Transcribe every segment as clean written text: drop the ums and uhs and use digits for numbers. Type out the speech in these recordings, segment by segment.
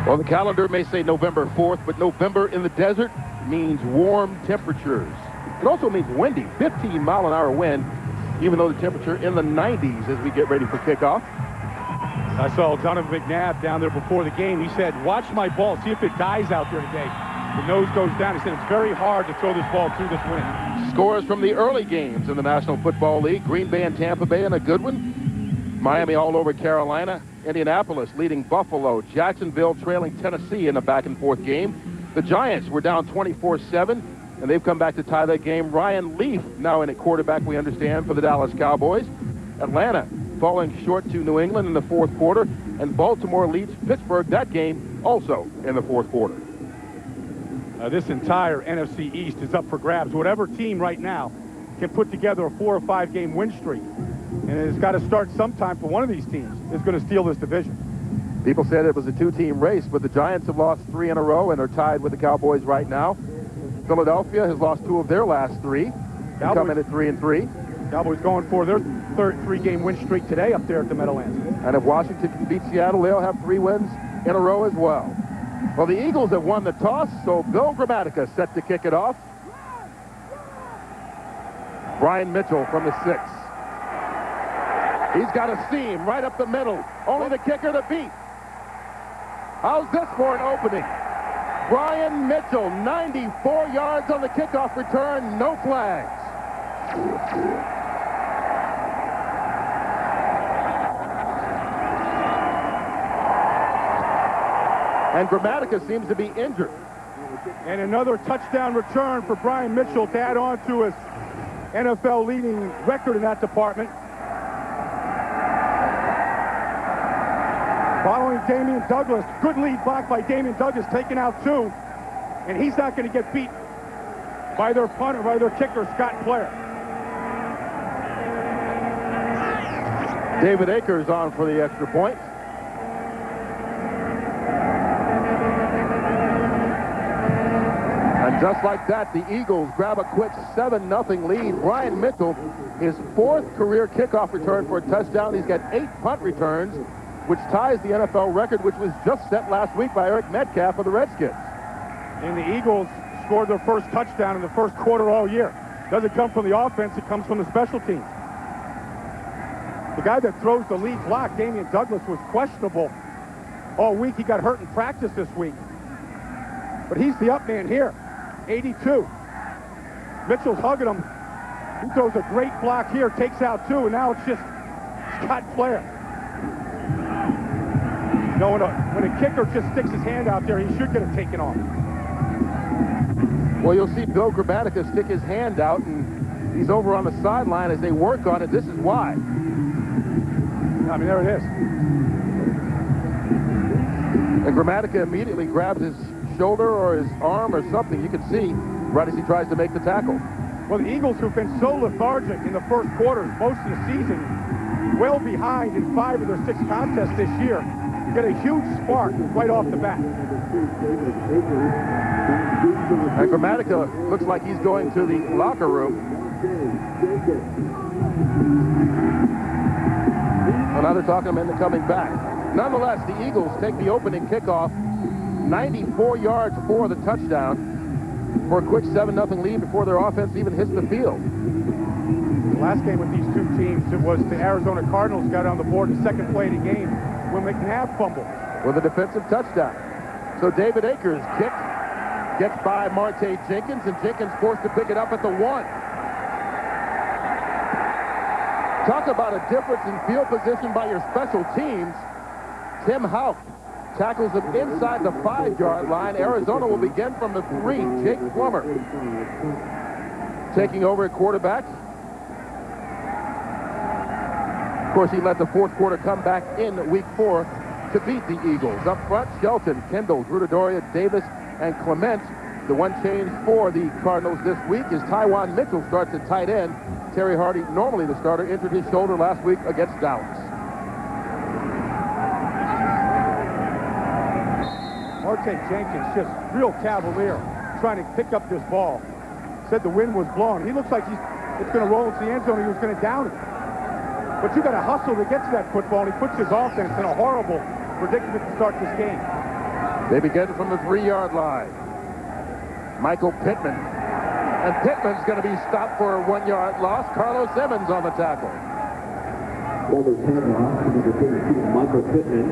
Well, the calendar may say November 4th, but November in the desert means warm temperatures. It also means windy, 15-mile-an-hour wind, even though the temperature in the 90s as we get ready for kickoff. I saw Donovan McNabb down there before the game. He said, watch my ball, see if it dies out there today. The nose goes down. He said it's very hard to throw this ball through this wind. Scores from the early games in the National Football League. Green Bay and Tampa Bay in a good one. Miami all over Carolina. Indianapolis leading Buffalo. Jacksonville trailing Tennessee in a back-and-forth game. The Giants were down 24-7, and they've come back to tie that game. Ryan Leaf now in at quarterback, we understand, for the Dallas Cowboys. Atlanta falling short to New England in the fourth quarter, and Baltimore leads Pittsburgh that game also in the fourth quarter. This entire NFC East is up for grabs. Whatever team right now can put together a 4 or 5 game win streak, and it's got to start sometime for one of these teams, is going to steal this division. People said it was a 2-team race, but the Giants have lost 3 in a row and are tied with the Cowboys right now. Philadelphia has lost 2 of their last 3 and come in at 3-3. Cowboys going for their third 3-game win streak today up there at the Meadowlands. And if Washington can beat Seattle, they'll have 3 wins in a row as well. Well, the Eagles have won the toss, so Bill Gramatica set to kick it off. Brian Mitchell from the 6. He's got a seam right up the middle. Only the kicker to beat. How's this for an opening? Brian Mitchell, 94 yards on the kickoff return, no flags. And Gramatica seems to be injured. And another touchdown return for Brian Mitchell to add on to his NFL leading record in that department. Following Damian Douglas, good lead block by Damian Douglas, taking out 2. And he's not going to get beat by their punter, by their kicker, Scott Clare. David Akers on for the extra point. And just like that, the Eagles grab a quick 7-0 lead. Brian Mitchell, his 4th career kickoff return for a touchdown. He's got 8 punt returns, which ties the NFL record, which was just set last week by Eric Metcalf of the Redskins. And the Eagles scored their first touchdown in the first quarter all year. Doesn't come from the offense, it comes from the special teams. The guy that throws the lead block, Damian Douglas, was questionable all week. He got hurt in practice this week. But he's the up man here, 82. Mitchell's hugging him. He throws a great block here, takes out 2, and now it's just Scott Clare. You know, when a kicker just sticks his hand out there, he should get it taken off. Well, you'll see Bill Gramatica stick his hand out, and he's over on the sideline as they work on it. This is why. I mean, there it is. And Gramatica immediately grabs his shoulder or his arm or something. You can see right as he tries to make the tackle. Well, the Eagles, who've been so lethargic in the first quarter, most of the season, well behind in 5 of their 6 contests this year, get a huge spark right off the bat. And Gramatica looks like he's going to the locker room. Well, now they're talking him into coming back. Nonetheless, the Eagles take the opening kickoff, 94 yards for the touchdown, for a quick 7-0 lead before their offense even hits the field. The last game with these 2 teams, it was the Arizona Cardinals got on the board in the second play of the game when McNabb fumbled. With a defensive touchdown. So David Akers kick, gets by Marte Jenkins, and Jenkins forced to pick it up at the 1. Talk about a difference in field position by your special teams. Tim Houck tackles him inside the 5-yard line. Arizona will begin from the 3. Jake Plummer taking over at quarterback. Of course, he let the fourth quarter come back in week 4 to beat the Eagles. Up front, Shelton, Kendall, Grudadoria, Davis, and Clement. The one change for the Cardinals this week is Tywan Mitchell starts at tight end. Terry Hardy, normally the starter, injured his shoulder last week against Dallas. Marte Jenkins, just real cavalier, trying to pick up this ball. Said the wind was blowing. He looks like it's going to roll into the end zone. He was going to down it. But you got to hustle to get to that football, and he puts his offense in a horrible predicament to start this game. They begin from the 3-yard line. Michael Pittman. And Pittman's going to be stopped for a 1-yard loss. Carlos Simmons on the tackle. Number 10, number 32, Michael Pittman.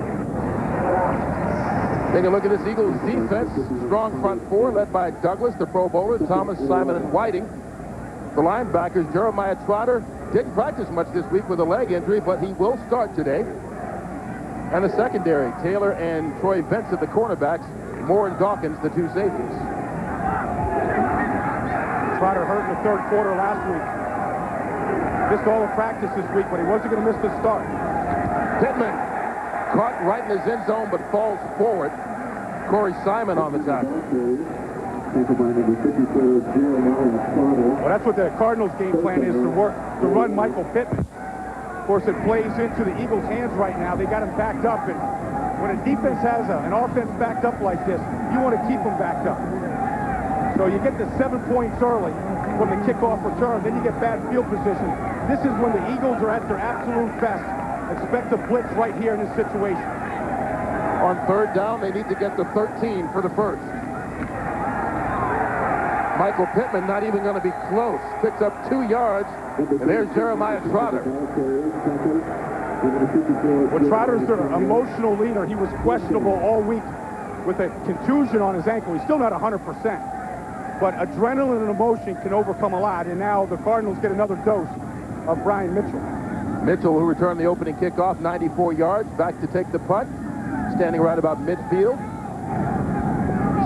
Take a look at this Eagles defense. Strong front four led by Douglas, the Pro Bowler, Thomas, Simon, and Whiting. The linebackers, Jeremiah Trotter, didn't practice much this week with a leg injury, but he will start today. And the secondary, Taylor and Troy Vincent, the cornerbacks, Moore and Dawkins, the two safeties. Trotter hurt in the third quarter last week. Missed all the practice this week, but he wasn't going to miss the start. Pittman caught right in his end zone, but falls forward. Corey Simon on the tackle. Well, that's what the Cardinals' game plan is, to run Michael Pittman. Of course, it plays into the Eagles' hands right now. They got him backed up, and when a defense has an offense backed up like this, you want to keep them backed up. So you get the 7 points early from the kickoff return, then you get bad field position. This is when the Eagles are at their absolute best. Expect a blitz right here in this situation. On third down, they need to get to 13 for the first. Michael Pittman not even going to be close. Picks up 2 yards, and there's Jeremiah Trotter. Well, Trotter's their emotional leader. He was questionable all week with a contusion on his ankle. He's still not 100%. But adrenaline and emotion can overcome a lot, and now the Cardinals get another dose of Brian Mitchell. Mitchell, who returned the opening kickoff, 94 yards, back to take the punt, standing right about midfield.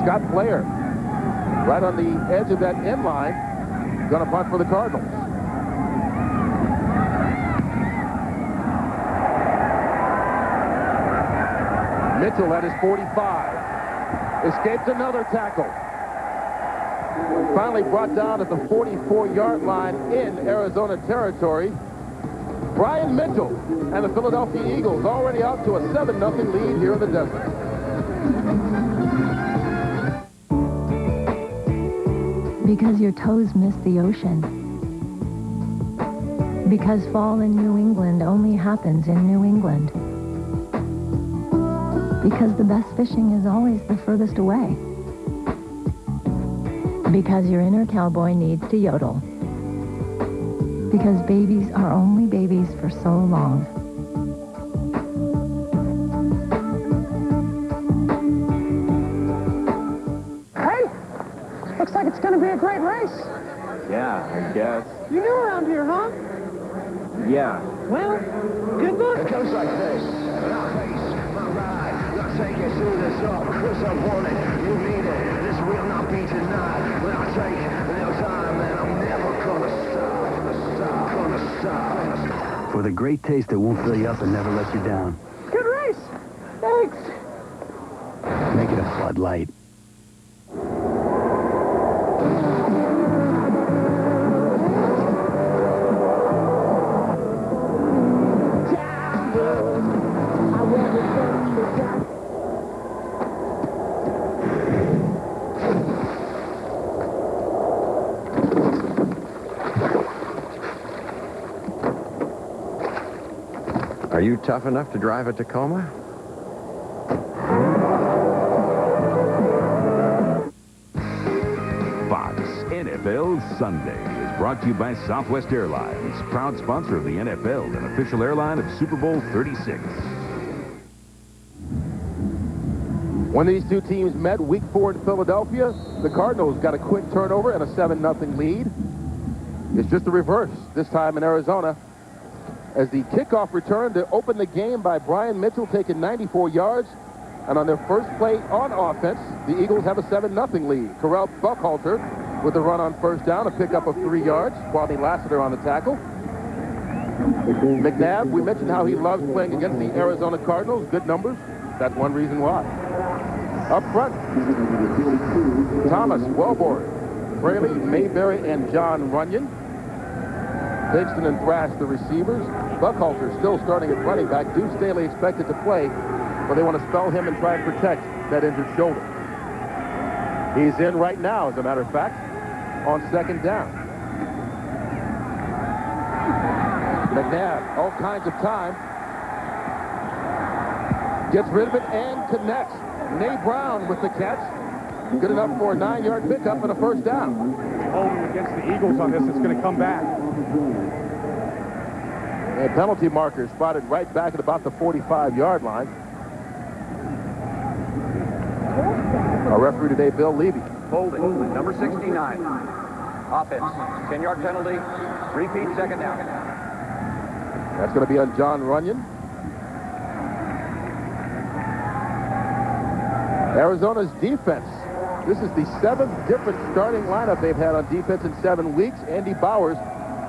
Scott Blair, right on the edge of that end line, going to punt for the Cardinals. Mitchell at his 45. Escapes another tackle. Finally brought down at the 44-yard line in Arizona territory. Brian Mitchell and the Philadelphia Eagles already out to a 7-0 lead here in the desert. Because your toes miss the ocean. Because fall in New England only happens in New England. Because the best fishing is always the furthest away. Because your inner cowboy needs to yodel. Because babies are only babies for so long. Hey, looks like it's going to be a great race. Yeah, I guess. You're new around here, huh? Yeah. Well, good luck. It goes like this. My face, my ride. I'll take you through this up. Cause I want it. You need it. This will not be tonight. But I'll take no time and I'm never gonna stop. For the great taste that won't fill you up and never let you down. Good race. Thanks. Make it a Bud Light. Are you tough enough to drive a Tacoma? Fox NFL Sunday is brought to you by Southwest Airlines, proud sponsor of the NFL and official airline of Super Bowl 36. When these two teams met week 4 in Philadelphia, the Cardinals got a quick turnover and a 7-0 lead. It's just the reverse this time in Arizona, as the kickoff return to open the game by Brian Mitchell, taking 94 yards. And on their first play on offense, the Eagles have a 7-0 lead. Corral Buckhalter with a run on first down, a pickup of 3 yards. Kwame Lassiter on the tackle. McNabb, we mentioned how he loves playing against the Arizona Cardinals. Good numbers. That's one reason why. Up front, Thomas, Welborn, Fraley, Mayberry, and John Runyon. Bigston and Thrash, the receivers. Buckhalter still starting at running back. Deuce Staley expected to play, but they want to spell him and try and protect that injured shoulder. He's in right now, as a matter of fact, on second down. McNabb, all kinds of time. Gets rid of it and connects. Nay Brown with the catch. Good enough for a 9-yard pickup and a first down. Holding against the Eagles on this, it's going to come back. A penalty marker spotted right back at about the 45-yard line. Our referee today, Bill Levy. Holding, number 69. Offense, 10-yard penalty. Repeat, second down. That's going to be on John Runyon. Arizona's defense. This is the 7th different starting lineup they've had on defense in 7 weeks. Andy Bowers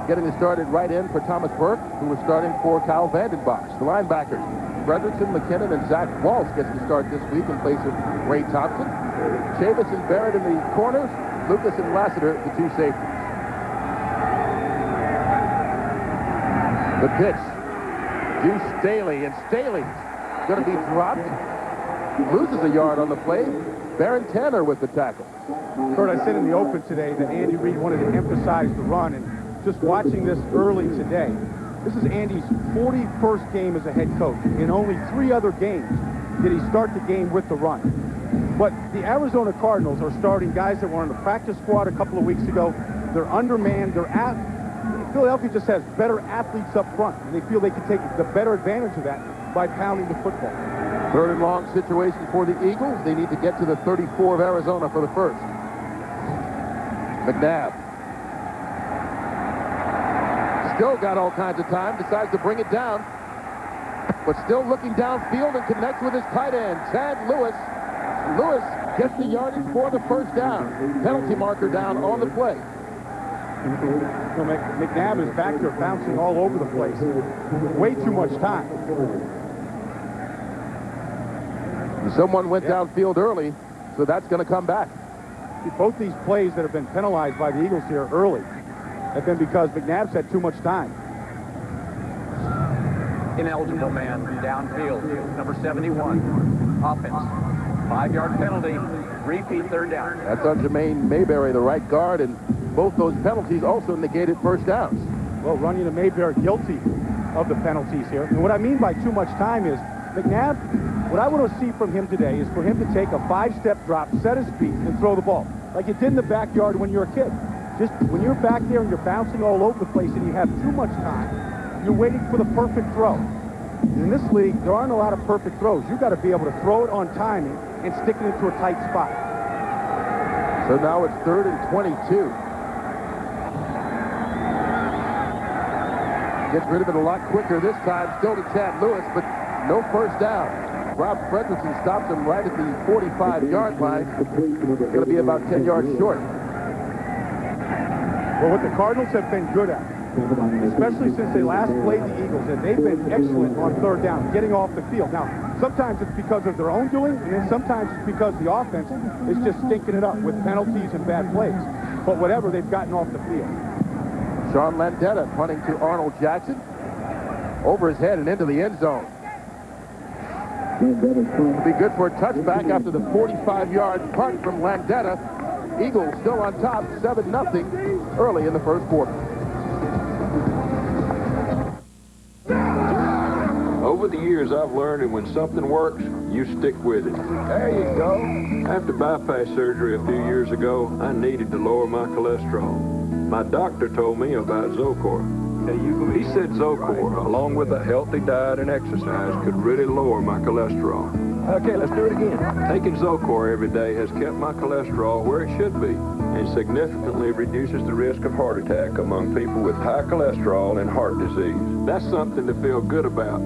getting the start at right end for Thomas Burke, who was starting for Kyle Vandenbosch. The linebackers, Fredrickson, McKinnon, and Zach Walsh gets the start this week in place of Ray Thompson. Chavis and Barrett in the corners. Lucas and Lassiter, the two safeties. The pitch. Deuce Staley, and Staley's going to be dropped. Loses a yard on the play. Baron Tanner with the tackle. Kurt, I said in the open today that Andy Reid wanted to emphasize the run, and just watching this early today, this is Andy's 41st game as a head coach. In only 3 other games did he start the game with the run. But the Arizona Cardinals are starting guys that were on the practice squad a couple of weeks ago. They're undermanned. Philadelphia just has better athletes up front, and they feel they can take the better advantage of that by pounding the football. 3rd and long situation for the Eagles. They need to get to the 34 of Arizona for the first. McNabb. Still got all kinds of time. Decides to bring it down. But still looking downfield and connects with his tight end, Chad Lewis. Lewis gets the yardage for the first down. Penalty marker down on the play. McNabb is back there bouncing all over the place. Way too much time. Someone went downfield early, so that's going to come back. Both these plays that have been penalized by the Eagles here early have been because McNabb's had too much time. Ineligible man, downfield, number 71. Offense, 5-yard penalty. Repeat, 3rd down. That's on Jermaine Mayberry, the right guard, and both those penalties also negated first downs. Well, Runyon and Mayberry guilty of the penalties here. And what I mean by too much time is McNabb, what I want to see from him today is for him to take a 5-step drop, set his feet, and throw the ball. Like you did in the backyard when you were a kid. Just when you're back there and you're bouncing all over the place and you have too much time, you're waiting for the perfect throw. In this league, there aren't a lot of perfect throws. You've got to be able to throw it on timing and stick it into a tight spot. So now it's 3rd and 22. Gets rid of it a lot quicker this time. Still to Chad Lewis, but no first down. Rob Fredrickson stops him right at the 45-yard line. It's going to be about 10 yards short. Well, what the Cardinals have been good at, especially since they last played the Eagles, and they've been excellent on 3rd down, getting off the field. Now, sometimes it's because of their own doing, and then sometimes it's because the offense is just stinking it up with penalties and bad plays. But whatever, they've gotten off the field. Sean Landetta punting to Arnold Jackson. Over his head and into the end zone. It'll be good for a touchback after the 45-yard punt from Landetta. Eagles still on top, 7-0 early in the first quarter. Over the years, I've learned that when something works, you stick with it. There you go. After bypass surgery a few years ago, I needed to lower my cholesterol. My doctor told me about Zocor. He said Zocor, along with a healthy diet and exercise, could really lower my cholesterol. Okay, let's do it again. Taking Zocor every day has kept my cholesterol where it should be and significantly reduces the risk of heart attack among people with high cholesterol and heart disease. That's something to feel good about.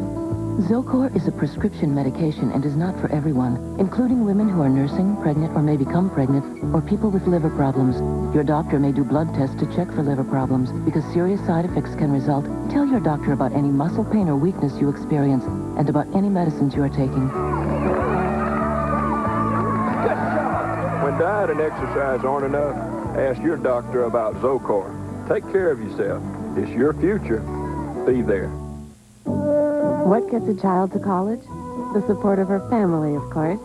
Zocor is a prescription medication and is not for everyone, including women who are nursing, pregnant, or may become pregnant, or people with liver problems. Your doctor may do blood tests to check for liver problems because serious side effects can result. Tell your doctor about any muscle pain or weakness you experience and about any medicines you are taking. When diet and exercise aren't enough, ask your doctor about Zocor. Take care of yourself. It's your future. Be there. What gets a child to college? The support of her family, of course.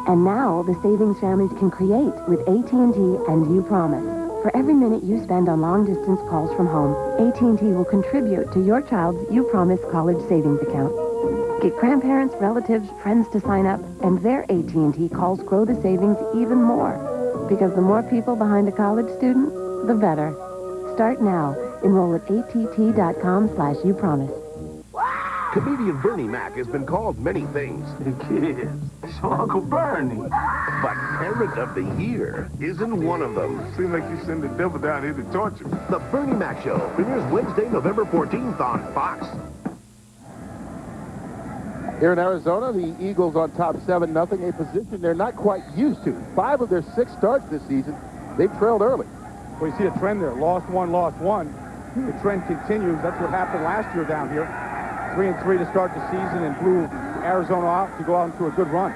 And now, the savings families can create with AT&T and UPromise. For every minute you spend on long-distance calls from home, AT&T will contribute to your child's UPromise college savings account. Get grandparents, relatives, friends to sign up, and their AT&T calls grow the savings even more. Because the more people behind a college student, the better. Start now. Enroll at att.com/youpromise. Comedian Bernie Mac has been called many things. Kids, so Uncle Bernie. But Parent of the Year isn't one of them. Seems like you send the devil down here to torture me. The Bernie Mac Show premieres Wednesday, November 14th on Fox. Here in Arizona, the Eagles on top 7-0, a position they're not quite used to. 5 of their 6 starts this season, they've trailed early. Well, you see a trend there. Lost one. The trend continues. That's what happened last year down here. 3-3 to start the season and blew Arizona off to go out into a good run.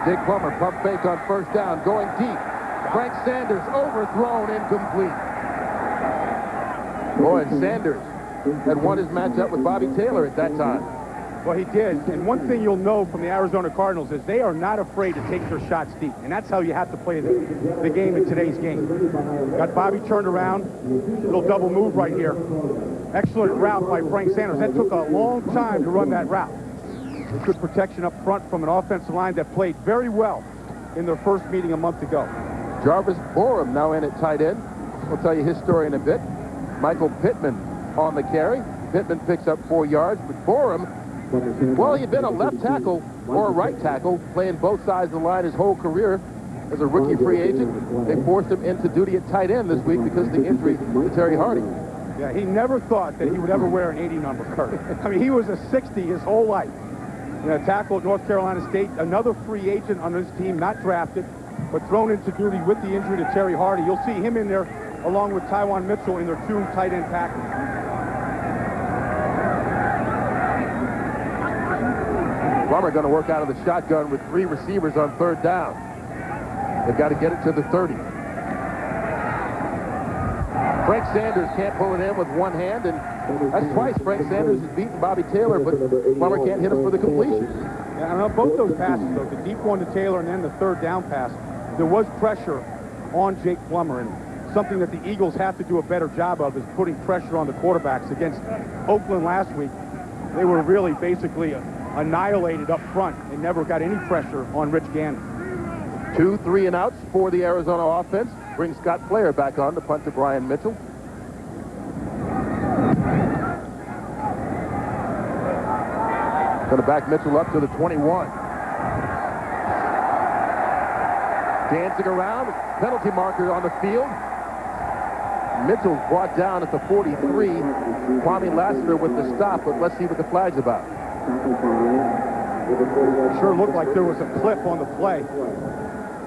Jake Plummer, pump fake on first down, going deep. Frank Sanders overthrown, incomplete. Boy, and Sanders had won his matchup with Bobby Taylor at that time. Well, he did. And one thing you'll know from the Arizona Cardinals is they are not afraid to take their shots deep. And that's how you have to play the game in today's game. Got Bobby turned around. Little double move right here. Excellent route by Frank Sanders. That took a long time to run that route. Good protection up front from an offensive line that played very well in their first meeting a month ago. Jarvis Borum now in at tight end. We'll tell you his story in a bit. Michael Pittman on the carry. Pittman picks up 4 yards, but Borum, well, he'd been a left tackle or a right tackle, playing both sides of the line his whole career as a rookie free agent. They forced him into duty at tight end this week because of the injury to Terry Hardy. Yeah, he never thought that he would ever wear an 80 number, Kurt. I mean, he was a 60 his whole life. Tackle at North Carolina State, another free agent on his team, not drafted, but thrown into duty with the injury to Terry Hardy. You'll see him in there along with Tywan Mitchell in their 2 tight end package. Plummer going to work out of the shotgun with 3 receivers on third down. They've got to get it to the 30. Frank Sanders can't pull it in with one hand, and that's twice Frank Sanders has beaten Bobby Taylor, but Plummer can't hit him for the completion. Yeah, I know both those passes, though, the deep one to Taylor and then the third down pass, there was pressure on Jake Plummer, and something that the Eagles have to do a better job of is putting pressure on the quarterbacks. Against Oakland last week, they were really basically annihilated up front and never got any pressure on Rich Gannon. 2 3-and-outs for the Arizona offense. Bring Scott Flair back on to punt to Brian Mitchell. Going to back Mitchell up to the 21. Dancing around, penalty marker on the field. Mitchell brought down at the 43. Kwame Lassiter with the stop, but let's see what the flag's about. It sure looked like there was a clip on the play.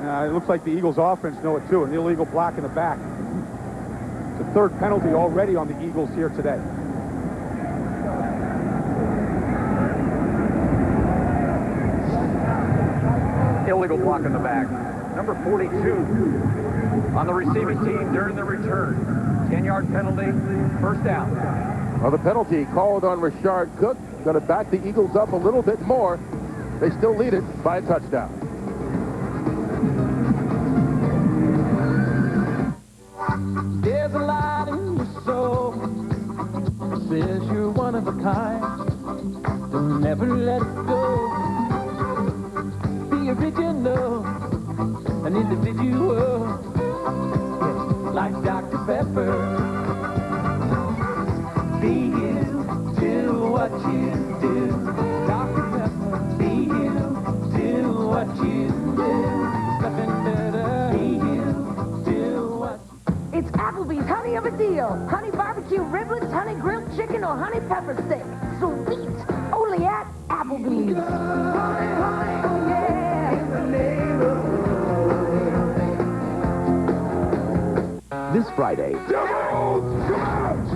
It looks like the Eagles offense know it too, an illegal block in the back. It's the 3rd penalty already on the Eagles here today. Illegal block in the back. Number 42 on the receiving team during the return. 10-yard penalty, first down. Well, the penalty called on Rashard Cook. Going to back the Eagles up a little bit more. They still lead it by a touchdown. There's a light in your soul that says you're one of a kind. Don't ever let it go. Be original, an individual, yeah, like Dr. Pepper. Be you, do what you do. Dr. Pepper. Be you, do what you do. Nothing better. Be you, do what. It's Applebee's Honey of a Deal. Honey barbecue riblets, honey grilled chicken, or honey pepper steak. Sweet. Only at Applebee's. Honey, honey, oh yeah. In the neighborhood. This Friday,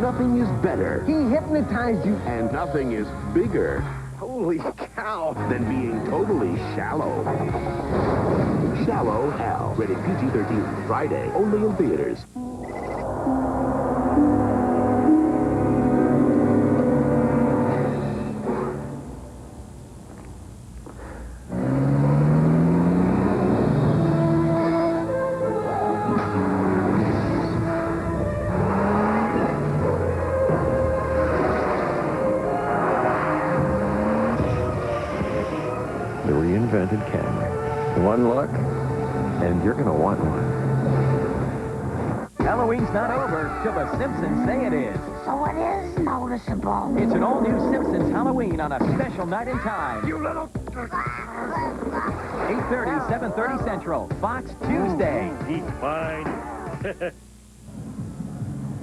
nothing is better. He hypnotized you. And nothing is bigger. Holy cow. Than being totally shallow. Shallow Hal. Rated PG-13. Friday. Only in theaters. reinvented camera. One look, and you're going to want one. Halloween's not over till the Simpsons say it is. So it is noticeable. It's an all-new Simpsons Halloween on a special night in time. You little... 8:30, 7:30 Central, Fox Tuesday. He's fine.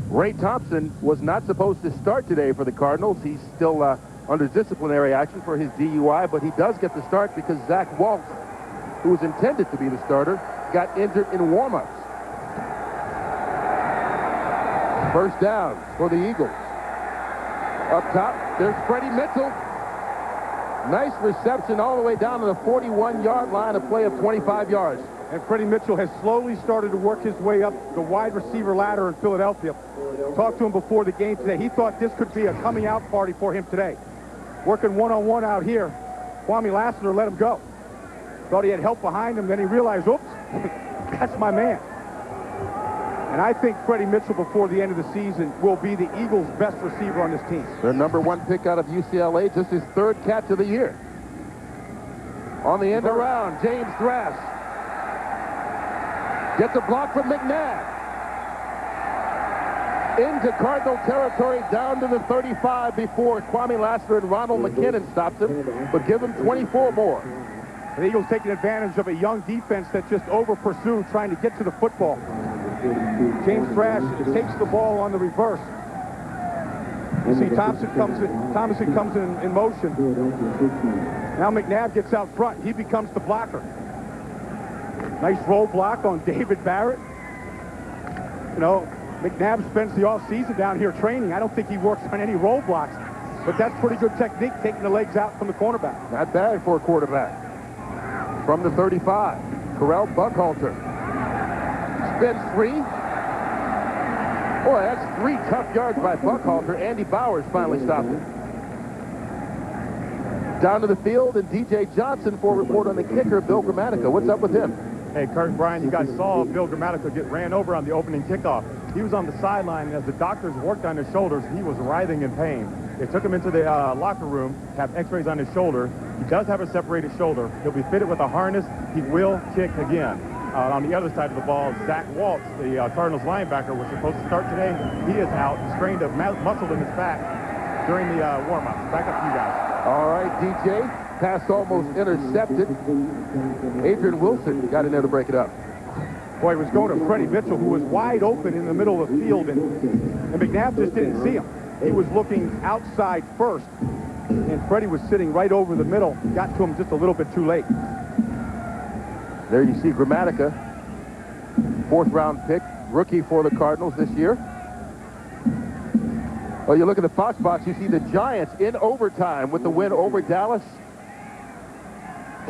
Ray Thompson was not supposed to start today for the Cardinals. He's still under disciplinary action for his DUI, but he does get the start because Zach Waltz, who was intended to be the starter, got injured in warm-ups. First down for the Eagles. Up top, there's Freddie Mitchell. Nice reception all the way down to the 41-yard line, a play of 25 yards. And Freddie Mitchell has slowly started to work his way up the wide receiver ladder in Philadelphia. Talked to him before the game today. He thought this could be a coming out party for him today. Working one-on-one out here. Kwame Lassiter let him go. Thought he had help behind him, then he realized, oops, that's my man. And I think Freddie Mitchell, before the end of the season, will be the Eagles' best receiver on this team. Their #1 pick out of UCLA, just his 3rd catch of the year. On the end around, James Thrash gets a block from McNabb. Into Cardinal territory, down to the 35 before Kwame Lassiter and Ronald McKinnon stops him, but give him 24 more. The Eagles taking advantage of a young defense that just over-pursued, trying to get to the football. James Thrash takes the ball on the reverse. You see Thompson comes in motion. Now McNabb gets out front. He becomes the blocker. Nice roll block on David Barrett. You know, McNabb spends the offseason down here training. I don't think he works on any roll blocks, but that's pretty good technique, taking the legs out from the cornerback. Not bad for a quarterback. From the 35, Corral Buckhalter. Spins 3. Boy, that's 3 tough yards by Buckhalter. Andy Bowers finally stopped him. Down to the field, and DJ Johnson for a report on the kicker, Bill Grammatica. What's up with him? Hey, Kurt, Brian, you guys saw Bill Grammatica get ran over on the opening kickoff. He was on the sideline, and as the doctors worked on his shoulders, he was writhing in pain. They took him into the locker room, have x-rays on his shoulder. He does have a separated shoulder. He'll be fitted with a harness. He will kick again. On the other side of the ball, Zach Waltz, the Cardinals linebacker, was supposed to start today. He is out, strained a muscle in his back during the warm-ups. Back up to you guys. All right, DJ. Pass almost intercepted. Adrian Wilson got in there to break it up. Boy, he was going to Freddie Mitchell, who was wide open in the middle of the field, and McNabb just didn't see him. He was looking outside first, and Freddie was sitting right over the middle. Got to him just a little bit too late. There you see Grammatica, 4th-round pick, rookie for the Cardinals this year. Well, you look at the Fox box, you see the Giants in overtime with the win over Dallas.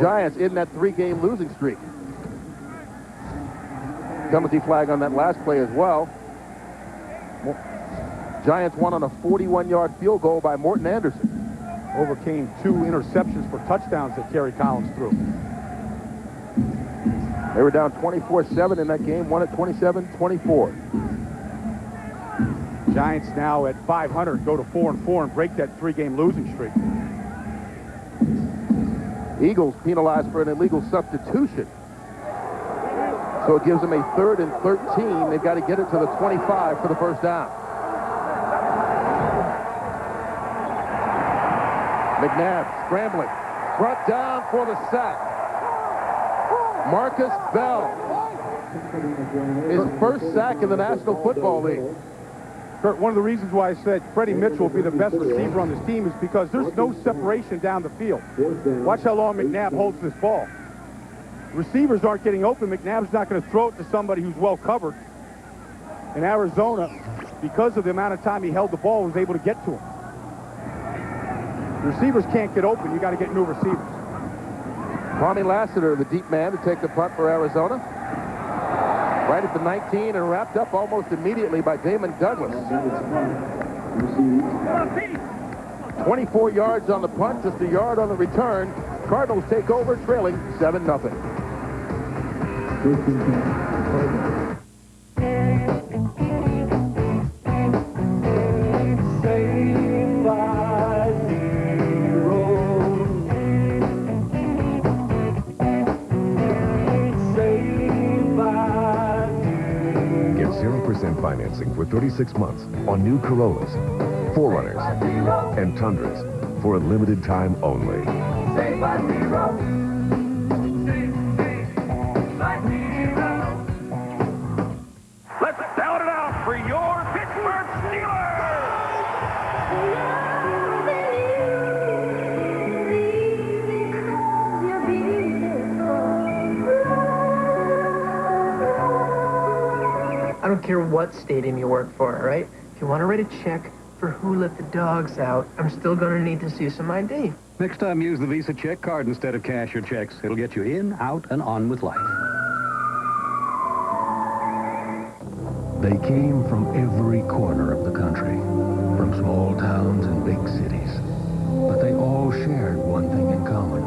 Giants in that 3-game losing streak. Penalty flag on that last play as well. Giants won on a 41-yard field goal by Morton Anderson. Overcame 2 interceptions for touchdowns that Kerry Collins threw. They were down 24-7 in that game, won at 27-24. Giants now at 500, go to 4-4 and break that 3-game losing streak. Eagles penalized for an illegal substitution. So it gives them a 3rd and 13. They've got to get it to the 25 for the first down. McNabb scrambling. Brought down for the sack. Marcus Bell. His first sack in the National Football League. Kurt, one of the reasons why I said Freddie Mitchell will be the best receiver on this team is because there's no separation down the field. Watch how long McNabb holds this ball. Receivers aren't getting open. McNabb's not going to throw it to somebody who's well covered. In Arizona, because of the amount of time he held the ball, was able to get to him. Receivers can't get open. You got to get new receivers. Kwame Lassiter, the deep man, to take the punt for Arizona. Right at the 19 and wrapped up almost immediately by Damon Douglas. 24 yards on the punt, just a yard on the return. Cardinals take over, trailing 7-0. financing for 36 months on new Corollas, 4Runners, and Tundras for a limited time only. Save by zero. Let's sound it out for your Pittsburgh Steelers! I don't care what stadium you work for, all right? If you want to write a check for who let the dogs out, I'm still going to need to see some ID. Next time, use the Visa check card instead of cash or checks. It'll get you in, out, and on with life. They came from every corner of the country, from small towns and big cities. But they all shared one thing in common.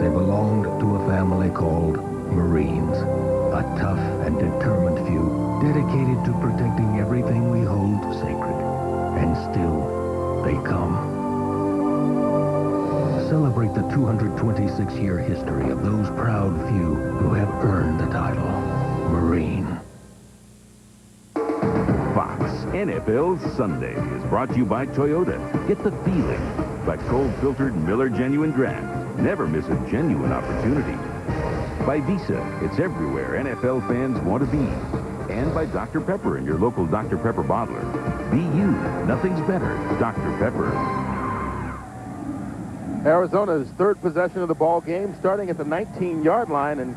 They belonged to a family called Marines, a tough and determined few dedicated to protecting everything we hold sacred. And still, they come. Celebrate the 226-year history of those proud few who have earned the title, Marine. Fox NFL Sunday is brought to you by Toyota. Get the feeling by cold-filtered Miller Genuine Draft. Never miss a genuine opportunity. By Visa, it's everywhere NFL fans want to be. And by Dr. Pepper and your local Dr. Pepper bottler. Be you. Nothing's better. Dr. Pepper. Arizona's third possession of the ball game, starting at the 19-yard line, and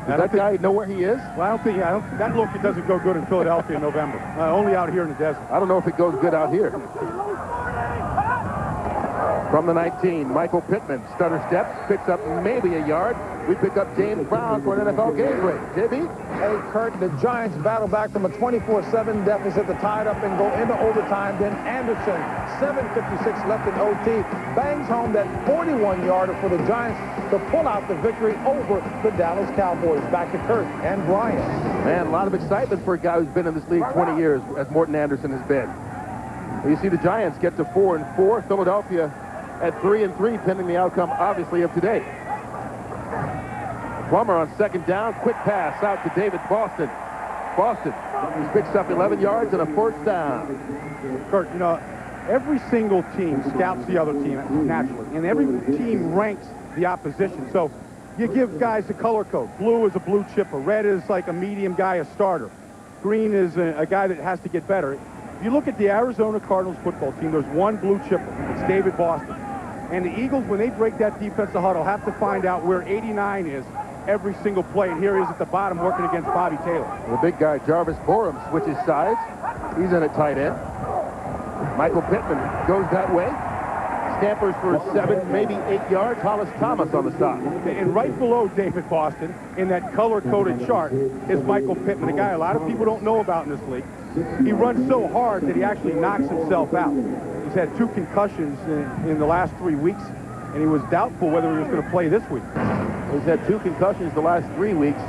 does that guy know where he is? Well, I don't think that look, it doesn't go good in Philadelphia in November. Only out here in the desert. I don't know if it goes good out here. From the 19, Michael Pittman, stutter steps, picks up maybe a yard. We pick up James Brown for an NFL game break. JB? Hey, Kurt, the Giants battle back from a 24-7 deficit to tie it up and go into overtime. Then Anderson, 7:56 left in OT, bangs home that 41-yarder for the Giants to pull out the victory over the Dallas Cowboys. Back to Kurt and Brian. Man, a lot of excitement for a guy who's been in this league 20 years, as Morton Anderson has been. You see the Giants get to 4-4. Philadelphia at 3-3, pending the outcome, obviously, of today. Plummer on second down, quick pass out to David Boston. Boston picks up 11 yards and a first down. Kurt, you know, every single team scouts the other team naturally, and every team ranks the opposition. So you give guys a color code. Blue is a blue chipper. Red is like a medium guy, a starter. Green is a guy that has to get better. If you look at the Arizona Cardinals football team, there's one blue chipper. It's David Boston. And the Eagles, when they break that defensive huddle, have to find out where 89 is every single play. And here he is at the bottom working against Bobby Taylor. The big guy, Jarvis Borum, switches sides. He's in at tight end. Michael Pittman goes that way. Scampers for 7, maybe 8 yards. Hollis Thomas on the side. And right below David Boston, in that color-coded chart, is Michael Pittman, a guy a lot of people don't know about in this league. He runs so hard that he actually knocks himself out. He's had 2 concussions in the last 3 weeks, and he was doubtful whether he was going to play this week. He's had 2 concussions the last 3 weeks,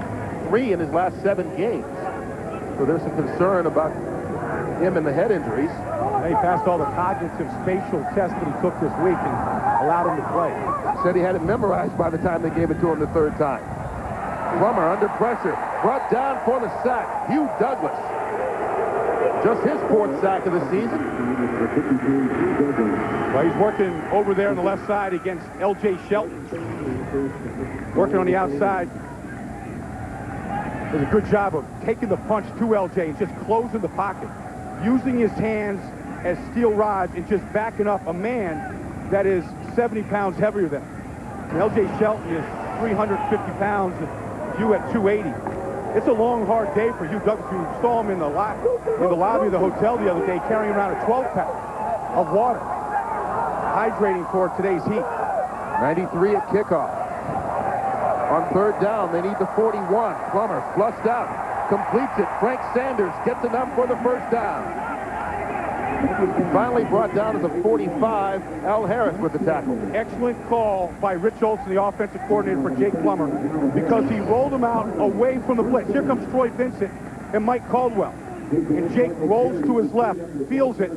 3 in his last 7 games. So there's some concern about him and the head injuries. He passed all the cognitive spatial tests that he took this week and allowed him to play. Said he had it memorized by the time they gave it to him the 3rd time. Plummer under pressure, brought down for the sack. Hugh Douglas. Just his 4th sack of the season. Well, he's working over there on the left side against L.J. Shelton. Working on the outside. Does a good job of taking the punch to L.J. and just closing the pocket. Using his hands as steel rods and just backing up a man that is 70 pounds heavier than him. L.J. Shelton is 350 pounds, Hugh at 280. It's a long, hard day for Hugh Douglas. You saw him in the lobby of the hotel the other day carrying around a 12-pack of water, hydrating for today's heat. 93 at kickoff. On 3rd down, they need the 41. Plummer flushed out, completes it. Frank Sanders gets enough for the first down. Finally brought down to the 45. Al Harris with the tackle. Excellent call by Rich Olson, the offensive coordinator for Jake Plummer, because he rolled him out away from the blitz. Here comes Troy Vincent and Mike Caldwell. And Jake rolls to his left, feels it,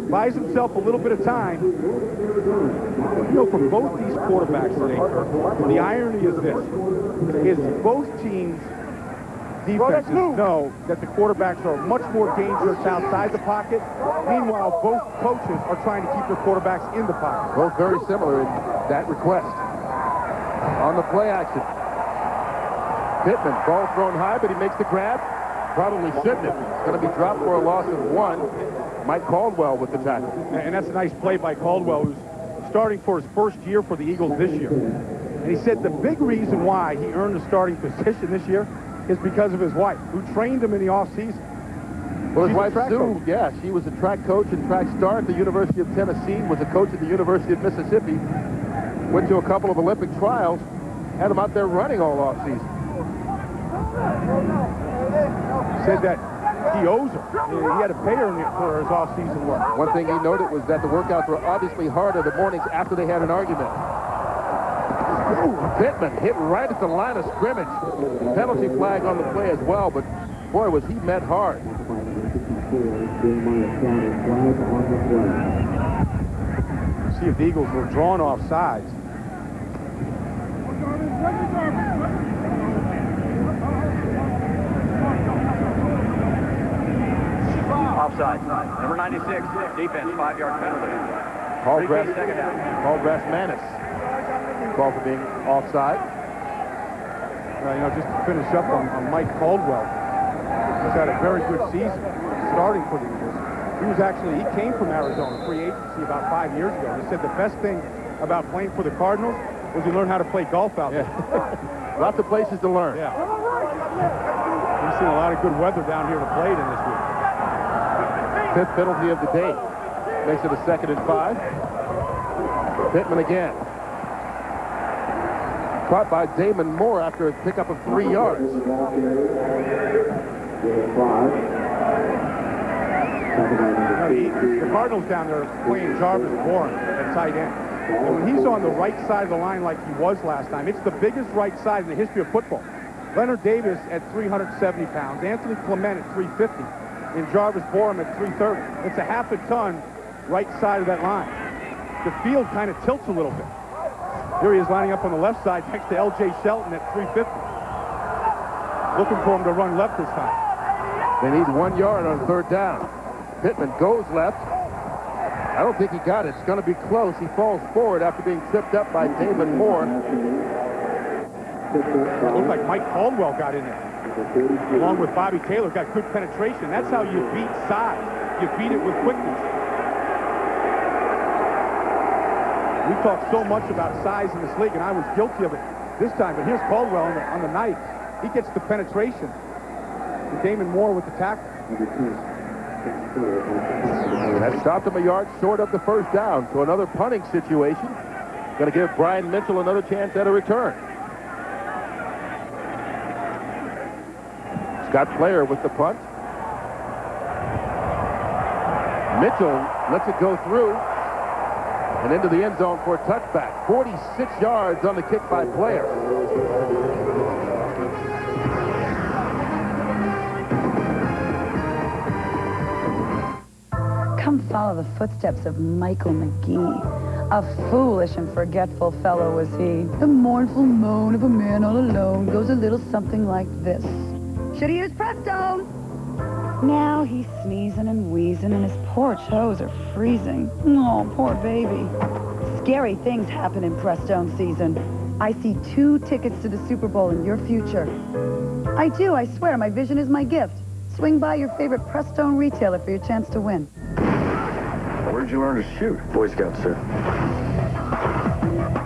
buys himself a little bit of time. You know, for both these quarterbacks today, Kirk, the irony is this, is both teams defenses know that the quarterbacks are much more dangerous outside the pocket. Meanwhile, both coaches are trying to keep their quarterbacks in the pocket. Both very similar in that request. On the play action. Pittman, ball thrown high, but he makes the grab. Probably shouldn't have. It's going to be dropped for a loss of 1. Mike Caldwell with the tackle. And that's a nice play by Caldwell, who's starting for his first year for the Eagles this year. And he said the big reason why he earned the starting position this year is because of his wife, who trained him in the offseason. Well, his wife, Sue, yeah, she was a track coach and track star at the University of Tennessee, was a coach at the University of Mississippi, went to a couple of Olympic trials, had him out there running all offseason. Said that he owes her. He had to pay her for his off-season work. One thing he noted was that the workouts were obviously harder the mornings after they had an argument. Pittman hit right at the line of scrimmage. Penalty flag on the play as well, but boy, was he met hard. See if the Eagles were drawn off sides. Offside. Number 96, defense, 5-yard penalty. Paul Second down. Brasmanis. Call for being offside. Just to finish up on Mike Caldwell. He's had a very good season starting for the Eagles. He came from Arizona, free agency, about 5 years ago. He said the best thing about playing for the Cardinals was he learned how to play golf out there. Lots of places to learn. Yeah. We've seen a lot of good weather down here to play it in this week. 5th penalty of the day. Makes it a 2nd and 5. Pittman again. Caught by Damon Moore after a pickup of 3 yards. The Cardinals down there are playing Jarvis Bourne at tight end. And when he's on the right side of the line like he was last time, it's the biggest right side in the history of football. Leonard Davis at 370 pounds, Anthony Clement at 350, and Jarvis Bourne at 330. It's a half a ton right side of that line. The field kind of tilts a little bit. Here he is lining up on the left side next to L.J. Shelton at 350. Looking for him to run left this time. They need 1 yard on 3rd down. Pittman goes left. I don't think he got it. It's going to be close. He falls forward after being tripped up by Damon Moore. It looked like Mike Caldwell got in there. Along with Bobby Taylor, got good penetration. That's how you beat size. You beat it with quickness. We talk so much about size in this league, and I was guilty of it this time. But here's Caldwell on the night. He gets the penetration. And Damon Moore with the tackle. That stopped him a yard short of the 1st down. So another punting situation. Going to give Brian Mitchell another chance at a return. Scott Player with the punt. Mitchell lets it go through and into the end zone for a touchback. 46 yards on the kick by Player. Come follow the footsteps of Michael McGee. A foolish and forgetful fellow was he. The mournful moan of a man all alone goes a little something like this. Should he use Prestone? Now he's sneezing and wheezing and his poor toes are freezing. Oh, poor baby. Scary things happen in Prestone season. I see 2 tickets to the Super Bowl in your future. I do, I swear, my vision is my gift. Swing by your favorite Prestone retailer for your chance to win. Where'd you learn to shoot? Boy Scout, sir.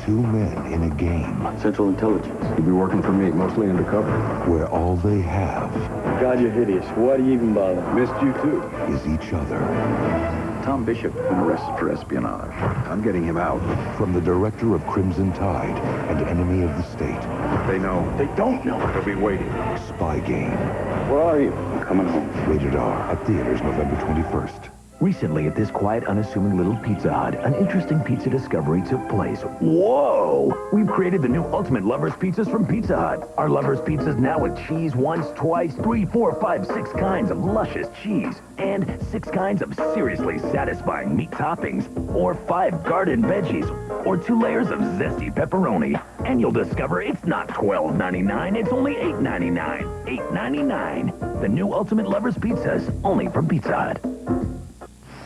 2 men in a game. Central Intelligence. You'll be working for me, mostly undercover. Where all they have... God, you're hideous. Why do you even bother? Missed you, too. ...is each other. Tom Bishop been arrested for espionage. I'm getting him out. From the director of Crimson Tide and enemy of the state. They know. They don't know. They'll be waiting. Spy Game. Where are you? I'm coming home. Rated R. At theaters November 21st. Recently, at this quiet, unassuming little Pizza Hut, an interesting pizza discovery took place. Whoa! We've created the new Ultimate Lovers Pizzas from Pizza Hut. Our Lovers Pizzas now with cheese once, twice, 3, 4, 5, 6 kinds of luscious cheese, and 6 kinds of seriously satisfying meat toppings, or 5 garden veggies, or 2 layers of zesty pepperoni. And you'll discover it's not $12.99, it's only $8.99. $8.99. The new Ultimate Lovers Pizzas, only from Pizza Hut.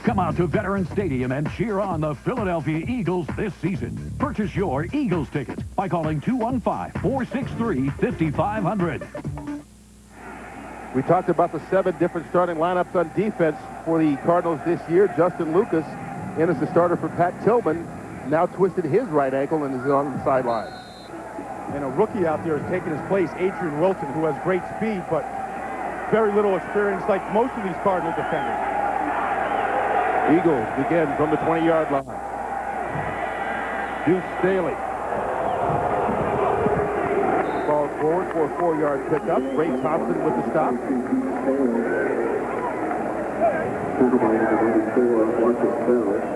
Come out to Veterans Stadium and cheer on the Philadelphia Eagles this season. Purchase your Eagles ticket by calling 215-463-5500. We talked about the 7 different starting lineups on defense for the Cardinals this year. Justin Lucas in as the starter for Pat Tillman. Now twisted his right ankle and is on the sidelines. And a rookie out there has taken his place, Adrian Wilson, who has great speed, but very little experience like most of these Cardinal defenders. Eagles begin from the 20-yard line. Deuce Staley. Ball forward for a 4-yard pickup. Ray Thompson with the stop.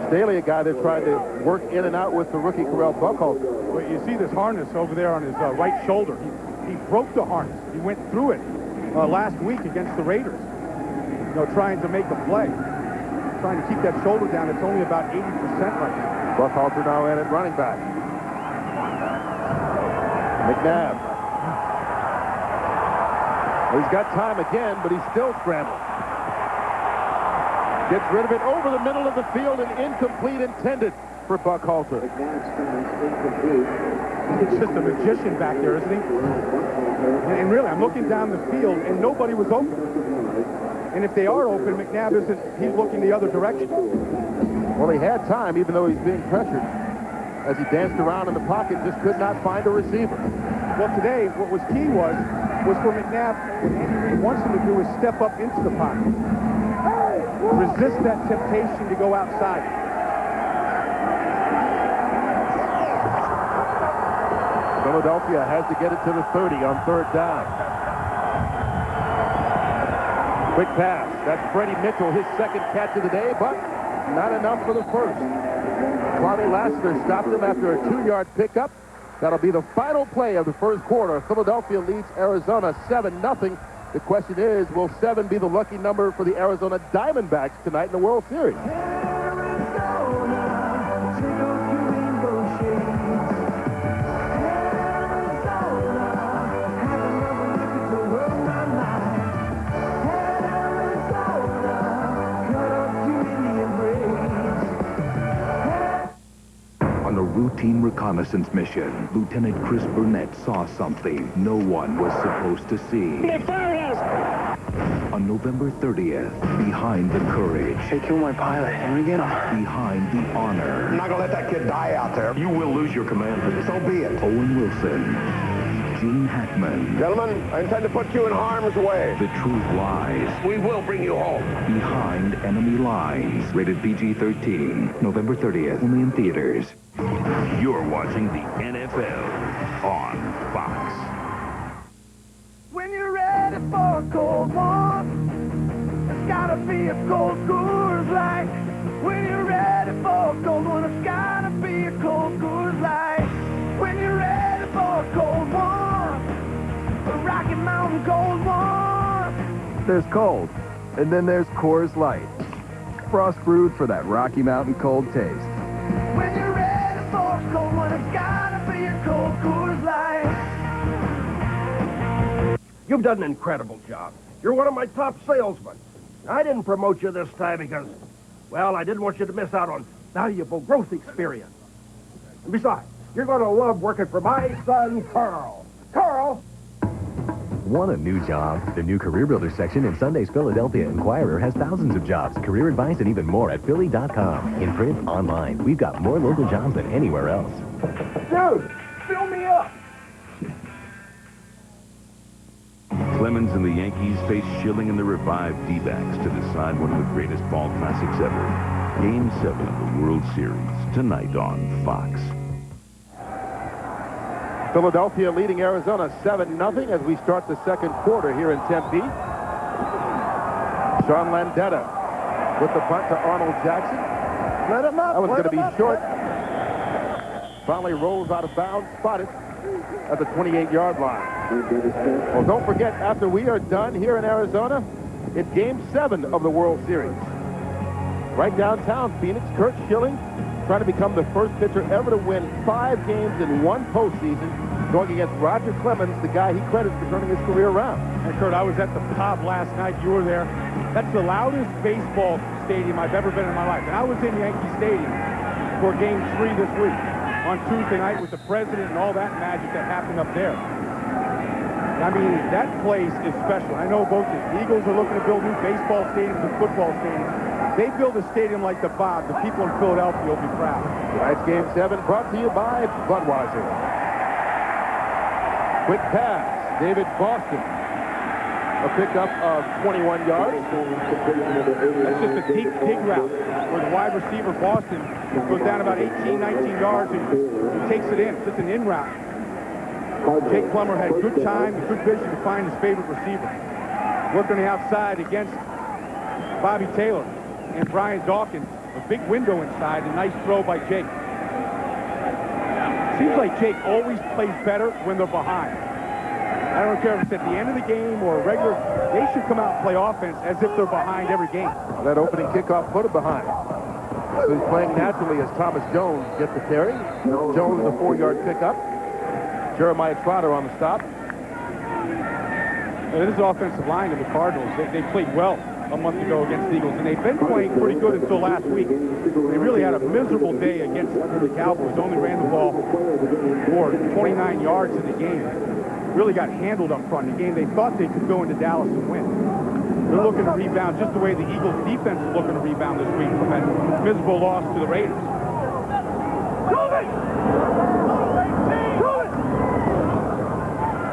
Staley, a guy that tried to work in and out with the rookie Correll Buckhalter. Well, you see this harness over there on his right shoulder. He broke the harness. He went through it last week against the Raiders. You know, trying to make a play. Trying to keep that shoulder down. It's only about 80% right now. Buckhalter now in at running back. McNabb. Well, he's got time again, but he's still scrambling. Gets rid of it over the middle of the field and incomplete intended for Buckhalter. It's just a magician back there, isn't he? And really, I'm looking down the field, and nobody was open. And if they are open, McNabb isn't, he's looking the other direction. Well, he had time, even though he's being pressured. As he danced around in the pocket, just could not find a receiver. Well, today, what was key was for McNabb, what Andy Reid wants him to do is step up into the pocket. Resist that temptation to go outside. Philadelphia has to get it to the 30 on 3rd down. Quick pass. That's Freddie Mitchell, his 2nd catch of the day, but not enough for the first. Kwame Lassiter stopped him after a 2-yard pickup. That'll be the final play of the first quarter. Philadelphia leads Arizona 7-0. The question is, will 7 be the lucky number for the Arizona Diamondbacks tonight in the World Series? On a routine reconnaissance mission, Lieutenant Chris Burnett saw something no one was supposed to see. On November 30th, behind the courage. They killed my pilot. I'm gonna get him. Behind the honor. I'm not gonna let that kid die out there. You will lose your command. So be it. Owen Wilson. Gene Hackman. Gentlemen, I intend to put you in harm's way. The truth lies. We will bring you home. Behind enemy lines. Rated PG-13. November 30th. Only in theaters. You're watching the NFL on Fox. When you're ready for a cold one, it's gotta be a cold Coors Light. When you're ready for a cold one, it's gotta be a cold Coors Light. When you're ready for a cold one, a Rocky Mountain cold one. There's cold, and then there's Coors Light. Frost brewed for that Rocky Mountain cold taste. When you're ready for a cold one, it's gotta be a cold Coors Light. You've done an incredible job. You're one of my top salesmen. I didn't promote you this time because, well, I didn't want you to miss out on valuable growth experience. And besides, you're going to love working for my son, Carl. Carl! Want a new job? The new Career Builder section in Sunday's Philadelphia Inquirer has thousands of jobs, career advice, and even more at Philly.com. In print, online, we've got more local jobs than anywhere else. Dude, fill me up! Clemens and the Yankees face Schilling and the revived D-backs to decide one of the greatest fall classics ever. Game 7 of the World Series, tonight on Fox. Philadelphia leading Arizona 7-0 as we start the second quarter here in Tempe. Sean Landeta with the punt to Arnold Jackson. Let him up. That was going to be let him short. Finally rolls out of bounds, spotted at the 28-yard line. Well, don't forget, after we are done here in Arizona, it's Game 7 of the World Series. Right downtown Phoenix, Kurt Schilling trying to become the first pitcher ever to win 5 games in one postseason, going against Roger Clemens, the guy he credits for turning his career around. And Kurt, I was at the Pop last night. You were there. That's the loudest baseball stadium I've ever been in my life. And I was in Yankee Stadium for Game 3 this week on Tuesday night with the president and all that magic that happened up there. I mean, that place is special. I know both the Eagles are looking to build new baseball stadiums and football stadiums. They build a stadium like the Bob. The people in Philadelphia will be proud. Tonight's Game 7 brought to you by Budweiser. Quick pass, David Boston. A pickup of 21 yards. That's just a deep dig route where the wide receiver, Boston, goes down about 18, 19 yards and he takes it in. It's just an in route. Jake Plummer had good time and good vision to find his favorite receiver. Working on the outside against Bobby Taylor and Brian Dawkins. A big window inside, a nice throw by Jake. Seems like Jake always plays better when they're behind. I don't care if it's at the end of the game or a regular. They should come out and play offense as if they're behind every game. That opening kickoff put him behind. So he's playing naturally as Thomas Jones gets the carry. Jones a 4-yard pickup. Jeremiah Trotter on the stop. This is offensive line of the Cardinals. They played well a month ago against the Eagles, and they've been playing pretty good until last week. They really had a miserable day against the Cowboys. Only ran the ball for 29 yards in the game. Really got handled up front in the game. They thought they could go into Dallas and win. They're looking to rebound just the way the Eagles defense is looking to rebound this week from that miserable loss to the Raiders.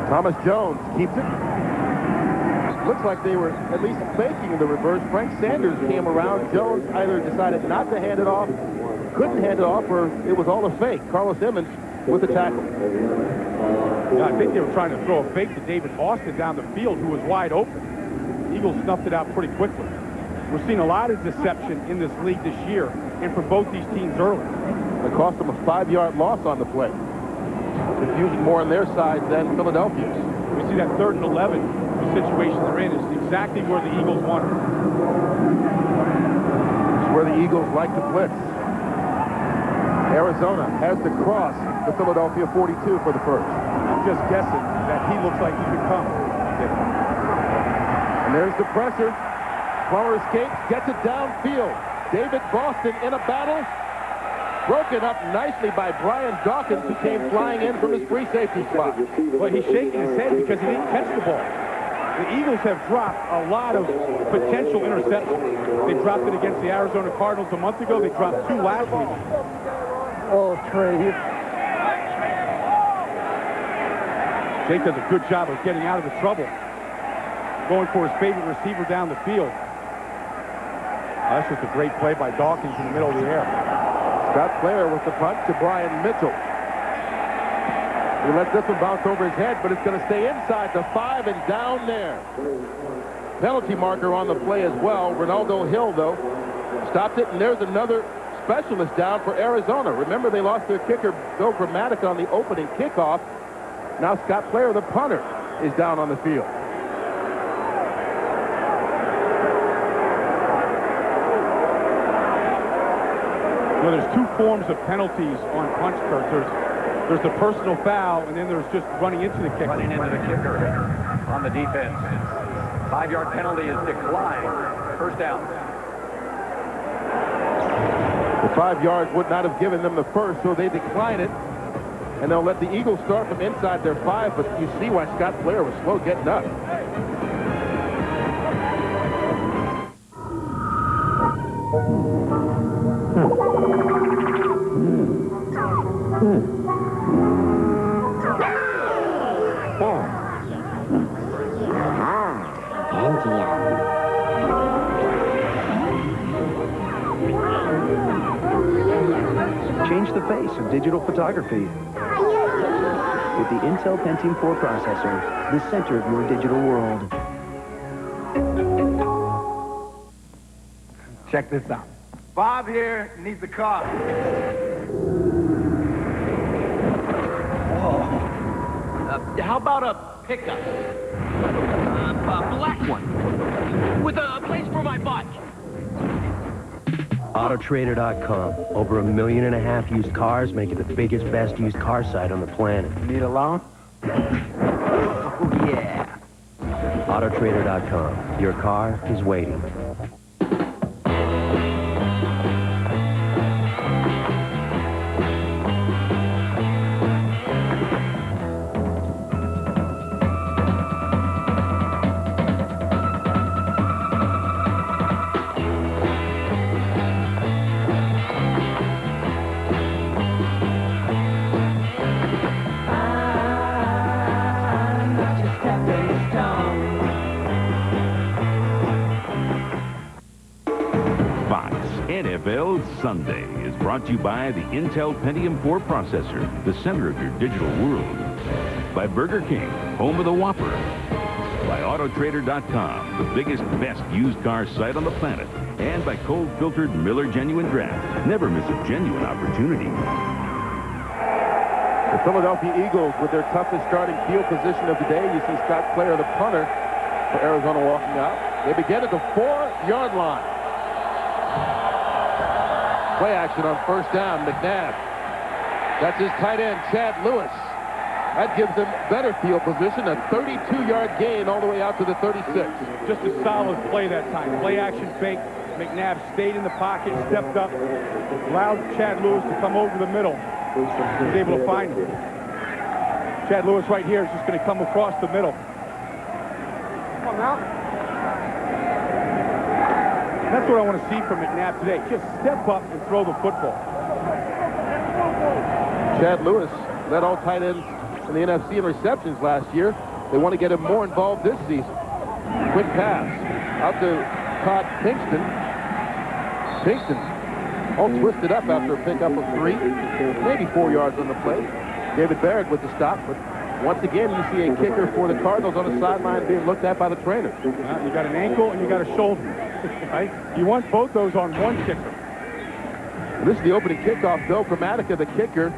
Thomas Jones keeps it. Looks like they were at least faking the reverse. Frank Sanders came around. Jones either decided not to hand it off, couldn't hand it off, or it was all a fake. Carlos Emmons with the tackle. Yeah, I think they were trying to throw a fake to David Boston down the field, who was wide open. The Eagles snuffed it out pretty quickly. We're seeing a lot of deception in this league this year, and for both these teams early. It cost them a 5-yard loss on the play. Confusion more on their side than Philadelphia's. We see that 3rd and 11 situation they're in is exactly where the Eagles want it. It's where the Eagles like to blitz. Arizona has to cross the Philadelphia 42 for the first. I'm just guessing that he looks like he could come. And there's the pressure. Plummer escapes, gets it downfield. David Boston in a battle. Broken up nicely by Brian Dawkins, who came flying in from his free safety spot. Well, he's shaking his head because he didn't catch the ball. The Eagles have dropped a lot of potential interceptions. They dropped it against the Arizona Cardinals a month ago. They dropped 2 last week. Oh, Trey. Jake does a good job of getting out of the trouble. Going for his favorite receiver down the field. That's just a great play by Dawkins in the middle of the air. Scott Flair with the punt to Brian Mitchell. He lets this one bounce over his head, but it's going to stay inside the 5 and down there. Penalty marker on the play as well. Ronaldo Hill, though, stopped it, and there's another specialist down for Arizona. Remember, they lost their kicker, Bill Gramatica, on the opening kickoff. Now Scott Flair, the punter, is down on the field. Well, there's 2 forms of penalties on punch cards. There's the personal foul, and then there's just running into the kicker. Running into the kicker on the defense. 5-yard penalty is declined. First down. The 5 yards would not have given them the first, so they decline it. And they'll let the Eagles start from inside their 5, but you see why Scott Flair was slow getting up. Change the face of digital photography. With the Intel Pentium 4 processor, the center of your digital world. Check this out. Bob here needs a car. How about a pickup? A black one. With a place for my bike. Autotrader.com. Over 1.5 million used cars, make it the biggest, best used car site on the planet. Need a loan? Oh, yeah. Autotrader.com. Your car is waiting. NFL Sunday is brought to you by the Intel Pentium 4 processor, the center of your digital world. By Burger King, home of the Whopper. By Autotrader.com, the biggest, best used car site on the planet. And by cold-filtered Miller Genuine Draft. Never miss a genuine opportunity. The Philadelphia Eagles with their toughest starting field position of the day. You see Scott Clair, the punter for Arizona, walking out. They begin at the 4-yard line. Play action on first down, McNabb. That's his tight end, Chad Lewis. That gives them better field position, a 32-yard gain all the way out to the 36. Just a solid play that time. Play action fake. McNabb stayed in the pocket, stepped up, allowed Chad Lewis to come over the middle. He was able to find him. Chad Lewis right here is just going to come across the middle. Come on now. That's what I want to see from McNabb today. Just step up and throw the football. Chad Lewis led all tight ends in the NFC in receptions last year. They want to get him more involved this season. Quick pass out to Todd Pinkston. Pinkston all twisted up after a pickup of 3, maybe 4 yards on the play. David Barrett with the stop, but once again, you see a kicker for the Cardinals on the sideline being looked at by the trainer. You got an ankle and you got a shoulder, right? You want both those on one kicker. This is the opening kickoff. Bill Gramatica, the kicker,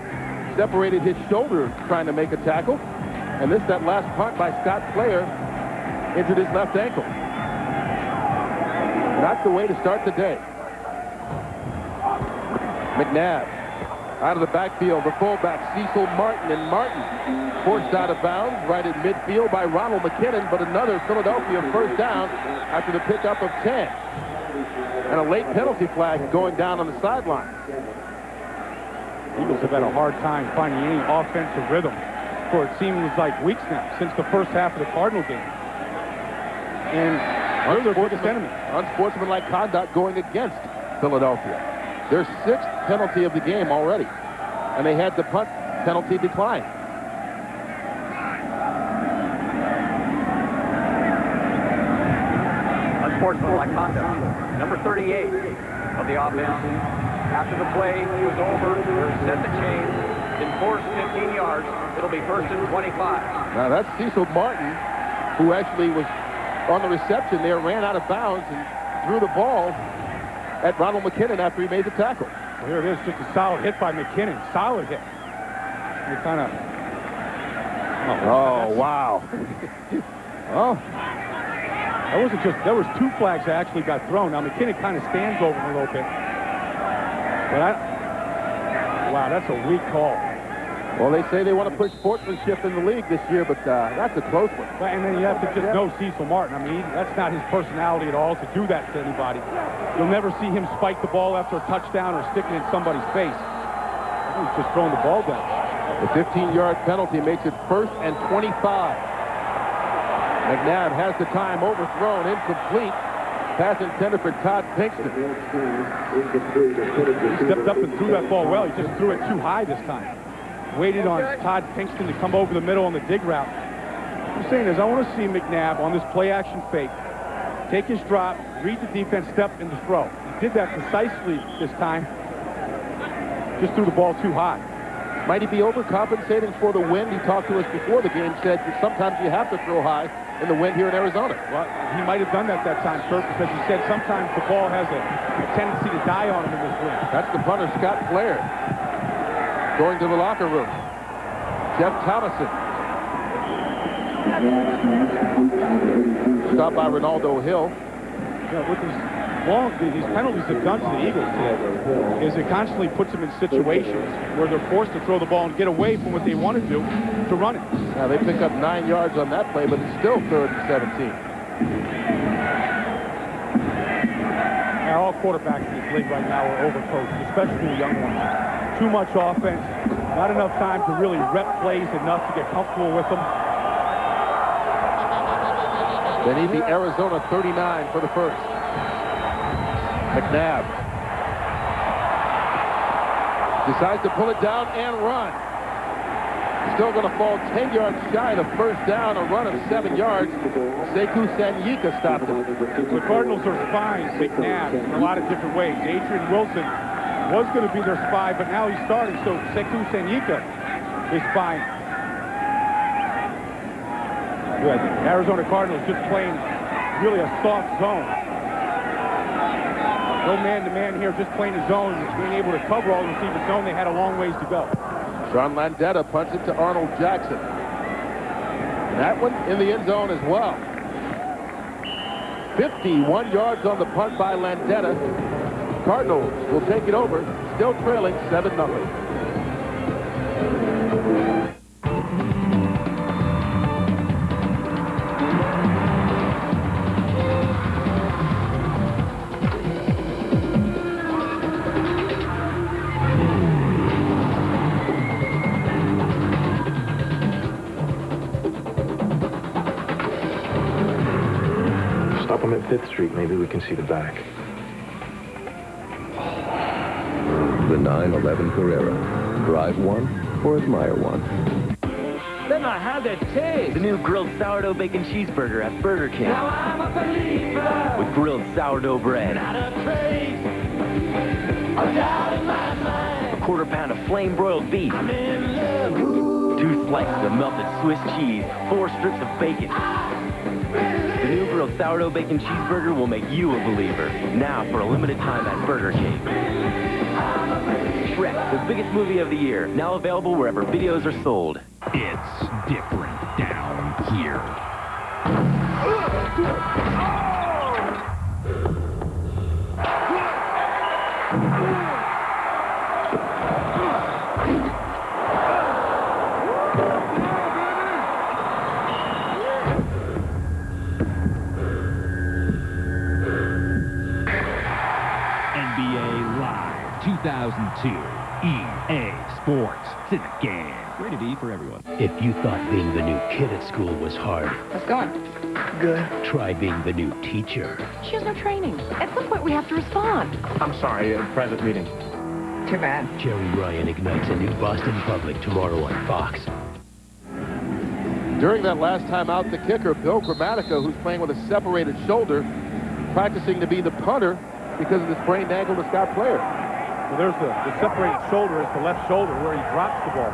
separated his shoulder trying to make a tackle. And that last punt by Scott Clair injured his left ankle. Not the way to start the day. McNabb out of the backfield, the fullback, Cecil Martin. And Martin forced out of bounds right at midfield by Ronald McKinnon, but another Philadelphia first down after the pickup of 10. And a late penalty flag going down on the sideline. Eagles have had a hard time finding any offensive rhythm for it seems like weeks now, since the first half of the Cardinal game. And they're their biggest enemy. Unsportsmanlike conduct going against Philadelphia. Their 6th penalty of the game already. And they had the punt penalty decline. Unsportsmanlike conduct. Number 38 of the offense. After the play was over, set the chain, enforced 15 yards. It'll be 1st and 25. Now that's Cecil Martin, who actually was on the reception there, ran out of bounds and threw the ball at Ronald McKinnon after he made the tackle. Well, here it is, just a solid hit by McKinnon. Solid hit. He kind of... Oh, wow. Oh. That wasn't just... There was 2 flags that actually got thrown. Now, McKinnon kind of stands over him a little bit. But wow, that's a weak call. Well, they say they want to push sportsmanship in the league this year, but that's a close one. And then you have to just know Cecil Martin. I mean, that's not his personality at all to do that to anybody. You'll never see him spike the ball after a touchdown or stick it in somebody's face. He's just throwing the ball down. The 15-yard penalty makes it 1st and 25. McNabb has the time, overthrown, incomplete. Pass intended for Todd Pinkston. He stepped up and threw that ball well. He just threw it too high this time. Waited on Todd Pinkston to come over the middle on the dig route. What I'm saying is I want to see McNabb on this play-action fake take his drop, read the defense, step, and the throw. He did that precisely this time. Just threw the ball too high. Might he be overcompensating for the wind? He talked to us before the game, said that sometimes you have to throw high in the wind here in Arizona. Well, he might have done that time, Kurt, because he said sometimes the ball has a tendency to die on him in this wind. That's the punter, Scott Flair, going to the locker room. Jeff Thomason. Stopped by Ronaldo Hill. Yeah, with these penalties have done to the Eagles today is it constantly puts them in situations where they're forced to throw the ball and get away from what they want to do to run it. Now, they pick up 9 yards on that play, but it's still 3rd and 17. Now, all quarterbacks in this league right now are overcoached, especially the young ones. Too much offense, not enough time to really rep plays enough to get comfortable with them. They need the Arizona 39 for the first. McNabb decides to pull it down and run. Still going to fall 10 yards shy of the first down, a run of 7 yards. Sekou Sanyika stopped him. The Cardinals are spying McNabb in a lot of different ways. Adrian Wilson was going to be their spy, but now he's starting, so Sekou Sanyika is spying. Good. The Arizona Cardinals just playing really a soft zone. No man-to-man here, just playing a zone, being able to cover all the receivers zone. They had a long ways to go. Sean Landeta punts it to Arnold Jackson. And that one in the end zone as well. 51 yards on the punt by Landeta. Cardinals will take it over, still trailing 7-0. Stop him at 5th Street. Maybe we can see the back. The 911 Carrera. Drive one or admire one. Then I had that taste. The new grilled sourdough bacon cheeseburger at Burger King. Now I'm a believer. With grilled sourdough bread. Not a trace of doubt in my mind. A quarter pound of flame broiled beef. I'm in love. 2 slices of melted Swiss cheese. 4 strips of bacon. The new grilled sourdough bacon cheeseburger will make you a believer. Now for a limited time at Burger King. Shrek, the biggest movie of the year. Now available wherever videos are sold. It's different down here. NBA Live 2002. EA Sports. It's in the game. Rated E for everyone. If you thought being the new kid at school was hard, How's it going? good. Try being the new teacher. She has no training. At some point, we have to respond. I'm sorry, private meeting. Too bad. Jerry Ryan ignites a new Boston Public tomorrow on Fox. During that last time out, the kicker, Bill Gramatica, who's playing with a separated shoulder, practicing to be the punter because of the sprained ankle to Scott Flair. Well, there's the separated shoulder is the left shoulder where he drops the ball.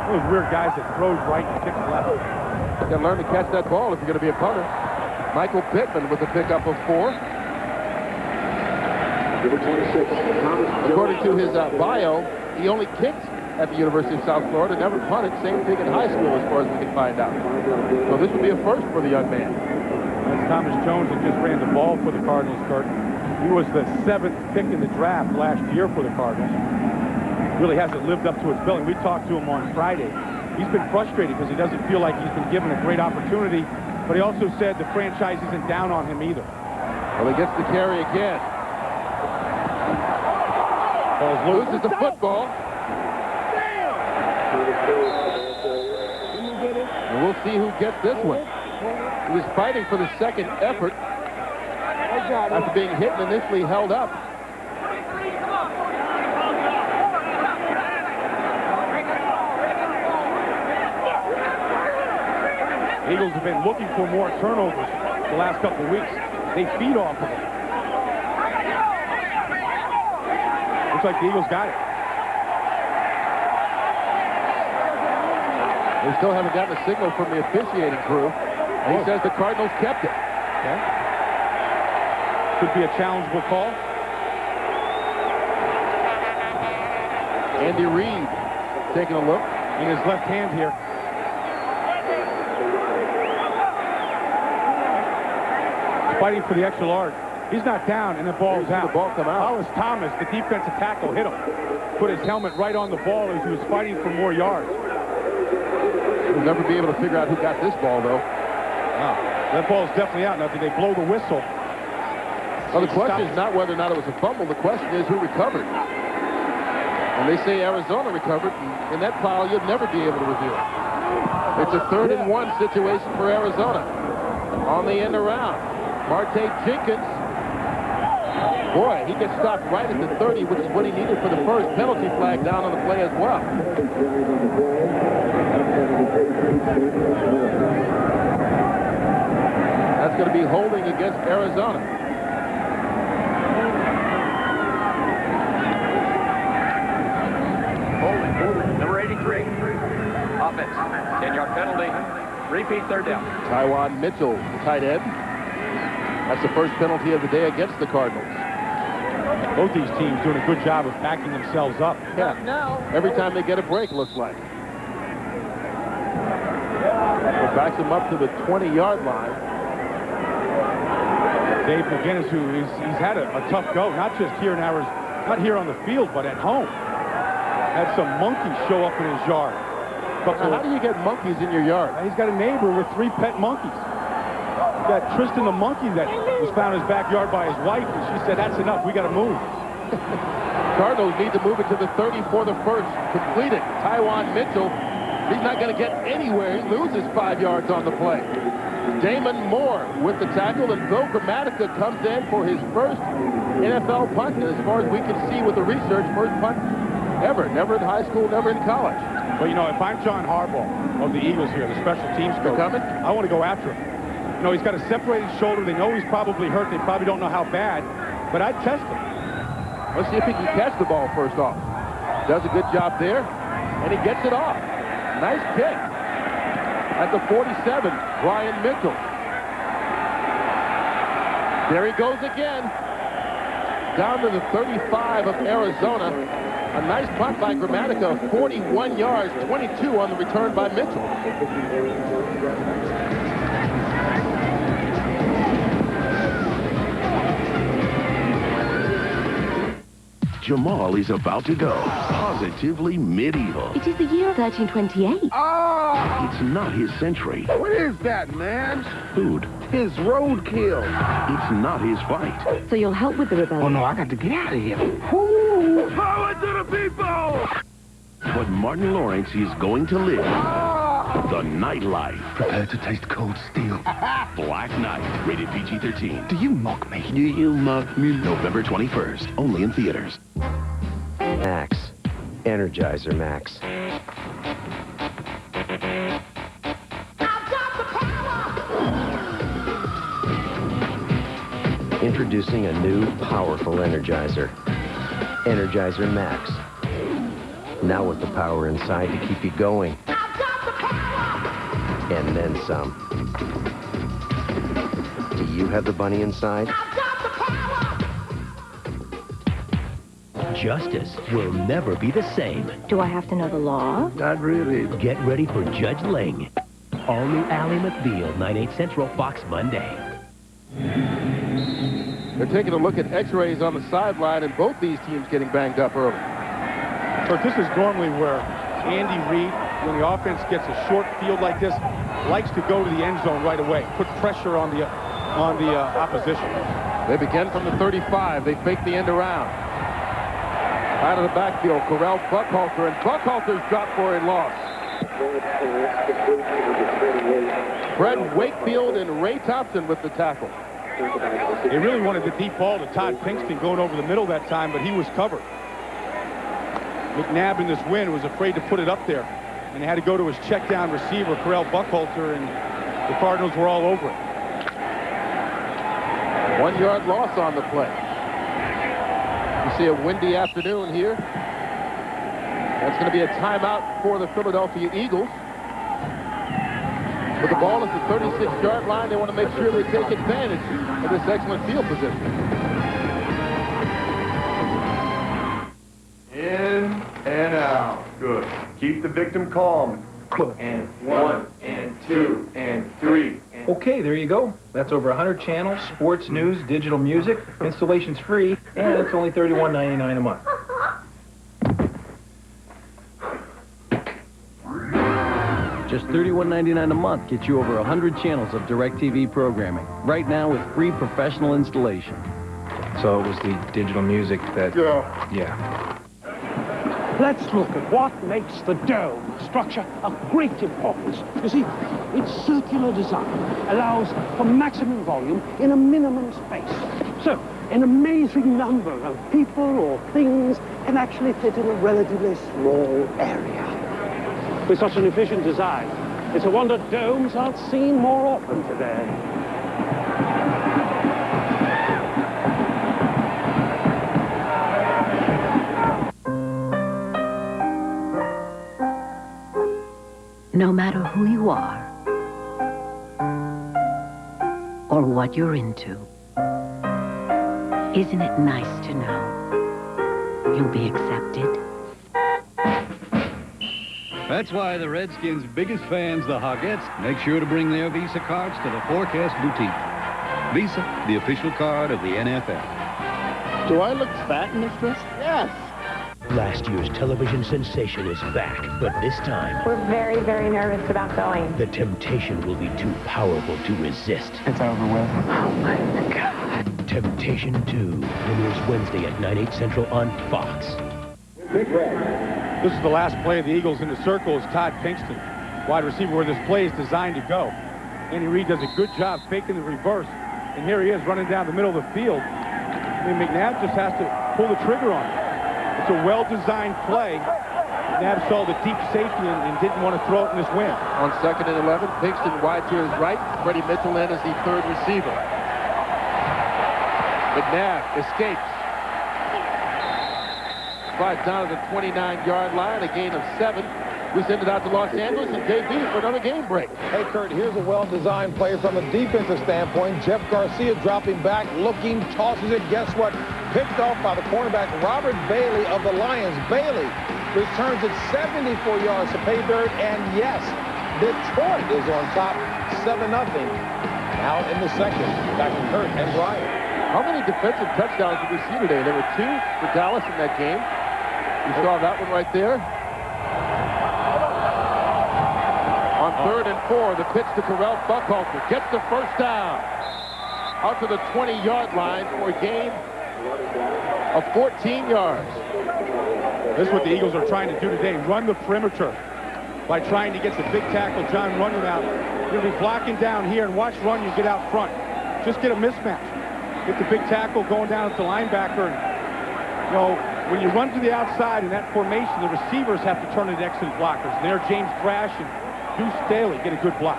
Those weird guys that throws right and kicks left. You got to learn to catch that ball if you're going to be a punter. Michael Pittman with a pickup of 4. According to his bio, he only kicked at the University of South Florida, never punted. Same thing in high school as far as we can find out. So this would be a first for the young man. That's Thomas Jones that just ran the ball for the Cardinals, Kurt. He was the 7th pick in the draft last year for the Cardinals. Really hasn't lived up to his billing. We talked to him on Friday. He's been frustrated because he doesn't feel like he's been given a great opportunity, but he also said the franchise isn't down on him either. Well, he gets the carry again. Loses the football. And we'll see who gets this one. He was fighting for the second effort after being hit and initially held up. Eagles have been looking for more turnovers the last couple of weeks. They feed off of it. Looks like the Eagles got it. They still haven't gotten a signal from the officiating crew. And he says the Cardinals kept it. Okay. Could be a challengeable call. Andy Reid taking a look. In his left hand here. Fighting for the extra yard. He's not down, and the ball's out. The ball come out. Hollis Thomas, the defensive tackle, hit him. Put his helmet right on the ball as he was fighting for more yards. We'll never be able to figure out who got this ball, though. Wow. That ball's definitely out. Now, did they blow the whistle? Well, the question is not whether or not it was a fumble. The question is who recovered. And they say Arizona recovered. And in that pile, you'll never be able to review it. It's a 3rd-and-1 situation for Arizona. On the end around. Marte Jenkins. Boy, he gets stopped right at the 30, which is what he needed for the first penalty flag down on the play as well. That's going to be holding against Arizona. Holding. Number 83. Offense. 10-yard penalty. Repeat 3rd down. Taiwan Mitchell, the tight end. That's the first penalty of the day against the Cardinals. Both these teams doing a good job of backing themselves up. Yeah. Every time they get a break, looks like. It backs them up to the 20-yard line. Dave McGinnis, he's had a tough go, not just here in Arizona, not here on the field, but at home. Had some monkeys show up in his yard. How do you get monkeys in your yard? He's got a neighbor with 3 pet monkeys. He's got Tristan the monkey that was found in his backyard by his wife, and she said, that's enough, we got to move. Cardinals need to move it to the 30 for the first. Completed. Taiwan Mitchell, he's not going to get anywhere. He loses 5 yards on the play. Damon Moore with the tackle, and Bill Gramatica comes in for his first NFL punt. And as far as we can see with the research, first punt ever. Never in high school, never in college. But, you know, if I'm John Harbaugh of the Eagles here, the special teams coach, I want to go after him. You know, he's got a separated shoulder. They know he's probably hurt. They probably don't know how bad. But I'd test him. Let's see if he can catch the ball first off. Does a good job there, and he gets it off. Nice kick. At the 47, Brian Mitchell. There he goes again. Down to the 35 of Arizona. A nice punt by Gramatica, 41 yards, 22 on the return by Mitchell. Jamal is about to go positively medieval. It is the year 1328. Oh! It's not his century. What is that, man? Food. His roadkill. It's not his fight. So you'll help with the rebellion? Oh, no, I got to get out of here. Ooh, power to the people! But Martin Lawrence is going to live the nightlife. Prepare to taste cold steel. Black Knight, rated PG-13. Do you mock me? Do you mock me? November 21st, only in theaters. Max. Energizer Max. Introducing a new, powerful Energizer. Energizer Max. Now with the power inside to keep you going. And then some. Do you have the bunny inside? Justice will never be the same. Do I have to know the law? Not really. Get ready for Judge Ling. All new Ally McBeal, 9/8 Central, Fox Monday. They're taking a look at x-rays on the sideline, and both these teams getting banged up early. But this is normally where Andy Reid, when the offense gets a short field like this, likes to go to the end zone right away, put pressure on the opposition. They begin from the 35. They fake the end around. Out of the backfield, Correll Buckhalter, and Buckhalter's dropped for a loss. Fred Wakefield and Ray Thompson with the tackle. They really wanted the deep ball to Todd Pinkston going over the middle that time, but he was covered. McNabb in this win was afraid to put it up there, and he had to go to his check down receiver, Correll Buckhalter, and the Cardinals were all over it. 1 yard loss on the play. You see a windy afternoon here. That's going to be a timeout for the Philadelphia Eagles. With the ball at the 36-yard line, they want to make sure they take advantage of this excellent field position. In and out. Good. Keep the victim calm. And 1, and 2, and 3. Okay, there you go. That's over 100 channels, sports, news, digital music. Installation's free, and it's only $31.99 a month. Just $31.99 a month gets you over 100 channels of DirecTV programming. Right now with free professional installation. So it was the digital music that... Yeah. Let's look at what makes the dome structure of great importance. You see, its circular design allows for maximum volume in a minimum space. So, an amazing number of people or things can actually fit in a relatively small area. With such an efficient design, it's a wonder domes aren't seen more often today. No matter who you are, or what you're into, isn't it nice to know you'll be accepted? That's why the Redskins' biggest fans, the Hogettes, make sure to bring their Visa cards to the Forecast Boutique. Visa, the official card of the NFL. Do I look fat in this dress? Yes. Last year's television sensation is back, but this time... We're very, very nervous about going. The temptation will be too powerful to resist. It's over with. Oh, my God. Temptation 2 premieres Wednesday at 9/8 Central on Fox. This is the last play of the Eagles in the circle is Todd Pinkston, wide receiver where this play is designed to go. Andy Reid does a good job faking the reverse, and here he is running down the middle of the field. I mean, McNabb just has to pull the trigger on it. It's a well-designed play. McNabb saw the deep safety and didn't want to throw it in this wind. On 2nd and 11, Pinkston wide to his right. Freddie Mitchell in as the third receiver. McNabb escapes. Slides down to the 29-yard line, a gain of 7. We send it out to Los Angeles and JB for another game break. Hey, Kurt, here's a well-designed play from a defensive standpoint. Jeff Garcia dropping back, looking, tosses it. Guess what? Picked off by the cornerback, Robert Bailey of the Lions. Bailey returns it 74 yards to pay dirt, and yes, Detroit is on top, 7-0. Now in the second, back to Kurt and Brian. How many defensive touchdowns did we see today? There were 2 for Dallas in that game. You saw that one right there. On 3rd and 4, the pitch to Terrell Buckhalter gets the first down. Out to the 20-yard line for a gain of 14 yards. This is what the Eagles are trying to do today, run the perimeter by trying to get the big tackle, John Runyon, out. You're going to be blocking down here and watch Runyon get out front. Just get a mismatch. Get the big tackle going down at the linebacker. And, you know, when you run to the outside in that formation, the receivers have to turn into excellent blockers. And there, James Thrash and Deuce Staley get a good block.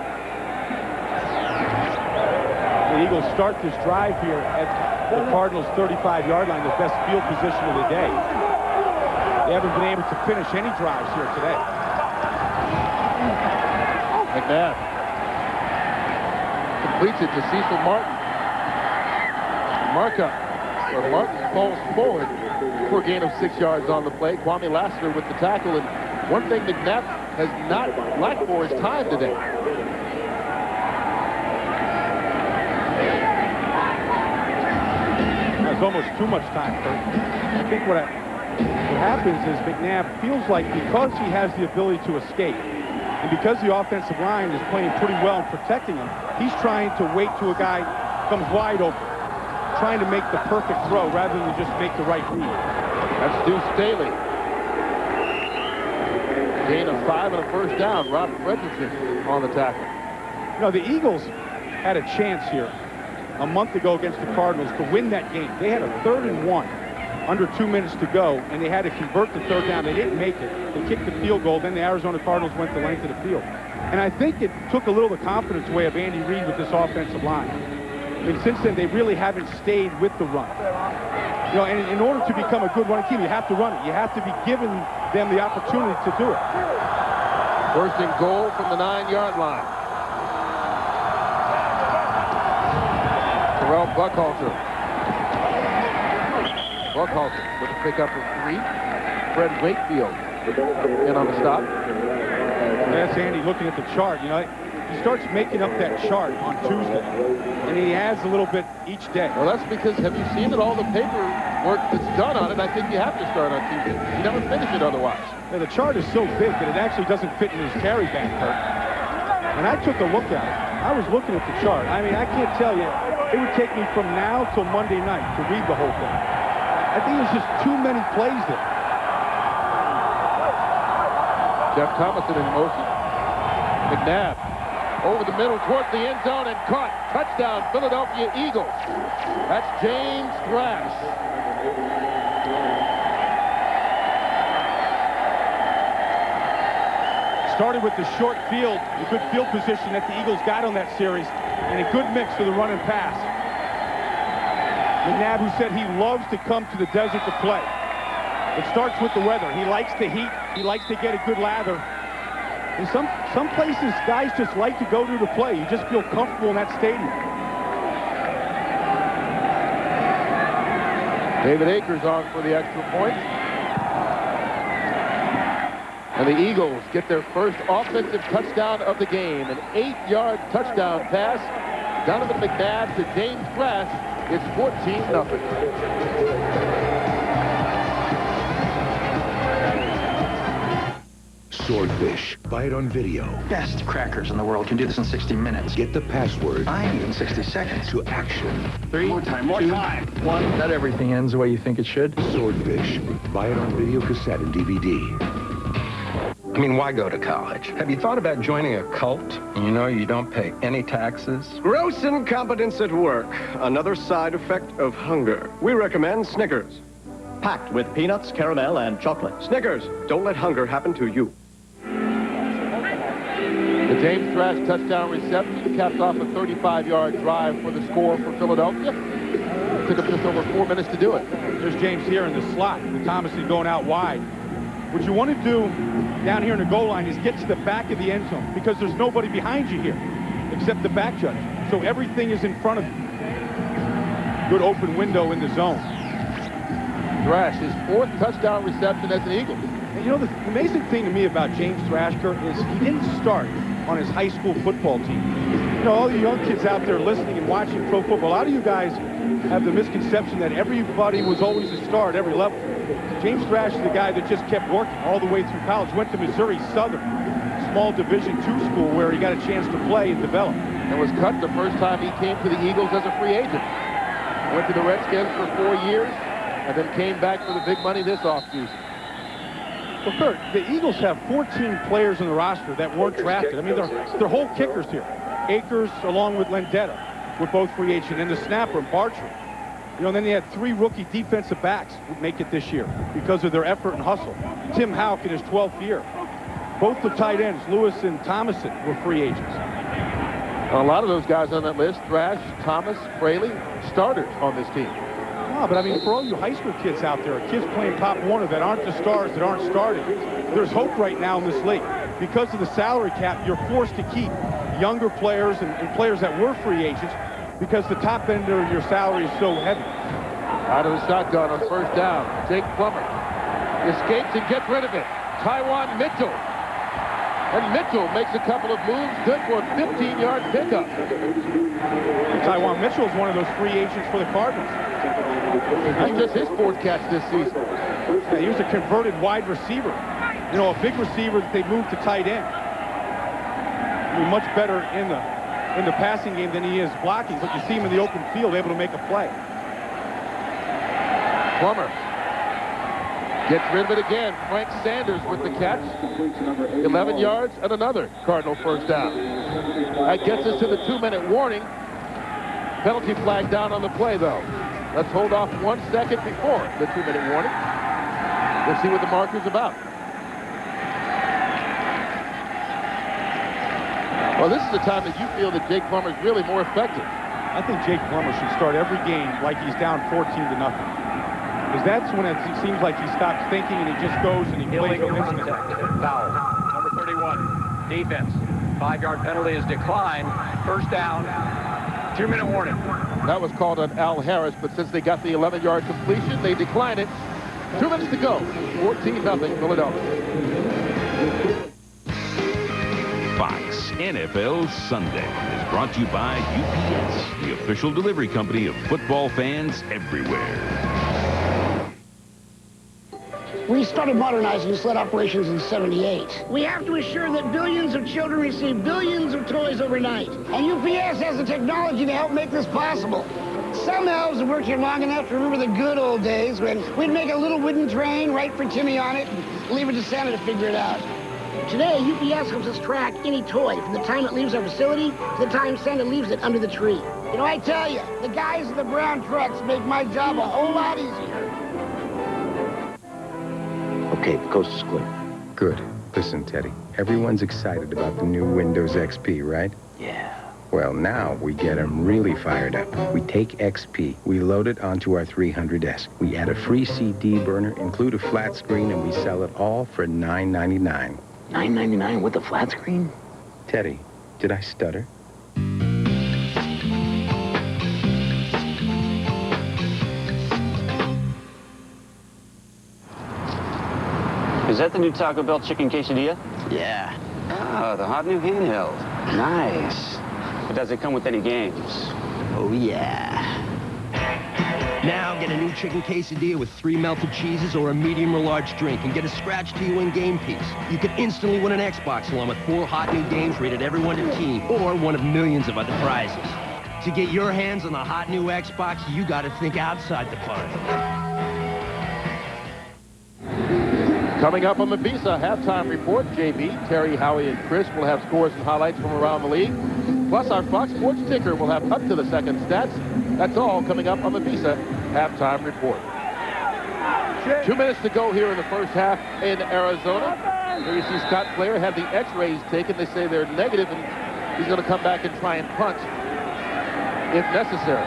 The Eagles start this drive here at the Cardinals' 35-yard line, the best field position of the day. They haven't been able to finish any drives here today. McNabb completes it to Cecil Martin. Markup, where Martin falls forward for a gain of 6 yards on the play. Kwame Lassiter with the tackle, and one thing McNabb has not lacked for is time today. There's almost too much time, Kurt. I think what happens is McNabb feels like because he has the ability to escape, and because the offensive line is playing pretty well and protecting him, he's trying to wait till a guy comes wide open, trying to make the perfect throw rather than just make the right read. That's Deuce Staley. Gain of 5 and a first down. Robert Fredrickson on the tackle. You know, the Eagles had a chance here a month ago against the Cardinals to win that game. They had a 3rd and 1 under 2 minutes to go, and they had to convert the 3rd down. They didn't make it. They kicked the field goal. Then the Arizona Cardinals went the length of the field. And I think it took a little of the confidence away of Andy Reid with this offensive line. I mean, since then, they really haven't stayed with the run. You know, and in order to become a good running team, you have to run it. You have to be given them the opportunity to do it. 1st and goal from the 9-yard line. Now Buckhalter. Buckhalter with a pickup of 3. Fred Wakefield in on the stop. That's Andy looking at the chart. You know, he starts making up that chart on Tuesday, and he adds a little bit each day. Well, that's because, have you seen it, all the paperwork that's done on it? I think you have to start on Tuesday. You never finish it otherwise. Yeah, the chart is so big that it actually doesn't fit in his carry bag, Kurt. And I took a look at it. I was looking at the chart. I mean, I can't tell you. It would take me from now till Monday night to read the whole thing. I think there's just too many plays there. Jeff Thomason in motion. McNabb over the middle towards the end zone and caught. Touchdown, Philadelphia Eagles. That's James Thrash. Started with the short field, the good field position that the Eagles got on that series, and a good mix for the run and pass. McNabb, who said he loves to come to the desert to play. It starts with the weather. He likes the heat. He likes to get a good lather. And some places, guys just like to go to play. You just feel comfortable in that stadium. David Akers on for the extra point. And the Eagles get their first offensive touchdown of the game. An 8-yard touchdown pass. Donovan McNabb to James Thrash. It's 14-0. Swordfish. Buy it on video. Best crackers in the world can do this in 60 minutes. Get the password. Fine, in 60 seconds. To action. 3, more time, 1. Not everything ends the way you think it should. Swordfish. Buy it on video, cassette, and DVD. I mean, why go to college? Have you thought about joining a cult? You know, you don't pay any taxes. Gross incompetence at work. Another side effect of hunger. We recommend Snickers. Packed with peanuts, caramel, and chocolate. Snickers. Don't let hunger happen to you. The James Thrash touchdown reception capped off a 35-yard drive for the score for Philadelphia. It took them just over 4 minutes to do it. There's James here in the slot. The Thomason going out wide. What you want to do down here in the goal line is get to the back of the end zone because there's nobody behind you here except the back judge. So everything is in front of you. Good open window in the zone. Thrash, his 4th touchdown reception as an Eagle. And you know, the amazing thing to me about James Thrash, Kurt, is he didn't start on his high school football team. You know, all the young kids out there listening and watching pro football, a lot of you guys have the misconception that everybody was always a star at every level. James Thrash is the guy that just kept working all the way through college. Went to Missouri Southern, small Division II school where he got a chance to play and develop. And was cut the first time he came to the Eagles as a free agent. Went to the Redskins for 4 years and then came back for the big money this offseason. Well, Kurt, the Eagles have 14 players in the roster that weren't drafted. I mean, they're whole kickers here. Akers, along with Lendetta, were both free agents, and the snapper, Bartram. You know, and then they had 3 rookie defensive backs make it this year because of their effort and hustle. Tim Houck in his 12th year. Both the tight ends, Lewis and Thomason, were free agents. And a lot of those guys on that list, Thrash, Thomas, Fraley, starters on this team. No, but I mean, for all you high school kids out there, kids playing Pop Warner that aren't the stars, that aren't starting, there's hope right now in this league. Because of the salary cap, you're forced to keep younger players and players that were free agents because the top end of your salary is so heavy. Out of the shotgun on first down, Jake Plummer escapes and gets rid of it. Tywan Mitchell. And Mitchell makes a couple of moves, good for a 15-yard pickup. Tywan Mitchell is one of those free agents for the Cardinals. That's just his 4th catch this season. Yeah, he was a converted wide receiver. You know, a big receiver that they moved to tight end. He's much better in the passing game than he is blocking, but you see him in the open field able to make a play. Plummer gets rid of it again. Frank Sanders with the catch. 11 yards and another Cardinal first down. That gets us to the 2-minute warning. Penalty flag down on the play, though. Let's hold off 1 second before the 2-minute warning. We'll see what the marker's about. Well, this is the time that you feel that Jake Plummer is really more effective. I think Jake Plummer should start every game like he's down 14-0. Because that's when it seems like he stops thinking and he just goes and he plays Illegal with contact. Foul. Number 31. Defense. 5-yard penalty is declined. First down. 2-minute warning. That was called on Al Harris, but since they got the 11-yard completion, they declined it. 2 minutes to go. 14-0 Philadelphia. Fox NFL Sunday is brought to you by UPS, the official delivery company of football fans everywhere. We started modernizing sled operations in '78. We have to assure that billions of children receive billions of toys overnight. And UPS has the technology to help make this possible. Some elves have worked here long enough to remember the good old days when we'd make a little wooden train, write for Timmy on it, and leave it to Santa to figure it out. Today, UPS helps us track any toy from the time it leaves our facility to the time Santa leaves it under the tree. You know, I tell you, the guys in the brown trucks make my job a whole lot easier. Okay, the coast is clear. Good. Listen, Teddy, everyone's excited about the new Windows XP, right? Yeah. Well, now we get them really fired up. We take XP, we load it onto our 300S. We add a free CD burner, include a flat screen, and we sell it all for $9.99. $9.99 with a flat screen? Teddy, did I stutter? Is that the new Taco Bell chicken quesadilla? Yeah. Oh, the hot new handheld. Nice. But does it come with any games? Oh, yeah. Now get a new chicken quesadilla with 3 melted cheeses or a medium or large drink and get a scratch to your win game piece. You can instantly win an Xbox along with 4 hot new games rated every 1 to teen or one of millions of other prizes. To get your hands on the hot new Xbox, you gotta think outside the box. Coming up on the Visa halftime report, JB, Terry, Howie, and Chris will have scores and highlights from around the league. Plus, our Fox Sports ticker will have up to the second stats. That's all coming up on the Visa halftime report. 2 minutes to go here in the first half in Arizona. Here you see Scott Flair had the X-rays taken. They say they're negative, and he's going to come back and try and punt if necessary.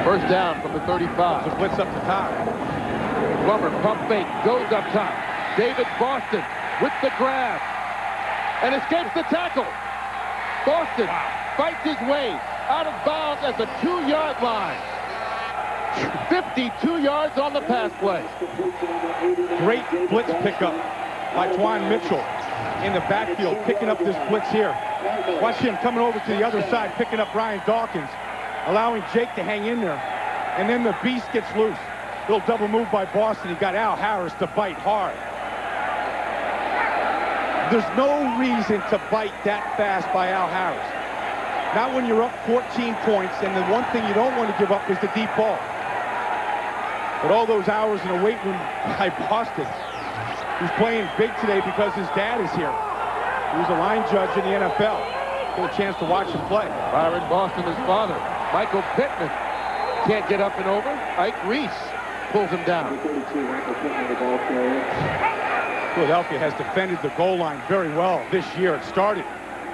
First down from the 35. The blitz up the top. Plummer, pump fake, goes up top. David Boston with the grab and escapes the tackle. Boston fights his way out of bounds at the 2-yard line. 52 yards on the pass play. Great blitz pickup by Twan Mitchell in the backfield, picking up this blitz here. Watch him coming over to the other side, picking up Brian Dawkins, allowing Jake to hang in there. And then the beast gets loose. Little double move by Boston. He got Al Harris to bite hard. There's no reason to bite that fast by Al Harris. Not when you're up 14 points, and the one thing you don't want to give up is the deep ball. But all those hours in the weight room by Boston, who's playing big today because his dad is here. He was a line judge in the NFL. Get a chance to watch him play. Byron Boston, his father. Michael Pittman can't get up and over. Ike Reese pulls him down. Philadelphia has defended the goal line very well this year. It started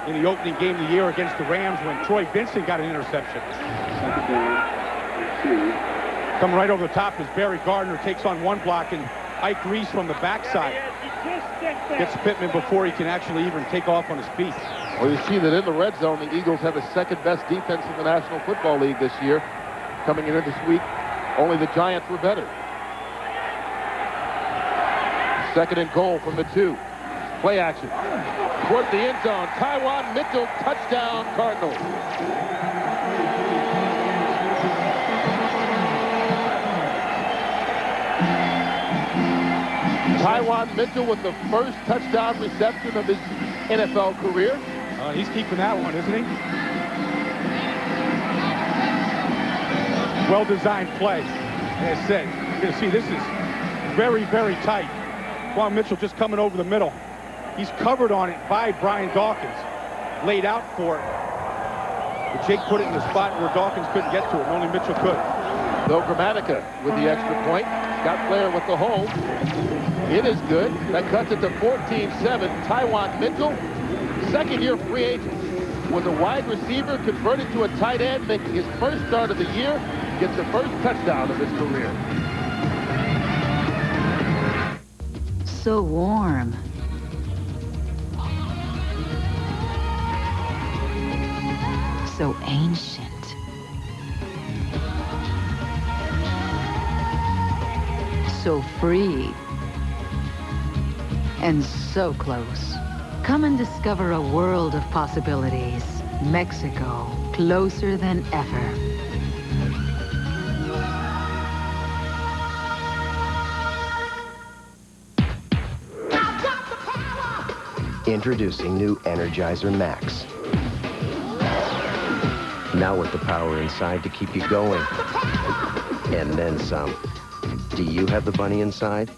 in the opening game of the year against the Rams when Troy Vincent got an interception. Coming right over the top as Barry Gardner takes on one block, and Ike Reese from the backside gets Pittman before he can actually even take off on his feet. Well, you see that in the red zone, the Eagles have the second best defense in the National Football League this year. Coming into this week, only the Giants were better. Second and goal from the 2. Play action. Toward the end zone. Taiwan Mitchell, touchdown, Cardinals. Taiwan Mitchell with the first touchdown reception of his NFL career. He's keeping that one, isn't he? Well-designed play. As I said, you're going to see this is very, very tight. Juan Mitchell just coming over the middle. He's covered on it by Brian Dawkins. Laid out for it. But Jake put it in the spot where Dawkins couldn't get to it, and only Mitchell could. Bill Gramatica with the extra point. Scott Flair with the home. It is good. That cuts it to 14-7. Taiwan Mitchell, second-year free agent, was a wide receiver converted to a tight end, making his first start of the year, gets the first touchdown of his career. So warm. so ancient. So free. And so close. Come and discover a world of possibilities. Mexico, closer than ever. Introducing new Energizer Max. Now with the power inside to keep you going. And then some. Do you have the bunny inside?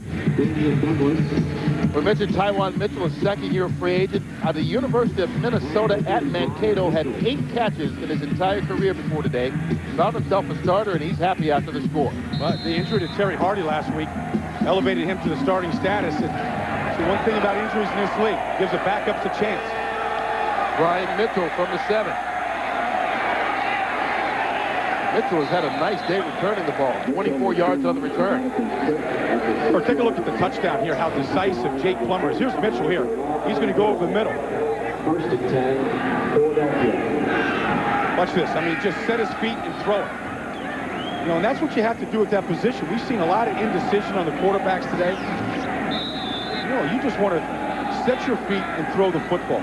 We mentioned Tywan Mitchell, a second-year free agent out of the University of Minnesota at Mankato, had 8 catches in his entire career before today. Found himself a starter, and he's happy after the score. But the injury to Terry Hardy last week elevated him to the starting status. And so one thing about injuries in this league, gives the backups a chance. Brian Mitchell from the 7. Mitchell has had a nice day returning the ball. 24 yards on the return. Or take a look at the touchdown here, how decisive Jake Plummer is. Here's Mitchell here. He's going to go over the middle. First and 10, Philadelphia. Watch this. I mean, just set his feet and throw it. You know, and that's what you have to do at that position. We've seen a lot of indecision on the quarterbacks today. You know, you just want to set your feet and throw the football.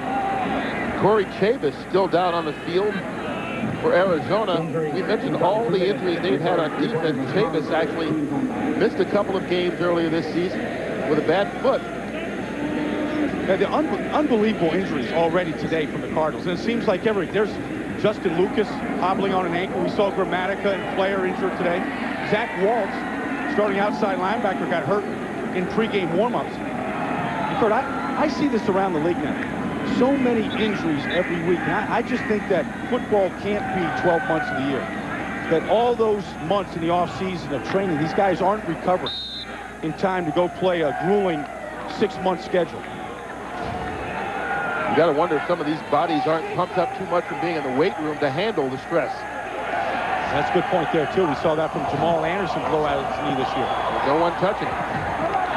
Corey Chavis still down on the field for Arizona. We mentioned all the injuries they've had on defense. Chavis actually missed a couple of games earlier this season with a bad foot. Yeah, the unbelievable injuries already today from the Cardinals. And it seems like there's Justin Lucas hobbling on an ankle. We saw Grammatica and Player injured today. Zach Waltz, starting outside linebacker, got hurt in pregame warm-ups. Kurt, I see this around the league now. So many injuries every week. And I just think that football can't be 12 months of the year. That all those months in the offseason of training, these guys aren't recovering in time to go play a grueling 6-month schedule. You got to wonder if some of these bodies aren't pumped up too much from being in the weight room to handle the stress. That's a good point there, too. We saw that from Jamal Anderson blow out his knee this year. No one touching it.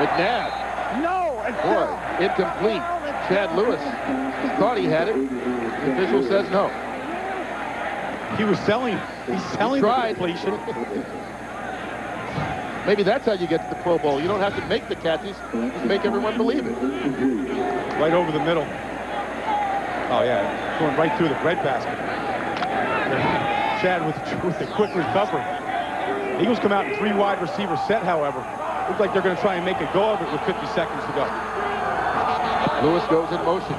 McNabb. No! Boy, incomplete. Chad Lewis thought he had it. The official says no. He was selling. He's selling the completion. Maybe that's how you get to the Pro Bowl. You don't have to make the catches. Just make everyone believe it. Right over the middle. Oh, yeah. Going right through the breadbasket. Chad with a quick recovery. Eagles come out in 3 wide receiver set, however. Looks like they're going to try and make a go of it with 50 seconds to go. Lewis goes in motion.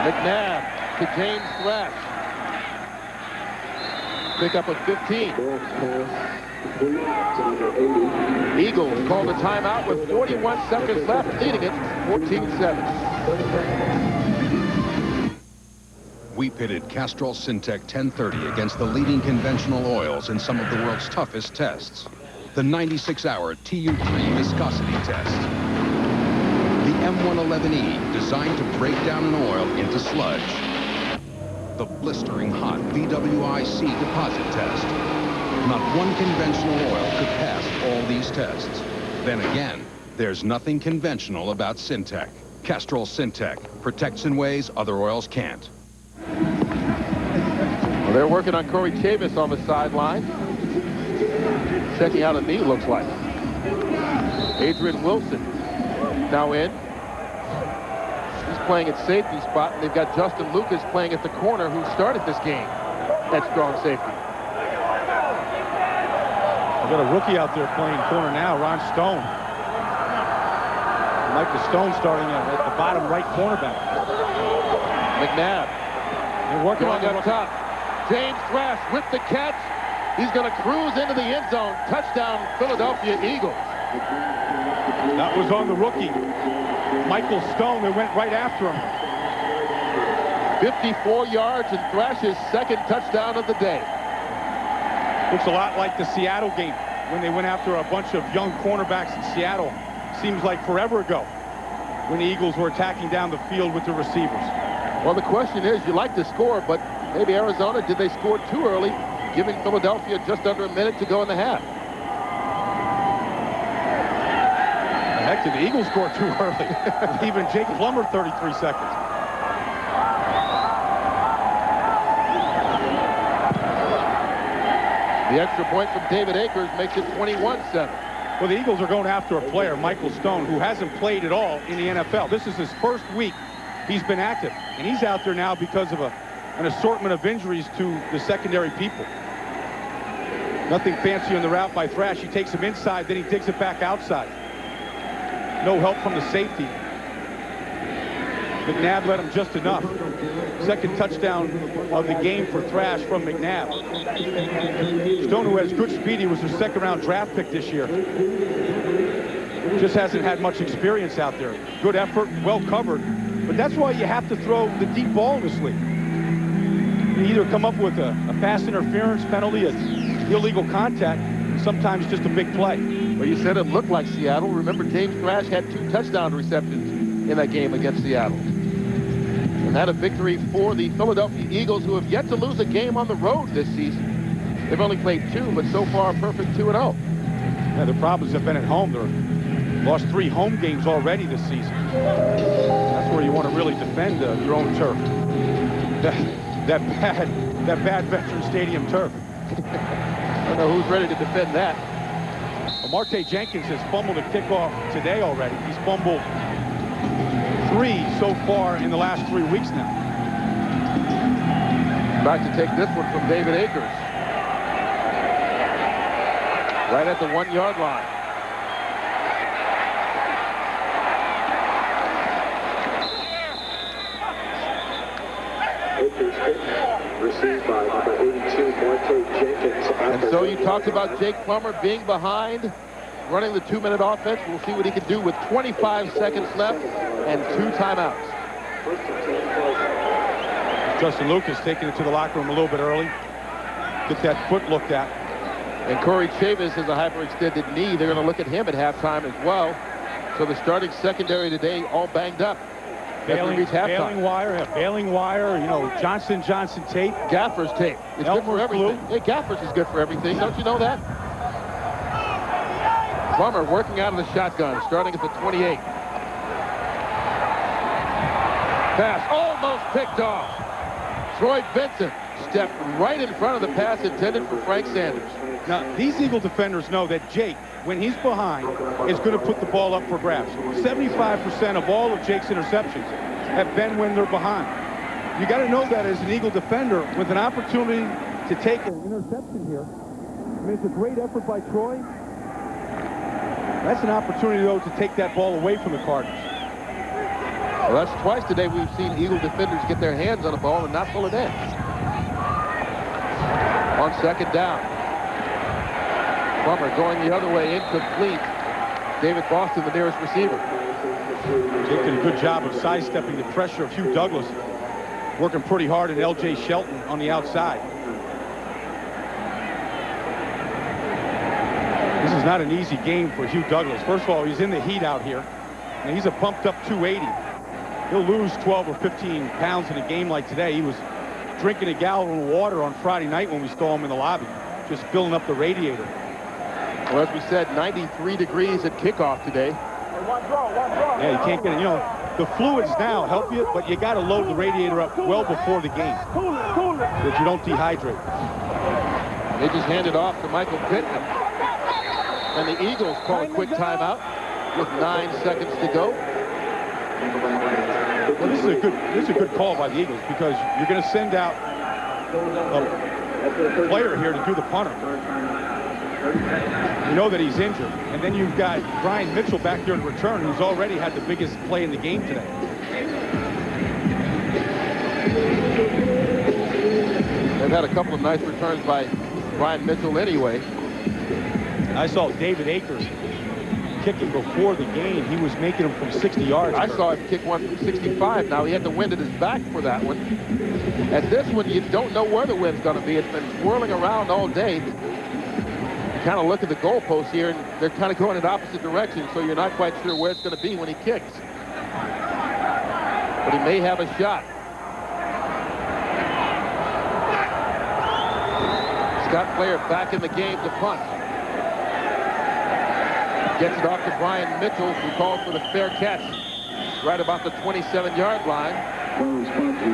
McNabb to James Thrash. Pick up a 15. Eagles called a timeout with 41 seconds left, leading it 14-7. We pitted Castrol Syntec 1030 against the leading conventional oils in some of the world's toughest tests. The 96-hour TU3 viscosity test. The M111E, designed to break down an oil into sludge. The blistering hot VWIC deposit test. Not one conventional oil could pass all these tests. Then again, there's nothing conventional about Syntec. Castrol Syntec protects in ways other oils can't. Well, they're working on Corey Chavis on the sideline. Checking out a knee, looks like. Adrian Wilson now in. He's playing at safety spot, and they've got Justin Lucas playing at the corner, who started this game at strong safety. I've got a rookie out there playing corner now, Ron Stone. Michael Stone starting at the bottom right cornerback. McNabb. They're working on up top. James Thrash with the catch. He's going to cruise into the end zone. Touchdown, Philadelphia Eagles. That was on the rookie, Michael Stone. They went right after him. 54 yards and Thrash's second touchdown of the day. Looks a lot like the Seattle game when they went after a bunch of young cornerbacks in Seattle. Seems like forever ago when the Eagles were attacking down the field with the receivers. Well, the question is, you like to score, but maybe Arizona, did they score too early, giving Philadelphia just under a minute to go in the half? A heck Did the Eagles score too early? Even Jake Plummer 33 seconds. The extra point from David Akers makes it 21-7. Well, the Eagles are going after a player, Michael Stone, who hasn't played at all in the NFL. This is his first week he's been active, and he's out there now because of an assortment of injuries to the secondary people. Nothing fancy on the route by Thrash. He takes him inside, then he digs it back outside. No help from the safety. McNabb led him just enough. Second touchdown of the game for Thrash from McNabb. Stone, who has good speed, he was a second-round draft pick this year. Just hasn't had much experience out there. Good effort, well covered. But that's why you have to throw the deep ball in this league. You either come up with a pass interference penalty, an illegal contact, and sometimes just a big play. Well, you said it looked like Seattle. Remember, James Thrash had 2 touchdown receptions in that game against Seattle. And had a victory for the Philadelphia Eagles, who have yet to lose a game on the road this season. They've only played 2, but so far a perfect 2-0. Yeah, the problems have been at home. They're lost 3 home games already this season. That's where you want to really defend your own turf. That bad Veteran Stadium turf. I don't know who's ready to defend that. Well, Marte Jenkins has fumbled a kickoff today already. He's fumbled 3 so far in the last 3 weeks now. Back to take this one from David Akers. Right at the 1-yard line. Received by number 82, Marte Jenkins. And so you talked about Jake Plummer being behind, running the 2-minute offense. We'll see what he can do with 25 seconds left and 2 timeouts. Justin Lucas taking it to the locker room a little bit early. Get that foot looked at. And Corey Chavis has a hyperextended knee. They're going to look at him at halftime as well. So the starting secondary today all banged up. Bailing wire, you know, Johnson tape. Gaffer's tape. It's good for everything. Hey, Gaffer's is good for everything. Don't you know that? Plummer working out of the shotgun, starting at the 28. Pass almost picked off. Troy Vincent stepped right in front of the pass intended for Frank Sanders. Now, these Eagle defenders know that Jake, when he's behind, is going to put the ball up for grabs. 75% of all of Jake's interceptions have been when they're behind. You got to know that as an Eagle defender with an opportunity to take an interception here. I mean, it's a great effort by Troy. That's an opportunity, though, to take that ball away from the Cardinals. Well, that's twice today we've seen Eagle defenders get their hands on the ball and not pull it in. On second down. Plummer going the other way, incomplete. David Boston, the nearest receiver. Jake did a good job of sidestepping the pressure of Hugh Douglas, working pretty hard at L.J. Shelton on the outside. This is not an easy game for Hugh Douglas. First of all, he's in the heat out here, and he's a pumped-up 280. He'll lose 12 or 15 pounds in a game like today. He was drinking a gallon of water on Friday night when we saw him in the lobby, just filling up the radiator. Well, as we said, 93 degrees at kickoff today. Yeah, you can't get it. You know, the fluids now help you, but you got to load the radiator up well before the game so that you don't dehydrate. They just hand it off to Michael Pittman. And the Eagles call a quick timeout with 9 seconds to go. Well, this is a good call by the Eagles because you're going to send out a player here to do the punter. You know that he's injured. And then you've got Brian Mitchell back here in return, who's already had the biggest play in the game today. They've had a couple of nice returns by Brian Mitchell anyway. I saw David Akers kicking before the game. He was making them from 60 yards. I saw him kick one from 65. Now, he had the wind at his back for that one. At this one, you don't know where the wind's going to be. It's been swirling around all day. Kind of look at the goalposts here, and they're kind of going in opposite directions, so you're not quite sure where it's going to be when he kicks. But he may have a shot. Scott Player back in the game to punt. Gets it off to Brian Mitchell, who called for the fair catch right about the 27-yard line.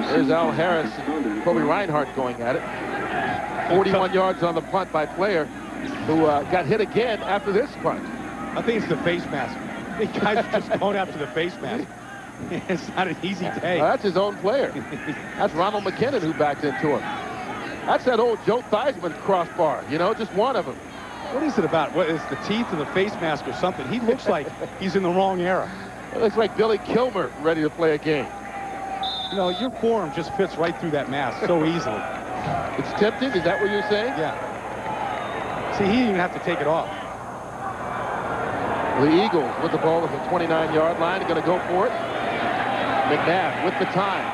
There's Al Harris and Kobe Reinhardt going at it. 41 yards on the punt by Player, who got hit again after this punt. I think it's the face mask. The guys are just going after the face mask. It's not an easy day. That's his own player. That's Ronald McKinnon who backed into him. That's that old Joe Theismann crossbar, you know, just one of them. What is it about? What is the teeth or the face mask or something? He looks like he's in the wrong era. It looks like Billy Kilmer ready to play a game. You know, your forearm just fits right through that mask so easily. It's tempting, is that what you're saying? Yeah. See, he didn't even have to take it off. The Eagles with the ball at the 29-yard line are going to go for it. McNabb with the time.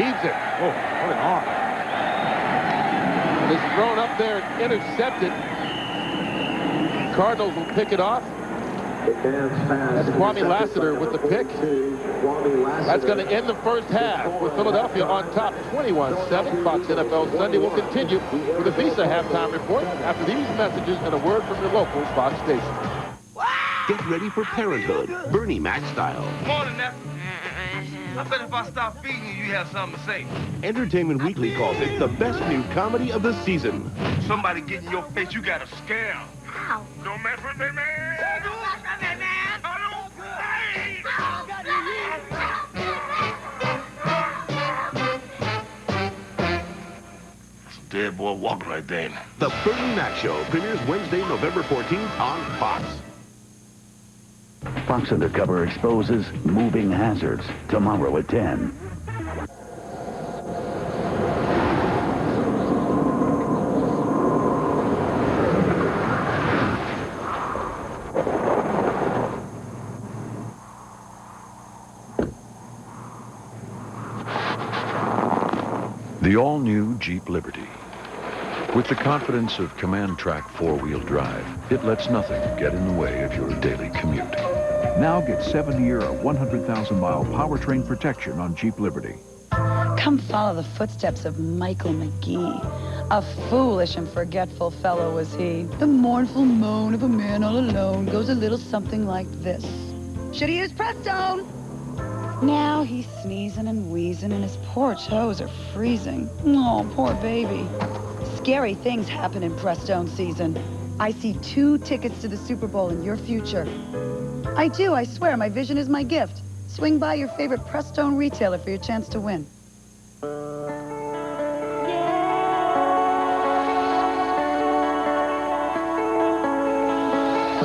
Heaves it. Oh, what an arm. It's thrown up there, intercepted. Cardinals will pick it off. That's Kwame Lassiter with the pick. That's going to end the first half with Philadelphia on top 21-7. Fox NFL Sunday will continue with a Visa halftime report after these messages and a word from your local Fox station. Get ready for parenthood, Bernie Mac style. Morning, Nep. I bet if I stop feeding you, you have something to say. Entertainment Weekly calls it the best new comedy of the season. Somebody get in your face, you got a scare. Ow. Don't mess with me, man. Don't mess with me, man. That's a dead boy walking right there. The Bernie Mac Show premieres Wednesday, November 14th on Fox. Fox Undercover exposes moving hazards tomorrow at 10. The all-new Jeep Liberty. With the confidence of Command Track four-wheel drive, it lets nothing get in the way of your daily commute. Now get 7-year or 100,000-mile powertrain protection on Jeep Liberty. Come follow the footsteps of Michael McGee. A foolish and forgetful fellow was he. The mournful moan of a man all alone goes a little something like this. Should he use Prestone? Now he's sneezing and wheezing and his poor toes are freezing. Oh, poor baby. Scary things happen in Prestone season. I see 2 tickets to the Super Bowl in your future. I do, I swear, my vision is my gift. Swing by your favorite Prestone retailer for your chance to win.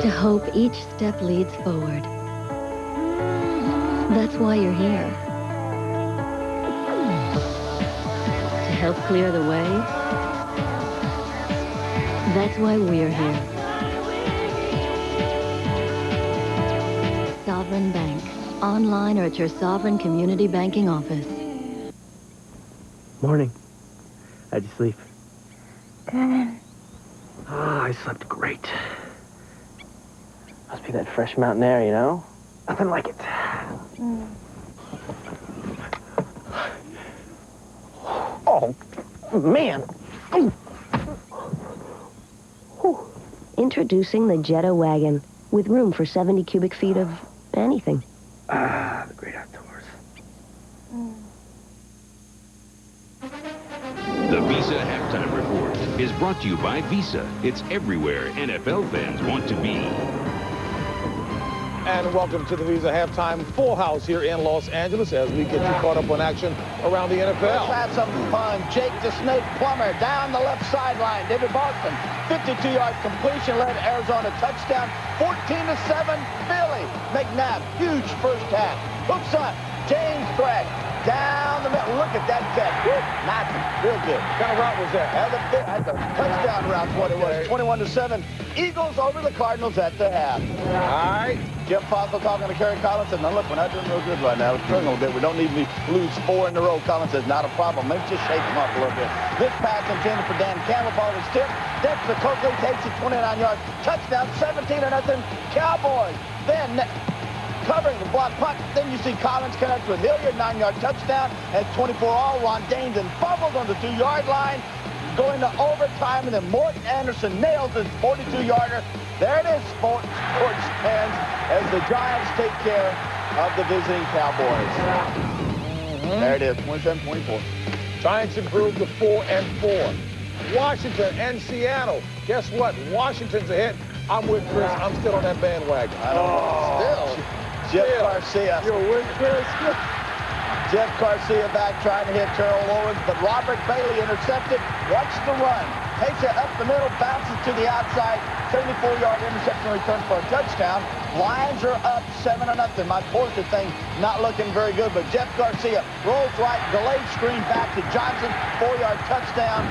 To hope each step leads forward. That's why you're here. To help clear the way. That's why we're here. Sovereign Bank. Online or at your Sovereign Community Banking office. Morning. How'd you sleep? I slept great. Must be that fresh mountain air, you know? Nothing like it. Oh, man. Introducing the Jetta wagon, with room for 70 cubic feet of anything. Ah, the great outdoors. The Visa Halftime Report is brought to you by Visa. It's everywhere NFL fans want to be. And welcome to the Visa Halftime Full House here in Los Angeles as we get you caught up on action around the NFL. Let's have some fun. Jake the Snake Plummer down the left sideline. David Boston, 52-yard completion led Arizona touchdown. 14-7, Billy McNabb, huge first half. Hooks on, James Bragg down the middle. Look at that catch. Nice, real good. What kind of route was that? That's a touchdown route, what it was. 21-7. Eagles over the Cardinals at the half. All right. Jim Fossil talking to Kerry Collins said, now look, we're not doing real good right now. We're struggling a little bit. We don't need to lose 4 in a row. Collins says, not a problem. Let's just shake them up a little bit. This pass intended for Dan Campbell. Ball was tipped. Dexter Coakley takes it 29 yards. Touchdown, 17-0. Cowboys. Then covering the block punt. Then you see Collins connect with Hilliard, 9-yard touchdown. At 24 all, Ron Dane then fumbled on the 2-yard line. going to overtime, and then Morton Anderson nails his 42-yarder. There it is, sports fans, as the Giants take care of the visiting Cowboys. There it is, 27-24. Giants improved to 4-4. Washington and Seattle. Guess what? Washington's ahead. I'm with Chris. I'm still on that bandwagon. I don't know. Still. Jeff Garcia. You're with Chris. Jeff Garcia back trying to hit Terrell Owens, but Robert Bailey intercepted. Watch the run. Takes it up the middle, bounces to the outside. 74-yard interception return for a touchdown. Lions are up 7-0. My Porsche thing not looking very good, but Jeff Garcia rolls right, delayed screen back to Johnson. 4-yard touchdown.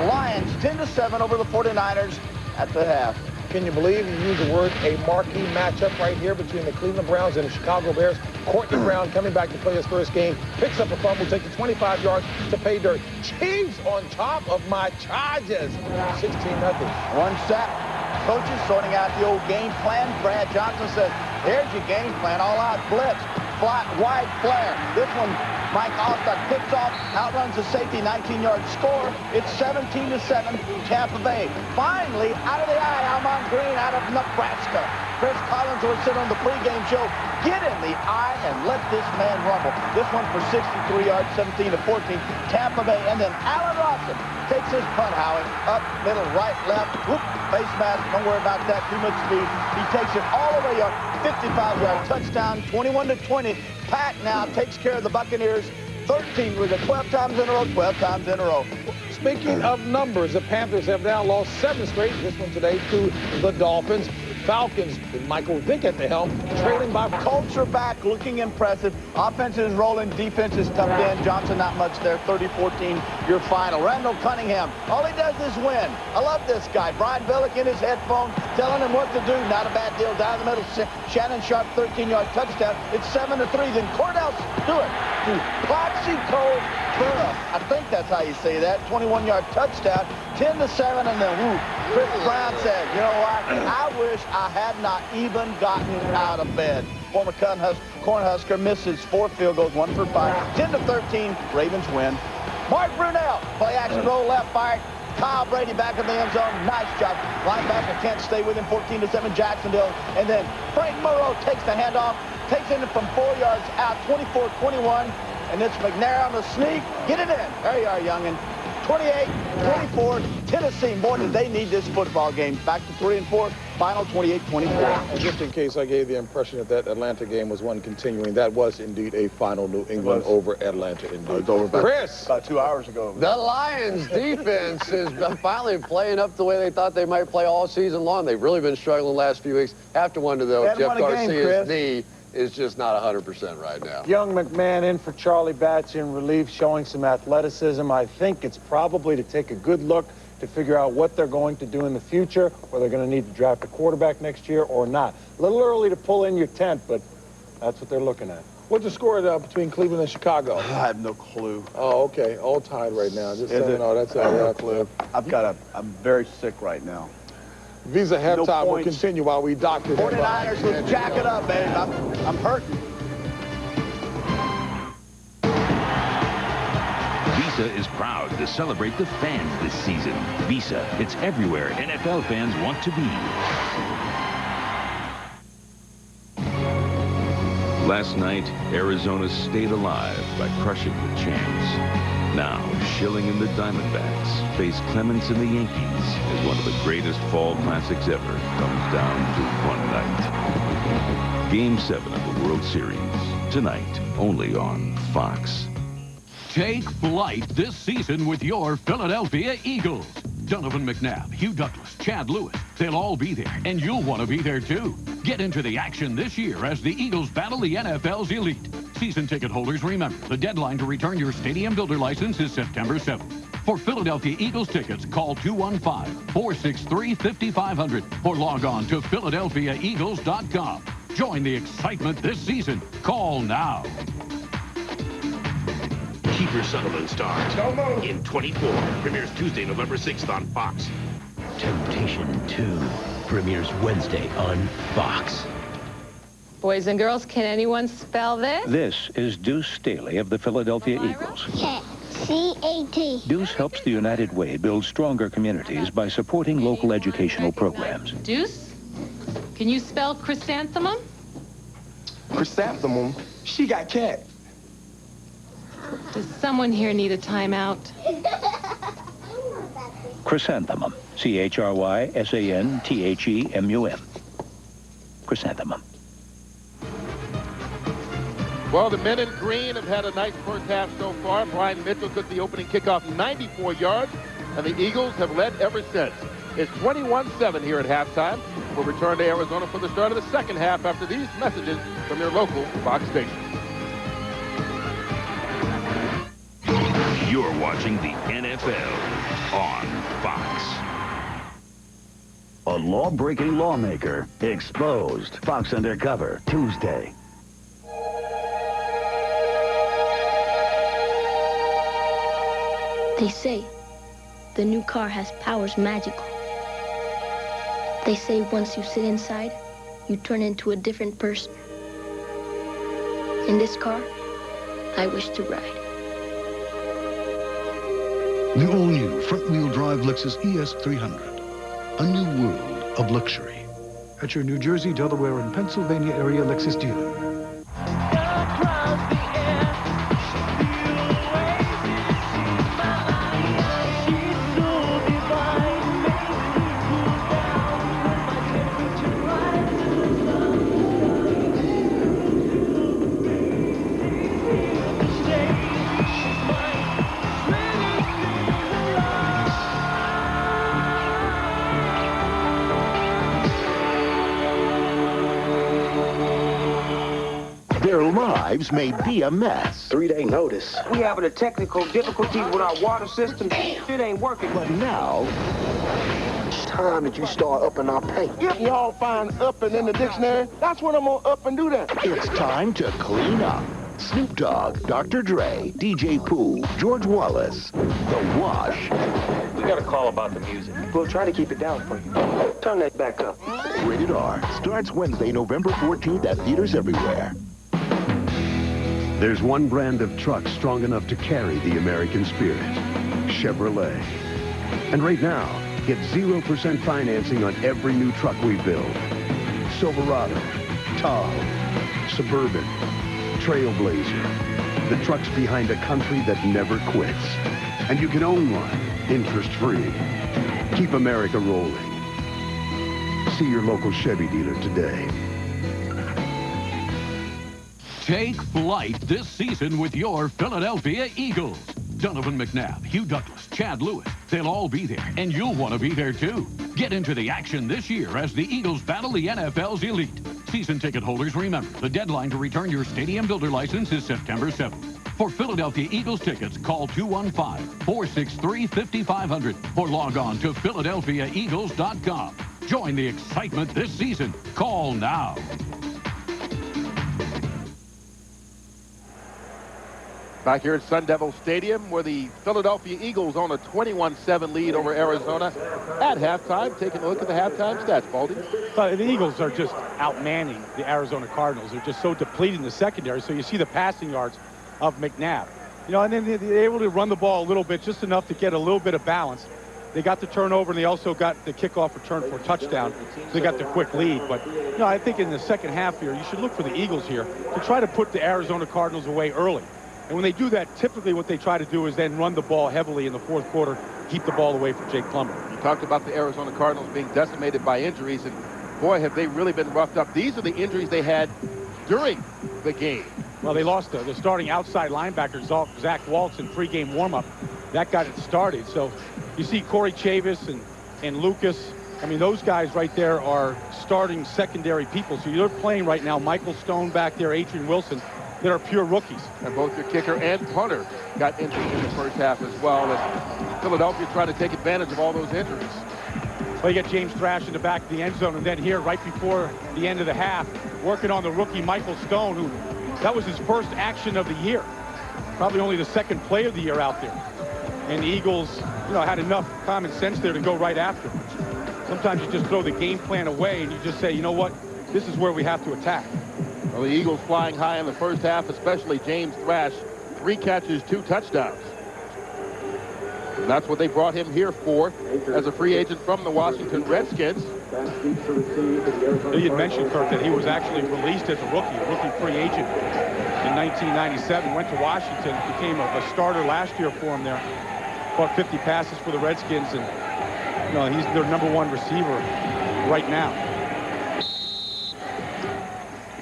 Lions 10-7 over the 49ers at the half. Can you believe you use the word a marquee matchup right here between the Cleveland Browns and the Chicago Bears? Courtney Brown coming back to play his first game, picks up a fumble, takes the 25 yards to pay dirt. Chiefs on top of my Chargers. 16-0. One sack. Coaches sorting out the old game plan. Brad Johnson says, here's your game plan. All out blitz. Flat, wide flare. This one, Mike Allstott picks off, outruns the safety, 19-yard score. It's 17-7, Tampa Bay. Finally, out of the eye, Almon Green out of Nebraska. Chris Collins will sit on the pregame show. Get in the eye and let this man rumble. This one for 63 yards, 17-14, Tampa Bay. And then Allen Robinson takes his punt, Howie. Up, middle, right, left. Whoop, face mask. Don't worry about that. Too much speed. He takes it all the way up. 55-yard touchdown, 21-20. Pat now takes care of the Buccaneers. 13 with it 12 times in a row, 12 times in a row. Speaking of numbers, the Panthers have now lost 7 straight. This one today to the Dolphins. Falcons with Michael Vick at the helm, trailing by. Colts are back, looking impressive. Offense is rolling, defense is tucked in. Johnson not much there, 30-14, your final. Randall Cunningham, all he does is win. I love this guy. Brian Billick in his headphones, telling him what to do. Not a bad deal down the middle. Shannon Sharp, 13-yard touchdown. It's 7-3. Then Cordell Stewart to Plaxico Burrow. I think that's how you say that. 21-yard touchdown, 10-7, and then Chris Brown said, you know what? I wish I had not even gotten out of bed. Former Cornhusker misses 4 field goals, 1 for 5. 10-13, Ravens win. Mark Brunell, play action roll left, fired. Kyle Brady back in the end zone. Nice job. Linebacker can't stay with him. 14-7 Jacksonville. And then Frank Moreau takes the handoff, takes it from 4 yards out, 24-21. And it's McNair on the sneak. Get it in. There you are, youngin. 28-24, Tennessee. Boy, did they need this football game. Back to 3-4, final 28-24. Just in case I gave the impression that that Atlanta game was one continuing, that was indeed a final New England over Atlanta. Indeed. It's over about, Chris! About 2 hours ago. The Lions defense is finally playing up the way they thought they might play all season long. They've really been struggling the last few weeks. Have to wonder, though, if Jeff Garcia's knee is just not 100% right now. Young McMahon in for Charlie Batch in relief, showing some athleticism. I think it's probably to take a good look to figure out what they're going to do in the future, whether they're going to need to draft a quarterback next year or not. A little early to pull in your tent, but that's what they're looking at. What's the score between Cleveland and Chicago? I have no clue. Oh, okay. All tied right now. Just so you know, that's I have no clue. I'm very sick right now. Visa halftime will continue while we doctor them. 49ers, let's jack it up, baby. I'm hurting. Visa is proud to celebrate the fans this season. Visa, it's everywhere NFL fans want to be. Last night, Arizona stayed alive by crushing the champs. Now, Schilling and the Diamondbacks face Clemens and the Yankees as one of the greatest fall classics ever comes down to one night. Game 7 of the World Series, tonight, only on Fox. Take flight this season with your Philadelphia Eagles. Donovan McNabb, Hugh Douglas, Chad Lewis, they'll all be there, and you'll want to be there too. Get into the action this year as the Eagles battle the NFL's elite. Season ticket holders, remember, the deadline to return your Stadium Builder license is September 7th. For Philadelphia Eagles tickets, call 215-463-5500 or log on to PhiladelphiaEagles.com. Join the excitement this season. Call now. Kiefer Sutherland stars in 24. Premieres Tuesday, November 6th on Fox. Temptation 2 premieres Wednesday on Fox. Boys and girls, can anyone spell this? This is Deuce Staley of the Philadelphia Eagles. Yes. C-A-T. Deuce helps the United Way build stronger communities by supporting local educational programs. Deuce, can you spell chrysanthemum? Chrysanthemum? She got cat. Does someone here need a timeout? Chrysanthemum. C-H-R-Y-S-A-N-T-H-E-M-U-M. Chrysanthemum. Well, the men in green have had a nice first half so far. Brian Mitchell took the opening kickoff 94 yards, and the Eagles have led ever since. It's 21-7 here at halftime. We'll return to Arizona for the start of the second half after these messages from your local Fox station. You're watching the NFL on Fox. A law-breaking lawmaker exposed. Fox Undercover, Tuesday. They say the new car has powers magical. They say once you sit inside, you turn into a different person. In this car, I wish to ride. The all-new front-wheel drive Lexus ES 300. A new world of luxury. At your New Jersey, Delaware, and Pennsylvania area Lexus dealer. Their lives may be a mess. 3-day notice. We having a technical difficulties with our water system. It ain't working. But now, it's time that you start upping our pay. If y'all find upping in the dictionary, that's when I'm gonna up and do that. it's time to clean up. Snoop Dogg, Dr. Dre, DJ Pooh, George Wallace, The Wash. We got a call about the music. We'll try to keep it down for you. Turn that back up. Rated R starts Wednesday, November 14th at theaters everywhere. There's one brand of truck strong enough to carry the American spirit. Chevrolet. And right now, get 0% financing on every new truck we build. Silverado, Tahoe, Suburban, Trailblazer. The trucks behind a country that never quits. And you can own one, interest-free. Keep America rolling. See your local Chevy dealer today. Take flight this season with your Philadelphia Eagles. Donovan McNabb, Hugh Douglas, Chad Lewis, they'll all be there, and you'll want to be there too. Get into the action this year as the Eagles battle the NFL's elite. Season ticket holders, remember, the deadline to return your stadium builder license is September 7th. For Philadelphia Eagles tickets, call 215-463-5500 or log on to PhiladelphiaEagles.com. Join the excitement this season. Call now. Back here at Sun Devil Stadium, where the Philadelphia Eagles own a 21-7 lead over Arizona at halftime. Taking a look at the halftime stats, Baldy. The Eagles are just outmanning the Arizona Cardinals. They're just so depleted in the secondary. So you see the passing yards of McNabb. You know, and then they're able to run the ball a little bit, just enough to get a little bit of balance. They got the turnover, and they also got the kickoff return for a touchdown. So they got the quick lead. But, you know, I think in the second half here, you should look for the Eagles here to try to put the Arizona Cardinals away early. And when they do that, typically what they try to do is then run the ball heavily in the fourth quarter, keep the ball away from Jake Plummer. You talked about the Arizona Cardinals being decimated by injuries, and boy, have they really been roughed up. These are the injuries they had during the game. Well, they lost the starting outside linebacker, Zach Waltz, in pregame warm-up. That got it started. So you see Corey Chavis and Lucas. I mean, those guys right there are starting secondary people. So you're playing right now Michael Stone back there, Adrian Wilson. That are pure rookies. And both your kicker and punter got injured in the first half as well. And Philadelphia tried to take advantage of all those injuries. Well, you got James Thrash in the back of the end zone, and then here, right before the end of the half, working on the rookie Michael Stone, who that was his first action of the year. Probably only the second play of the year out there. And the Eagles, you know, had enough common sense there to go right after him. Sometimes you just throw the game plan away and you just say, you know what, this is where we have to attack. Well, the Eagles flying high in the first half, especially James Thrash. 3 catches, 2 touchdowns. And that's what they brought him here for, as a free agent from the Washington Redskins. You had mentioned, Kurt, that he was actually released as a rookie free agent in 1997. Went to Washington, became a starter last year for him there. Caught 50 passes for the Redskins, and he's their #1 receiver right now.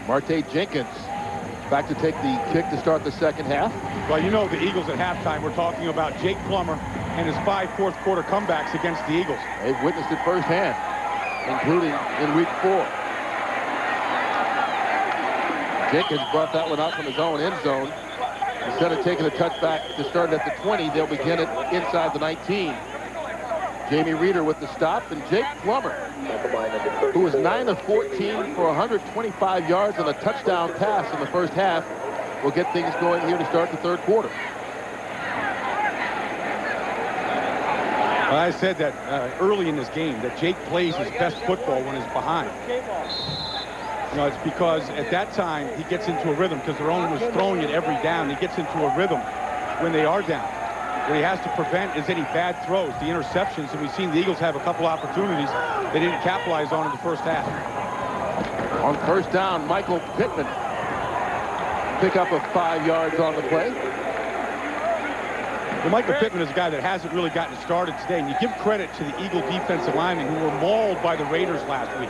Marte Jenkins back to take the kick to start the second half. Well, the Eagles at halftime were talking about Jake Plummer and his 5 fourth-quarter comebacks against the Eagles. They've witnessed it firsthand, including in week 4. Jenkins brought that one out from his own end zone. Instead of taking a touchback to start at the 20, they'll begin it inside the 19. Jamie Reeder with the stop, and Jake Plummer, who was 9 of 14 for 125 yards and a touchdown pass in the first half, will get things going here to start the third quarter. Well, I said that early in this game, that Jake plays his best football when he's behind. It's because at that time he gets into a rhythm, because their owner was throwing it every down. He gets into a rhythm when they are down. What he has to prevent is any bad throws, the interceptions, and we've seen the Eagles have a couple opportunities they didn't capitalize on in the first half. On first down, Michael Pittman pick up of 5 yards on the play. Well, Michael Pittman is a guy that hasn't really gotten started today, and you give credit to the Eagle defensive linemen who were mauled by the Raiders last week.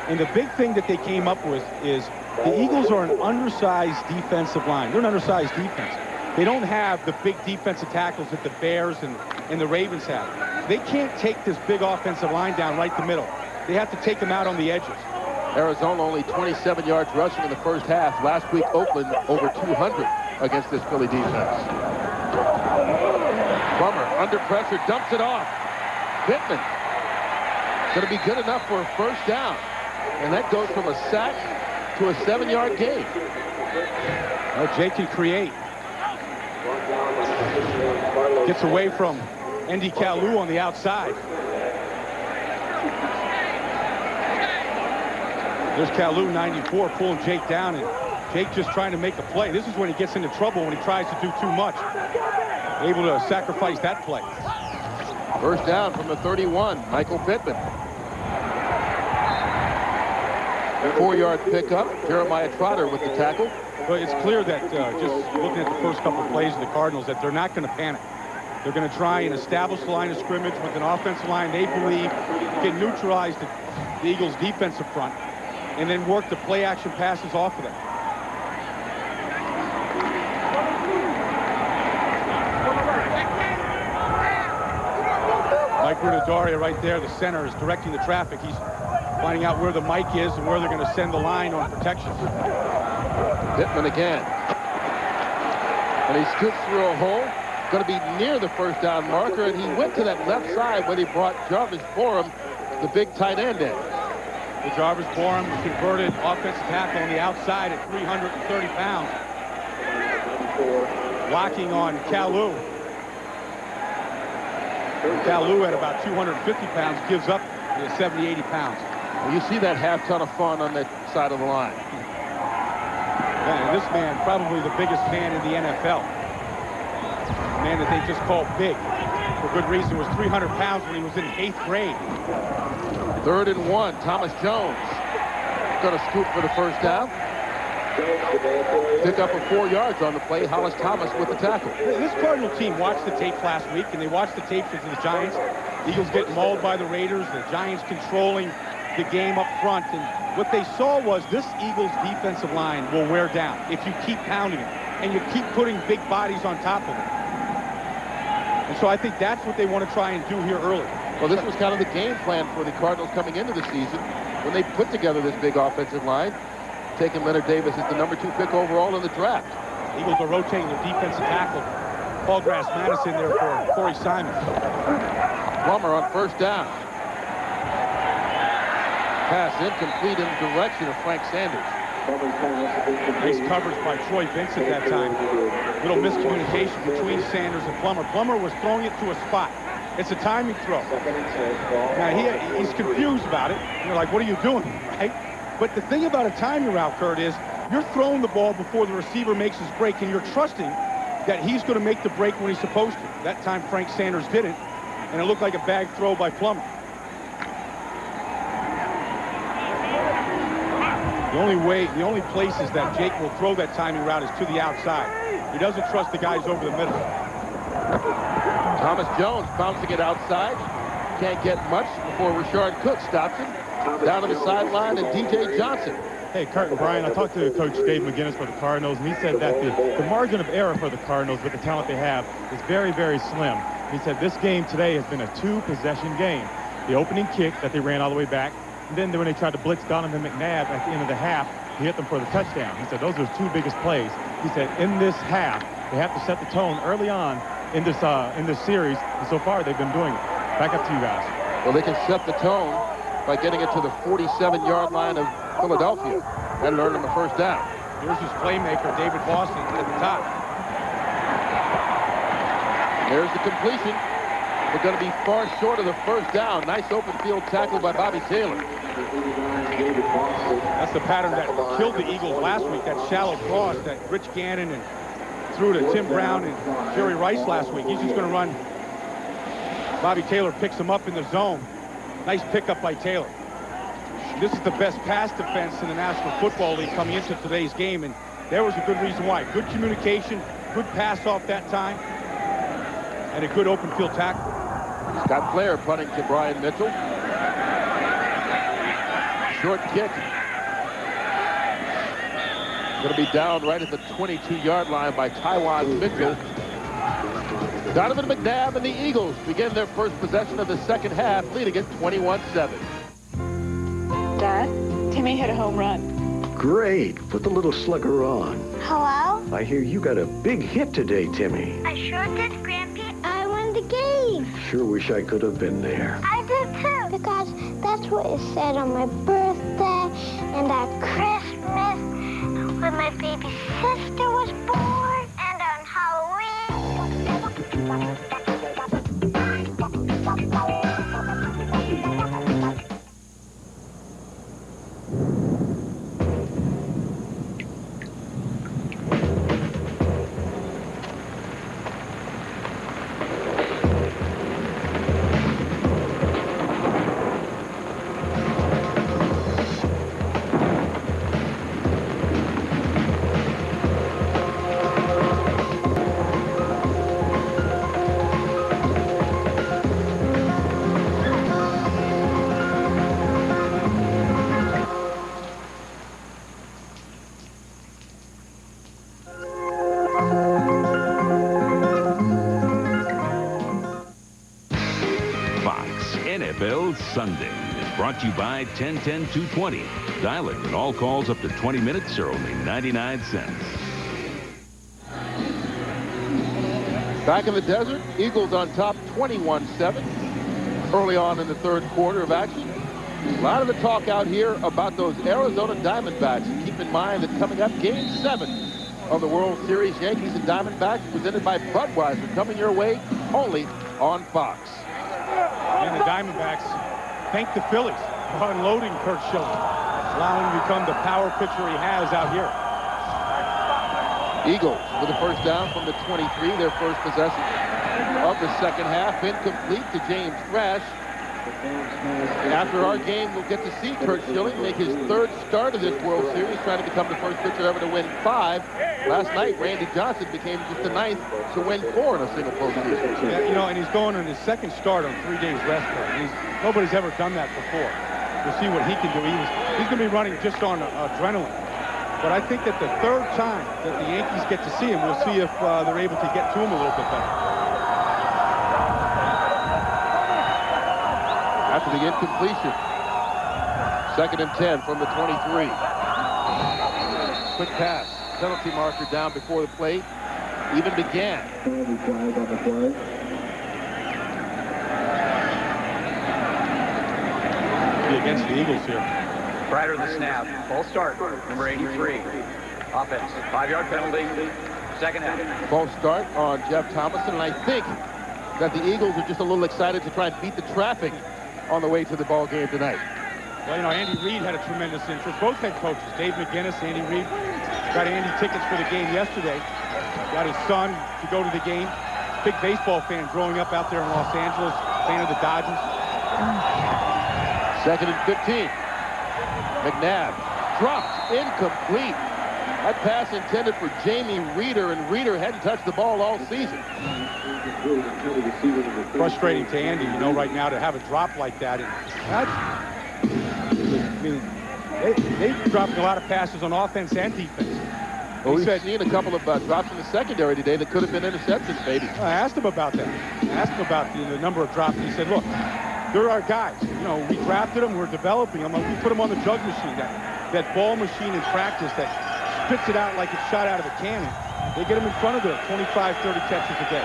And the big thing that they came up with is the Eagles are an undersized defensive line. They're an undersized defense. They don't have the big defensive tackles that the Bears and the Ravens have. They can't take this big offensive line down right the middle. They have to take them out on the edges. Arizona only 27 yards rushing in the first half. Last week, Oakland over 200 against this Philly defense. Plummer under pressure, dumps it off. Pittman going to be good enough for a first down. And that goes from a sack to a 7-yard gain. Well, Jake can create. Gets away from Andy Kalu on the outside. There's Kalu, 94, pulling Jake down, and Jake just trying to make a play. This is when he gets into trouble, when he tries to do too much. Able to sacrifice that play. First down from the 31, Michael Pittman. 4-yard pickup. Jeremiah Trotter with the tackle. Well, it's clear that just looking at the first couple of plays of the Cardinals, that they're not going to panic. They're going to try and establish the line of scrimmage with an offensive line they believe can neutralize the Eagles' defensive front, and then work the play-action passes off of them. Mike Rudidaria right there, the center, is directing the traffic. He's finding out where the mic is and where they're going to send the line on protection. Pittman again. And he scoots through a hole. Going to be near the first down marker, and he went to that left side when he brought Jarvis Borum, the big tight end, in. The Jarvis Borum converted offensive tackle on the outside at 330 pounds. Blocking on Kalu. Kalu at about 250 pounds gives up 70, 80 pounds. Well, you see that half ton of fun on that side of the line. Yeah, and this man, probably the biggest man in the NFL. A man that they just call big. For good reason, was 300 pounds when he was in 8th grade. 3rd and 1, Thomas Jones. Going to scoop for the first down. Pick up of 4 yards on the play. Hollis Thomas with the tackle. This Cardinal team watched the tapes last week, and they watched the tapes of the Giants. Eagles getting mauled by the Raiders, the Giants controlling the game up front. And what they saw was this Eagles defensive line will wear down if you keep pounding it and you keep putting big bodies on top of it. And so I think that's what they want to try and do here early. Well, this was kind of the game plan for the Cardinals coming into the season when they put together this big offensive line, taking Leonard Davis as the #2 pick overall in the draft. Eagles are rotating their defensive tackle. Paul Grass-Madison there for Corey Simon. Plummer on first down. Pass incomplete in the direction of Frank Sanders. Nice coverage by Troy Vincent that time. Little miscommunication between Sanders and Plummer. Plummer was throwing it to a spot. It's a timing throw. Now he's confused about it. You're like, what are you doing, right? But the thing about a timing route, Kurt, is you're throwing the ball before the receiver makes his break, and you're trusting that he's going to make the break when he's supposed to. That time Frank Sanders didn't, and it looked like a bag throw by Plummer. The only places that Jake will throw that timing route is to the outside. He doesn't trust the guys over the middle. Thomas Jones bouncing it outside. Can't get much before Rashard Cook stops him. Down to the sideline, and DJ Johnson. Hey, Kurt and Brian, I talked to Coach Dave McGinnis for the Cardinals, and he said that the margin of error for the Cardinals with the talent they have is very, very slim. He said this game today has been a two-possession game. The opening kick that they ran all the way back, and then when they tried to blitz Donovan McNabb at the end of the half, he hit them for the touchdown. He said those are his two biggest plays. He said in this half, they have to set the tone early on in this series, and so far they've been doing it. Back up to you guys. Well, they can set the tone by getting it to the 47-yard line of Philadelphia and earn them a first down. Here's his playmaker, David Boston, at the top. There's the completion. We're going to be far short of the first down. Nice open field tackle by Bobby Taylor. That's the pattern that killed the Eagles last week, that shallow cross that Rich Gannon and threw to Tim Brown and Jerry Rice last week. He's just going to run. Bobby Taylor picks him up in the zone. Nice pickup by Taylor. This is the best pass defense in the National Football League coming into today's game, and there was a good reason why. Good communication, good pass off that time, and a good open field tackle. Scott Flair punting to Brian Mitchell. Short kick. Going to be down right at the 22-yard line by Tywan Mitchell. Donovan McNabb and the Eagles begin their first possession of the second half, leading it 21-7. Dad, Timmy hit a home run. Great. Put the little slugger on. Hello? I hear you got a big hit today, Timmy. I sure did, Grampy. I won the game. Sure wish I could have been there. I did too. Because that's what it said on my birthday and at Christmas when my baby sister was born and on Halloween. Sunday is brought to you by 1010-220. Dial it, and all calls up to 20 minutes are only 99 cents. Back in the desert, Eagles on top 21-7 early on in the third quarter of action. A lot of the talk out here about those Arizona Diamondbacks. And keep in mind that coming up, Game 7 of the World Series, Yankees and Diamondbacks, presented by Budweiser, coming your way only on Fox. And the Diamondbacks thank the Phillies for unloading Curt Schilling, allowing him to become the power pitcher he has out here. Eagles with a first down from the 23, their first possession of the second half. Incomplete to James Thrash. After our game, we'll get to see Curt Schilling make his third start of this World Series, trying to become the first pitcher ever to win 5. Last night, Randy Johnson became just the 9th to win 4 in a single postseason. Yeah, you know, and he's going on his second start on 3 days rest. Nobody's ever done that before. We'll see what he can do. He's going to be running just on adrenaline. But I think that the third time that the Yankees get to see him, we'll see if they're able to get to him a little bit better. After the incompletion, 2nd and 10 from the 23. Quick pass. Penalty marker down before the plate even began. Be against the Eagles here. Prior to the snap, false start, number 83. Offense, 5-yard penalty, second half. False start on Jeff Thomason, and I think that the Eagles are just a little excited to try and beat the traffic on the way to the ball game tonight. Well, you know, Andy Reid had a tremendous interest. Both head coaches, Dave McGinnis, Andy Reid, got Andy tickets for the game yesterday. Got his son to go to the game. Big baseball fan growing up out there in Los Angeles. Fan of the Dodgers. 2nd and 15. McNabb dropped, incomplete. That pass intended for Jamie Reeder, and Reeder hadn't touched the ball all season. Frustrating to Andy, you know, right now to have a drop like that. And that's, I mean, they dropped a lot of passes on offense and defense. Well, we've seen a couple of drops in the secondary today that could have been interceptions, maybe. I asked him about that. I asked him about the number of drops. He said, look, they're our guys. You know, we drafted them. We're developing them. We put them on the jug machine, that ball machine in practice that spits it out like it's shot out of a cannon. They get them in front of there, 25, 30 catches a day.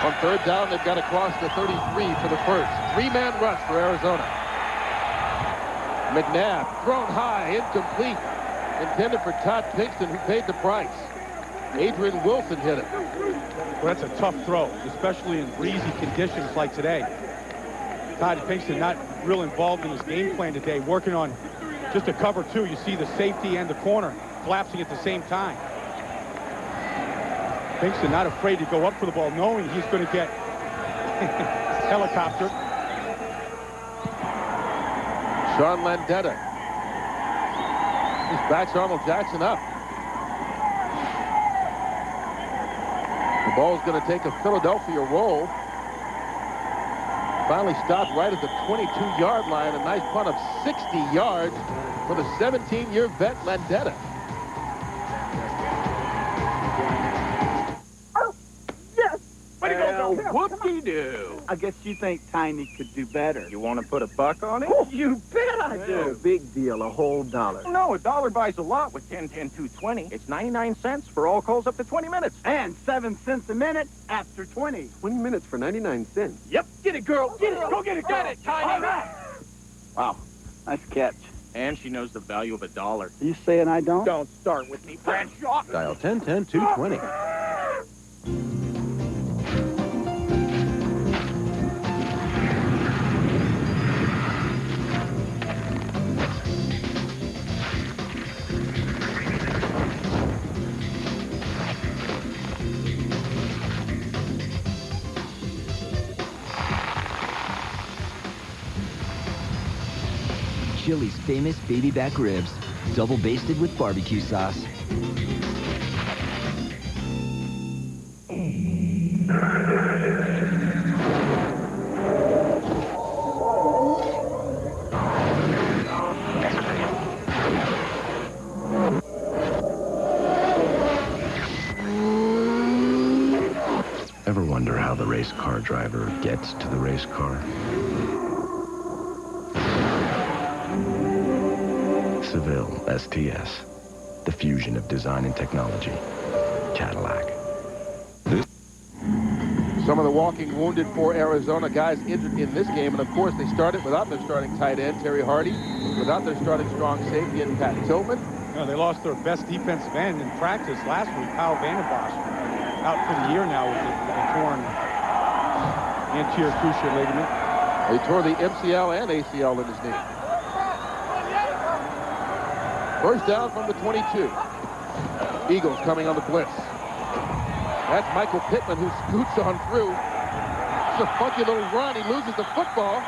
On 3rd down, they've got to cross the 33 for the first. 3-man rush for Arizona. McNabb thrown high, incomplete. Intended for Todd Pinkston, who paid the price. Adrian Wilson hit it. Well, that's a tough throw, especially in breezy conditions like today. Todd Pinkston not real involved in his game plan today, working on just a cover 2. You see the safety and the corner collapsing at the same time. Pinkston not afraid to go up for the ball, knowing he's going to get helicopter. Sean Landeta. He backs Arnold Jackson up. The ball's going to take a Philadelphia roll. Finally stopped right at the 22-yard line. A nice punt of 60 yards for the 17-year vet Landeta. Whoop-de-doo. I guess you think Tiny could do better. You want to put a buck on it? Oh, you bet I do. Oh, big deal, a whole $1. No, $1 buys a lot with 10, 10, 2, 20. It's 99 cents for all calls up to 20 minutes. And 7 cents a minute after 20. 20 minutes for 99 cents. Yep. Get it, girl. Get it. Go get it, girl. Get it, Tiny. All right. Wow. Nice catch. And she knows the value of $1. Are you saying I don't? Don't start with me, Bradshaw. Dial 1010-220. Chili's famous baby back ribs, double basted with barbecue sauce. Ever wonder how the race car driver gets to the race car? Seville STS, the fusion of design and technology. Cadillac. Some of the walking wounded for Arizona guys injured in this game, and of course they started without their starting tight end, Terry Hardy, without their starting strong safety, and Pat Tillman. You know, they lost their best defensive end in practice last week, Kyle Vandenbosch, out for the year now with a torn anterior cruciate ligament. He tore the MCL and ACL in his knee. First down from the 22. Eagles coming on the blitz. That's Michael Pittman, who scoots on through. It's a funky little run. He loses the football,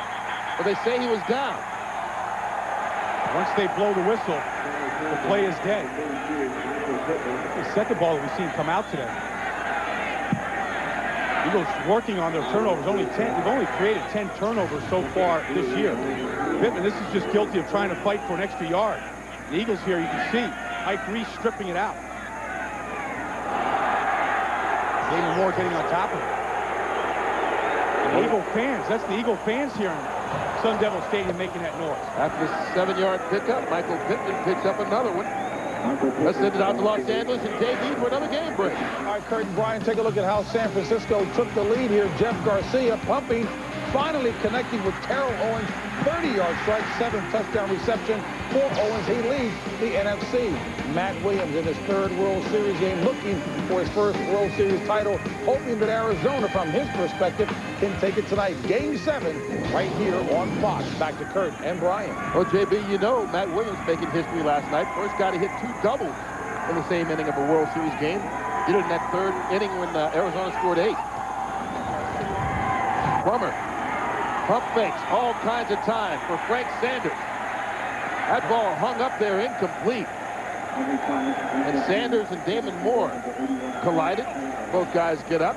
but they say he was down. Once they blow the whistle, the play is dead. The second ball that we've seen come out today. Eagles working on their turnovers. They've only created 10 turnovers so far this year. Pittman, this is just guilty of trying to fight for an extra yard. The Eagles here, you can see Mike Reese stripping it out. Damon Moore getting on top of it. And Eagle fans, that's the Eagle fans here in Sun Devil Stadium making that noise. After the 7-yard pickup, Michael Pittman picks up another one. Let's send it out to Los Angeles and JB for another game break. All right, Kurt and Brian, take a look at how San Francisco took the lead here. Jeff Garcia pumping, finally connecting with Terrell Owens. 30-yard strike, 7 touchdown reception for Owens. He leads the NFC. Matt Williams in his 3rd World Series game, looking for his 1st World Series title, hoping that Arizona, from his perspective, can take it tonight. Game 7 right here on Fox. Back to Kurt and Brian. Well, JB, you know Matt Williams making history last night. First guy to hit 2 doubles in the same inning of a World Series game. Did it in that third inning when Arizona scored 8. Plummer, pump fakes, all kinds of time for Frank Sanders. That ball hung up there incomplete. And Sanders and Damon Moore collided. Both guys get up.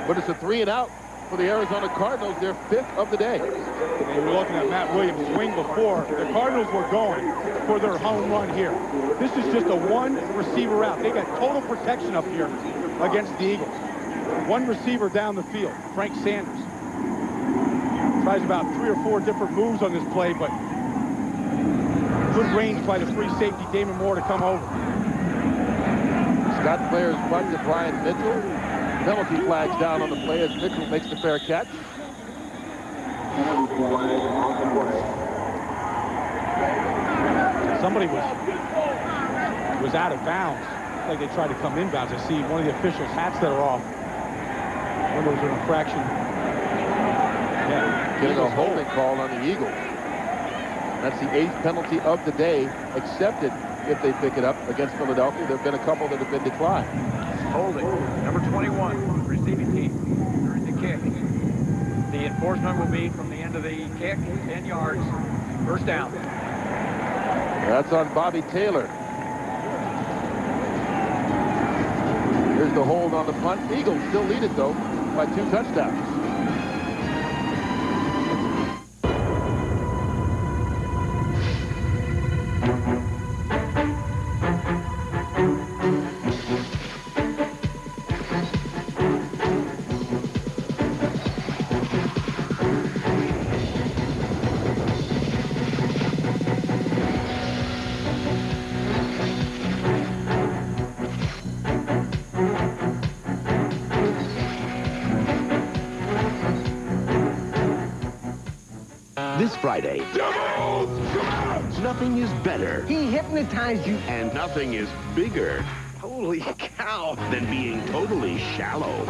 But it's a 3-and-out for the Arizona Cardinals, their 5th of the day. And you were looking at Matt Williams' swing before. The Cardinals were going for their home run here. This is just a one-receiver out. They got total protection up here against the Eagles. One receiver down the field, Frank Sanders. Tries about 3 or 4 different moves on this play, but good range by the free safety, Damon Moore, to come over. Scott Blair's bunt to Brian Mitchell. Penalty flags down on the play as Mitchell makes the fair catch. Somebody was out of bounds. Like they tried to come inbounds. I see one of the officials' hats that are off. One of those are an infraction. Yeah. Getting a holding call on the Eagles. That's the 8th penalty of the day, accepted if they pick it up against Philadelphia. There have been a couple that have been declined. Holding, number 21, receiving team during the kick. The enforcement will be from the end of the kick, 10 yards, first down. That's on Bobby Taylor. Here's the hold on the punt. Eagles still lead it, though, by 2 touchdowns. This Friday, nothing is better. He hypnotized you. And nothing is bigger. Holy cow. Than being totally shallow.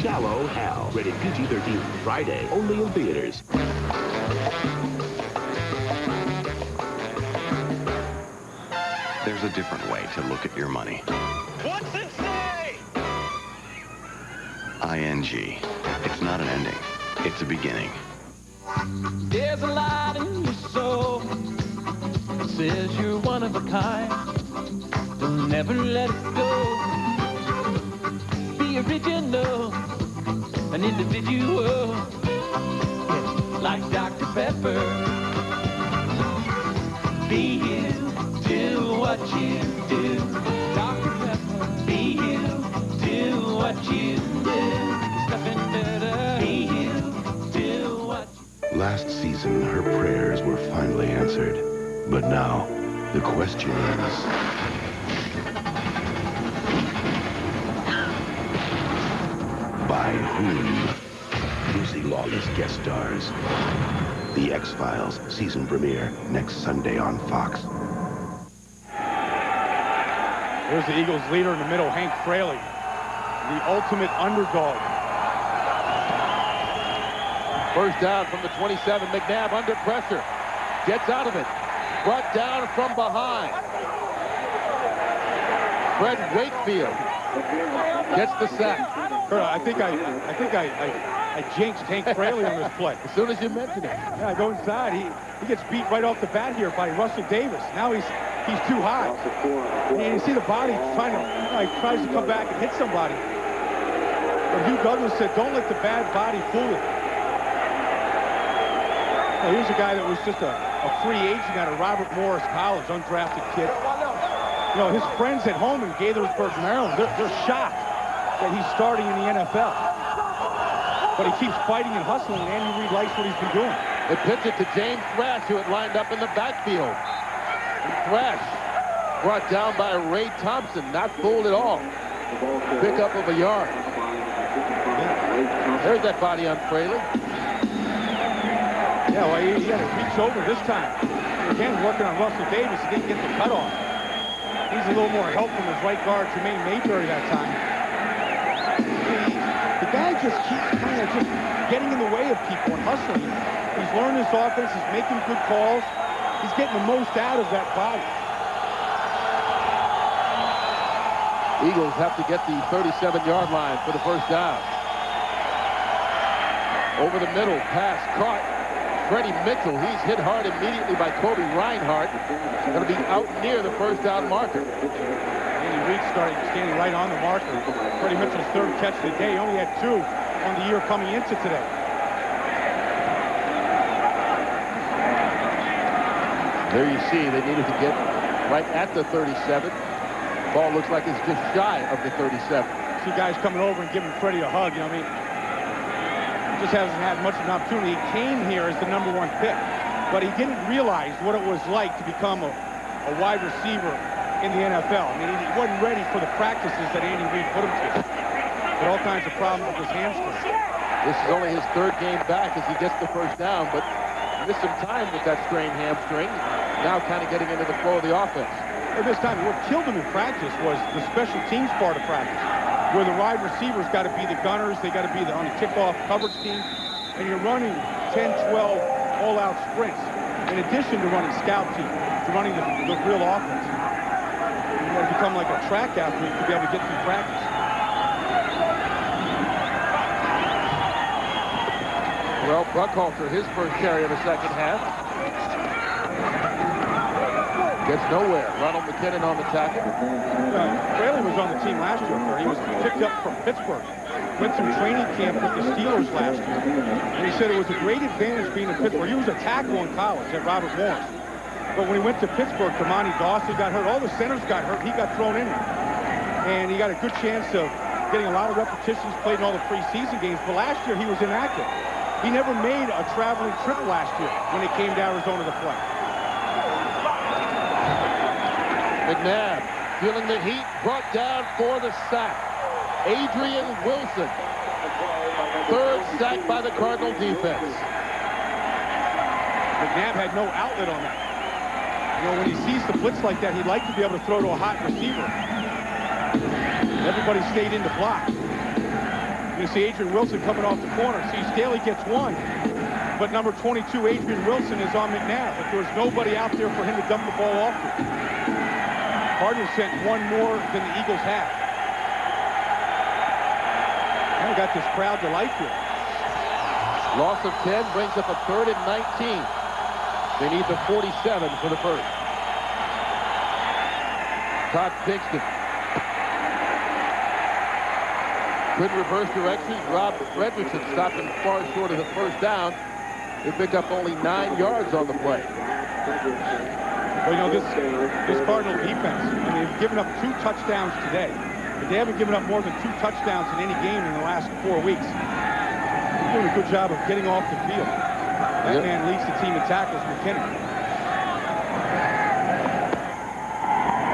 Shallow Hal. Rated PG-13. Friday, only in theaters. There's a different way to look at your money. What's it say? ING. It's not an ending. It's a beginning. There's a light in your soul that says you're one of a kind. Don't never let it go. Be original, an individual, like Dr. Pepper. Be you, do what you do. Dr. Pepper. Be you, do what you do. There's nothing better. Be you, do what you do. Last season, her prayers were finally answered. But now, the question is... by whom? Lucy Lawless guest stars. The X-Files season premiere next Sunday on Fox. There's the Eagles' leader in the middle, Hank Fraley, the ultimate underdog. First down from the 27. McNabb under pressure. Gets out of it. Brought down from behind. Fred Wakefield gets the sack. I think I jinxed Hank Fraley on this play. As soon as you mentioned it. Yeah, I go inside. He gets beat right off the bat here by Russell Davis. Now he's too high. And you see the body trying to, he tries to come back and hit somebody. But Hugh Douglas said, don't let the bad body fool you. Well, here's a guy that was just a free agent out of Robert Morris College, undrafted kid. You know, his friends at home in Gaithersburg, Maryland, they're shocked that he's starting in the NFL. But he keeps fighting and hustling, and Andy Reid likes what he's been doing. They pitch it to James Thrash, who had lined up in the backfield. And Thrash brought down by Ray Thompson, not fooled at all. Pickup of a yard. There's that body on Fraley. Yeah, well, he had to reach over this time. Again, working on Russell Davis, he didn't get the cutoff. Needs a little more help from his right guard, Jermaine Mayberry, that time. The guy just keeps kind of just getting in the way of people and hustling. He's learned this offense. He's making good calls. He's getting the most out of that body. Eagles have to get the 37-yard line for the first down. Over the middle, pass caught. Freddie Mitchell, he's hit hard immediately by Kobe Reinhardt. Going to be out near the first down marker. Andy Reid started standing right on the marker. Freddie Mitchell's third catch of the day. He only had 2 on the year coming into today. There you see, they needed to get right at the 37. Ball looks like it's just shy of the 37. See guys coming over and giving Freddie a hug. You know what I mean? He just hasn't had much of an opportunity. He came here as the #1 pick, but he didn't realize what it was like to become a wide receiver in the NFL. I mean, he wasn't ready for the practices that Andy Reid put him through. Had all kinds of problems with his hamstring. This is only his 3rd game back as he gets the first down, but missed some time with that strained hamstring. Now kind of getting into the flow of the offense. At this time, what killed him in practice was the special teams part of practice, where the wide receivers got to be the gunners, they got to be on the kickoff coverage team, and you're running 10, 12 all-out sprints, in addition to running scout team, to running the real offense. You got to become like a track athlete to be able to get through practice. Well, Buckhalter, his first carry of the second half. Gets nowhere. Ronald McKinnon on the tackle. Fraley was on the team last year. He was picked up from Pittsburgh. Went through training camp with the Steelers last year. And he said it was a great advantage being in Pittsburgh. He was a tackle in college at Robert Morris. But when he went to Pittsburgh, Kamani Dawson got hurt. All the centers got hurt. He got thrown in there. And he got a good chance of getting a lot of repetitions, played in all the preseason games. But last year, he was inactive. He never made a traveling trip last year when he came to Arizona to play. McNabb feeling the heat, brought down for the sack. Adrian Wilson. 3rd sack by the Cardinal defense. McNabb had no outlet on that. You know, when he sees the blitz like that, he'd like to be able to throw to a hot receiver. Everybody stayed in to block. You see Adrian Wilson coming off the corner. See, Staley gets 1. But number 22, Adrian Wilson, is on McNabb. But there was nobody out there for him to dump the ball off to. Cardinals sent 1 more than the Eagles had. Now got this crowd to life here. Loss of 10 brings up a 3rd and 19. They need the 47 for the first. Todd Pinkston. Good reverse directions. Rob Fredrickson stopped him far short of the first down. They picked up only 9 yards on the play. Well, you know, this Cardinal defense, I mean, they've given up 2 touchdowns today. But they haven't given up more than 2 touchdowns in any game in the last 4 weeks. They're doing a good job of getting off the field. That man leads the team in tackles, McKinnon.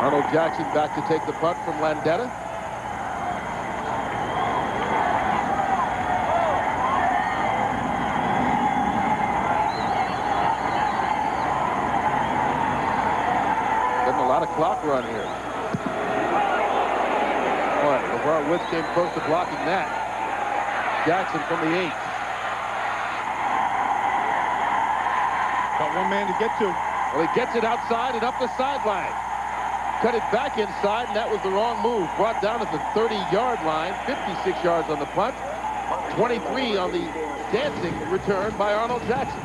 Arnold Jackson back to take the punt from Landeta. Clock run here. Boy, LeVar Woods came close to blocking that. Jackson from the 8. Got 1 man to get to. Well, he gets it outside and up the sideline. Cut it back inside, and that was the wrong move. Brought down at the 30-yard line. 56 yards on the punt. 23 on the dancing return by Arnold Jackson.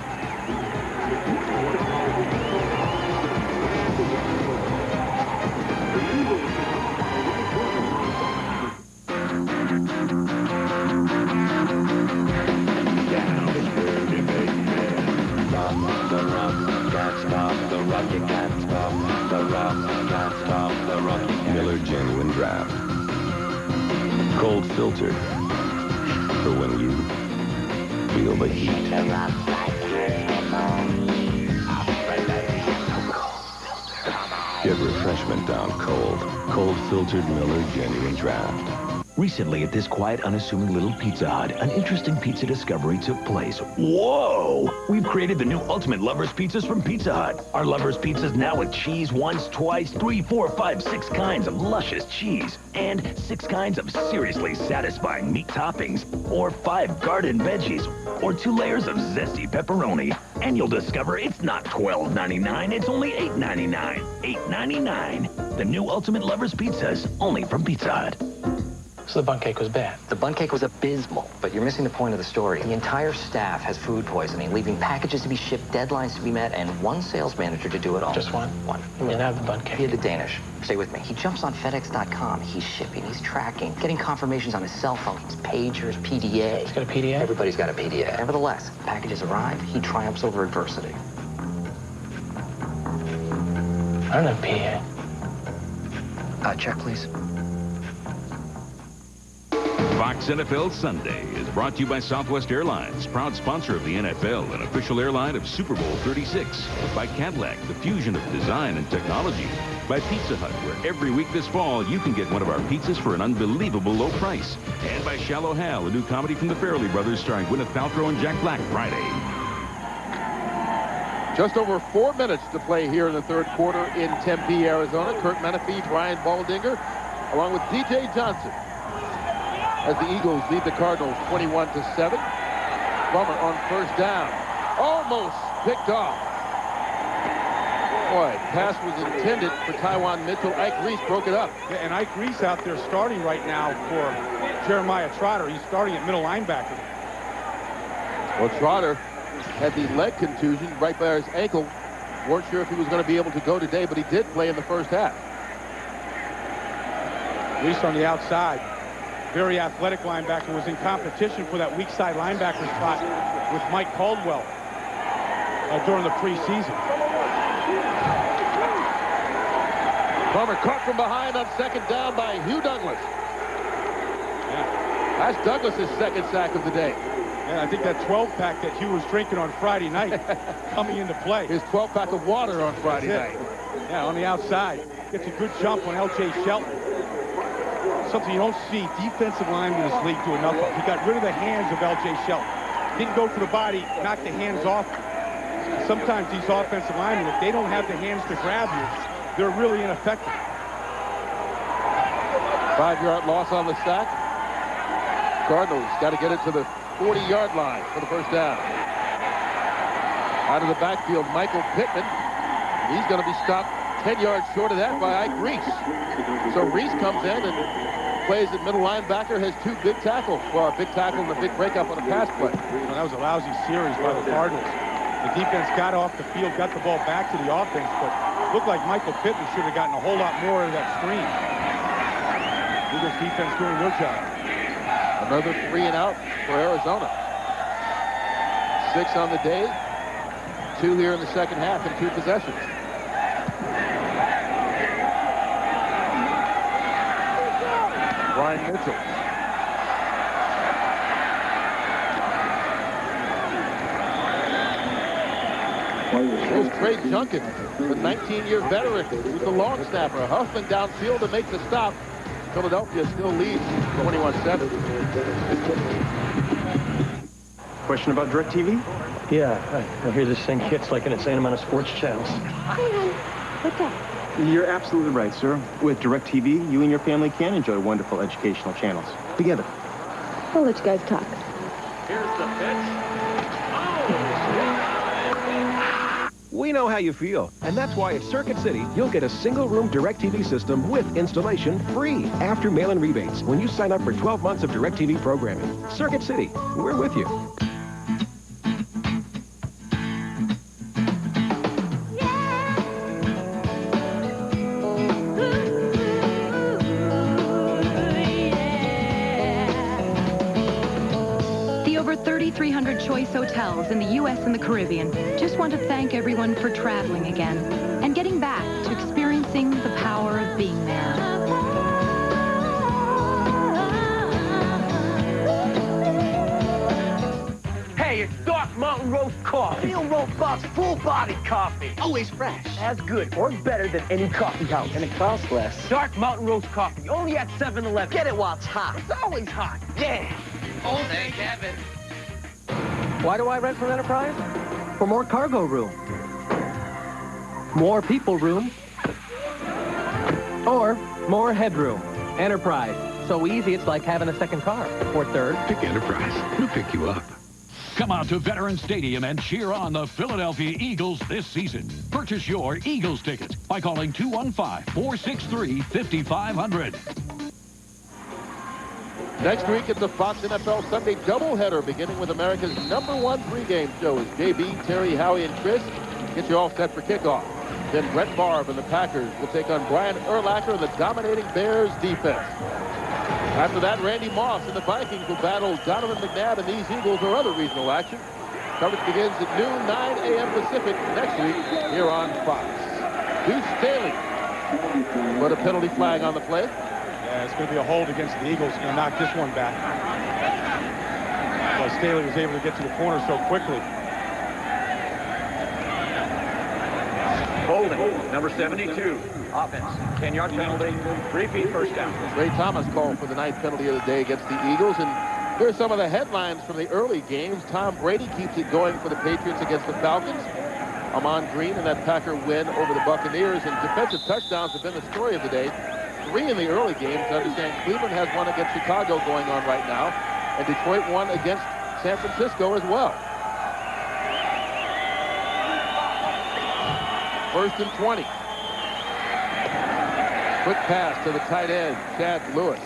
Miller Genuine Draft. Cold filtered for when you feel the heat. Get refreshment down cold. Cold filtered Miller Genuine Draft. Recently, at this quiet, unassuming little Pizza Hut, an interesting pizza discovery took place. Whoa! We've created the new Ultimate Lovers Pizzas from Pizza Hut. Our Lovers Pizzas now with cheese once, twice, 3, 4, 5, 6 kinds of luscious cheese. And 6 kinds of seriously satisfying meat toppings. Or 5 garden veggies. Or 2 layers of zesty pepperoni. And you'll discover it's not $12.99, it's only $8.99. $8.99. The new Ultimate Lovers Pizzas, only from Pizza Hut. So the bun cake was bad? The bun cake was abysmal, but you're missing the point of the story. The entire staff has food poisoning, leaving packages to be shipped, deadlines to be met, and one sales manager to do it all. Just one? One. You didn't have the bun cake? He had the Danish. Stay with me. He jumps on FedEx.com. He's shipping, he's tracking, getting confirmations on his cell phone, his pagers, PDA. He's got a PDA? Everybody's got a PDA. Nevertheless, packages arrive, he triumphs over adversity. I don't have PDA. Check, please. Fox NFL Sunday is brought to you by Southwest Airlines, proud sponsor of the NFL and official airline of Super Bowl 36. By Cadillac, the fusion of design and technology. By Pizza Hut, where every week this fall you can get one of our pizzas for an unbelievable low price. And by Shallow Hal, a new comedy from the Farrelly Brothers starring Gwyneth Paltrow and Jack Black, Friday. Just over 4 minutes to play here in the third quarter in Tempe, Arizona. Kurt Menefee, Brian Baldinger, along with DJ Johnson, as the Eagles lead the Cardinals 21-7. Bummer on first down. Almost picked off. Boy, pass was intended for Tywan Mitchell. Ike Reese broke it up. Yeah, and Ike Reese out there starting right now for Jeremiah Trotter. He's starting at middle linebacker. Well, Trotter had the leg contusion right by his ankle. Weren't sure if he was going to be able to go today, but he did play in the first half. Reese on the outside. Very athletic linebacker, was in competition for that weak side linebacker spot with Mike Caldwell during the preseason. Bummer caught from behind on second down by Hugh Douglas. Yeah. That's Douglas's second sack of the day. Yeah, I think that 12-pack that Hugh was drinking on Friday night coming into play. His 12-pack of water on Friday night. Yeah, on the outside. Gets a good jump on L.J. Shelton. Something you don't see defensive linemen in this league do enough of. He got rid of the hands of L.J. Shelton. Didn't go for the body, knocked the hands off. Sometimes these offensive linemen, if they don't have the hands to grab you, they're really ineffective. 5-yard loss on the sack. Cardinals got to get it to the 40-yard line for the first down. Out of the backfield, Michael Pittman. He's going to be stopped 10 yards short of that by Ike Reese. So Reese comes in and plays at middle linebacker, has 2 big tackles. Well, a big tackle and a big breakup on a pass play. Well, that was a lousy series by the Cardinals. The defense got off the field, got the ball back to the offense, but looked like Michael Pittman should have gotten a whole lot more of that screen. Eagles defense doing their job. Another 3 and out for Arizona. 6 on the day. 2 here in the second half and 2 possessions. Brian Mitchell. There's Trey Junkin, the 19-year veteran, who's the long snapper. Huffman downfield to make the stop. Philadelphia still leads 21-7. Question about DirecTV? Yeah, I hear this thing hits like an insane amount of sports channels. What's up? You're absolutely right, sir. With DirecTV, you and your family can enjoy wonderful educational channels together. I'll let you guys talk. Here's the pitch. We know how you feel, and that's why at Circuit City, you'll get a single-room DirecTV system with installation free after mail-in rebates when you sign up for 12 months of DirecTV programming. Circuit City, we're with you. Over 3,300 choice hotels in the U.S. and the Caribbean just want to thank everyone for traveling again and getting back to experiencing the power of being there. Hey, it's Dark Mountain Roast Coffee. Real robust, full-bodied coffee. Always fresh. As good or better than any coffee house. And it costs less. Dark Mountain Roast Coffee, only at 7-Eleven. Get it while it's hot. It's always hot. Yeah. All day, Kevin. Why do I rent from Enterprise? For more cargo room. More people room. Or more headroom. Enterprise. So easy it's like having a second car. Or third. Pick Enterprise. We'll pick you up. Come out to Veterans Stadium and cheer on the Philadelphia Eagles this season. Purchase your Eagles tickets by calling 215-463-5500. Next week, it's a Fox NFL Sunday doubleheader, beginning with America's #1 pregame show as JB, Terry, Howie, and Chris get you all set for kickoff. Then Brett Favre and the Packers will take on Brian Urlacher and the dominating Bears defense. After that, Randy Moss and the Vikings will battle Donovan McNabb and these Eagles or other regional action. Coverage begins at noon, 9 a.m. Pacific next week here on Fox. Deuce Staley put a penalty flag on the play. Yeah, it's going to be a hold against the Eagles. Going to knock this one back. Well, Staley was able to get to the corner so quickly. Holding, number 72. Offense, 10-yard penalty, repeat first down. Ray Thomas called for the 9th penalty of the day against the Eagles. And here's some of the headlines from the early games. Tom Brady keeps it going for the Patriots against the Falcons. Amon Green and that Packer win over the Buccaneers. And defensive touchdowns have been the story of the day. 3 in the early games. I understand Cleveland has one against Chicago going on right now. And Detroit won against San Francisco as well. 1st and 20. Quick pass to the tight end, Chad Lewis.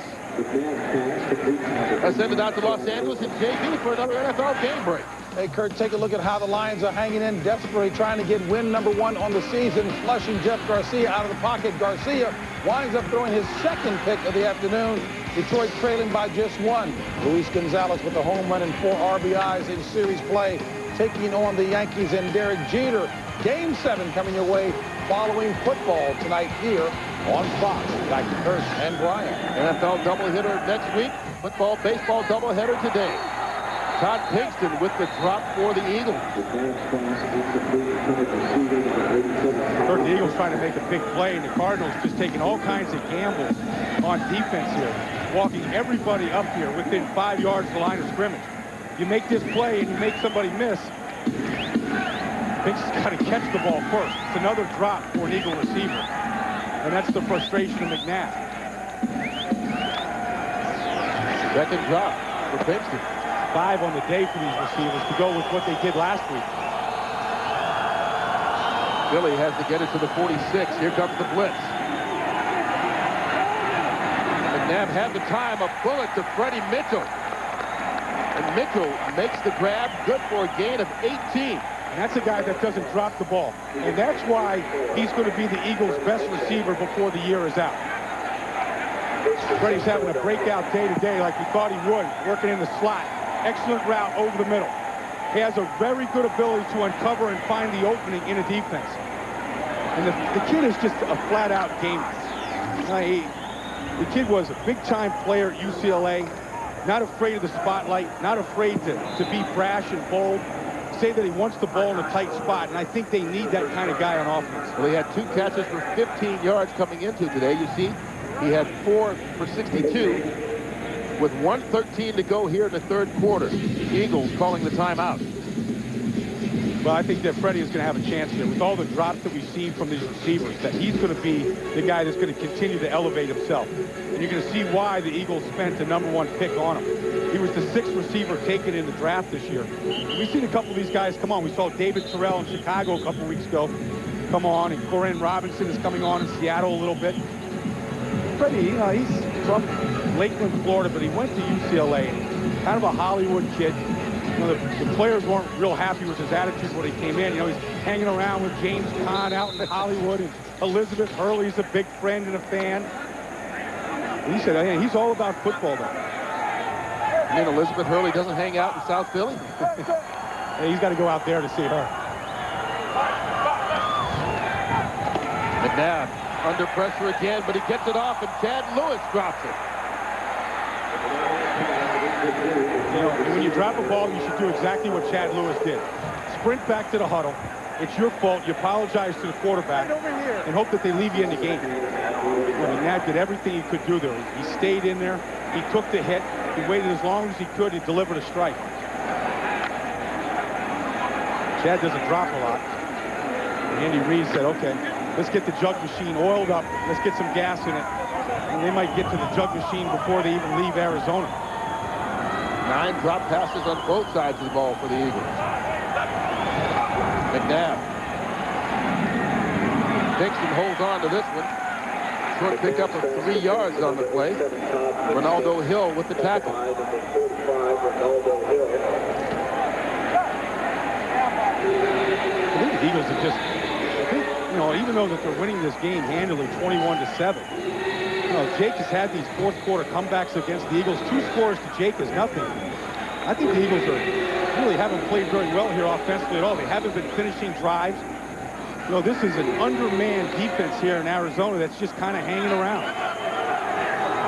I send it out to Los Angeles and JB for another NFL game break. Hey, Kurt, take a look at how the Lions are hanging in, desperately trying to get win #1 on the season, flushing Jeff Garcia out of the pocket. Garcia winds up throwing his 2nd pick of the afternoon. Detroit trailing by just 1. Luis Gonzalez with a home run and 4 RBIs in series play, taking on the Yankees and Derek Jeter. Game 7 coming your way following football tonight here on Fox. Back to Kurt and Brian. NFL doubleheader next week. Football, baseball doubleheader today. Todd Pinkston with the drop for the Eagles. Kurt, the Eagles trying to make a big play, and the Cardinals just taking all kinds of gambles on defense here, walking everybody up here within 5 yards of the line of scrimmage. You make this play and you make somebody miss. Pinkston's got to catch the ball first. It's another drop for an Eagle receiver. And that's the frustration of McNabb. 2nd drop for Pinkston. 5 on the day for these receivers to go with what they did last week. Philly has to get it to the 46. Here comes the blitz. McNabb had the time, a bullet to Freddie Mitchell. And Mitchell makes the grab, good for a gain of 18. And that's a guy that doesn't drop the ball. And that's why he's going to be the Eagles' best receiver before the year is out. Freddie's having a breakout day today like we thought he would, working in the slot. Excellent route over the middle. He has a very good ability to uncover and find the opening in a defense. And the kid is just a flat-out gamer. The kid was a big-time player at UCLA, not afraid of the spotlight, not afraid to be brash and bold. Say that he wants the ball in a tight spot, and I think they need that kind of guy on offense. Well, he had 2 catches for 15 yards coming into today. You see, he had 4 for 62 with 1:13 to go here in the 3rd quarter. Eagles calling the timeout. Well, I think that Freddie is going to have a chance here with all the drops that we've seen from these receivers, that he's going to be the guy that's going to continue to elevate himself. And you're going to see why the Eagles spent the #1 pick on him. He was the 6th receiver taken in the draft this year. We've seen a couple of these guys come on. We saw David Terrell in Chicago a couple of weeks ago come on, and Corinne Robinson is coming on in Seattle a little bit. Freddie, he's from Lakeland, Florida, but he went to UCLA. Kind of a Hollywood kid. The players weren't real happy with his attitude when he came in. He's hanging around with James Caan out in Hollywood, and Elizabeth Hurley's a big friend and a fan. And he said, hey, he's all about football, though. You mean Elizabeth Hurley doesn't hang out in South Philly? Hey, he's got to go out there to see her. McNabb under pressure again, but he gets it off, and Chad Lewis drops it. When you drop a ball, you should do exactly what Chad Lewis did. Sprint back to the huddle. It's your fault. You apologize to the quarterback and hope that they leave you in the game. McNabb did everything he could do there. He stayed in there. He took the hit. He waited as long as he could. He delivered a strike. Chad doesn't drop a lot. And Andy Reid said, okay, let's get the jug machine oiled up. Let's get some gas in it. And they might get to the jug machine before they even leave Arizona. 9 drop passes on both sides of the ball for the Eagles. McNabb. Dixon holds on to this one. Short pickup of 3 yards on the play. Ronaldo Hill with the tackle. I think the Eagles have just, you know, even though that they're winning this game handily 21-7, you know, Jake has had these fourth quarter comebacks against the Eagles. 2 scores to Jake is nothing. I think the Eagles really haven't played very well here offensively at all. They haven't been finishing drives. You know, this is an undermanned defense here in Arizona that's just kind of hanging around.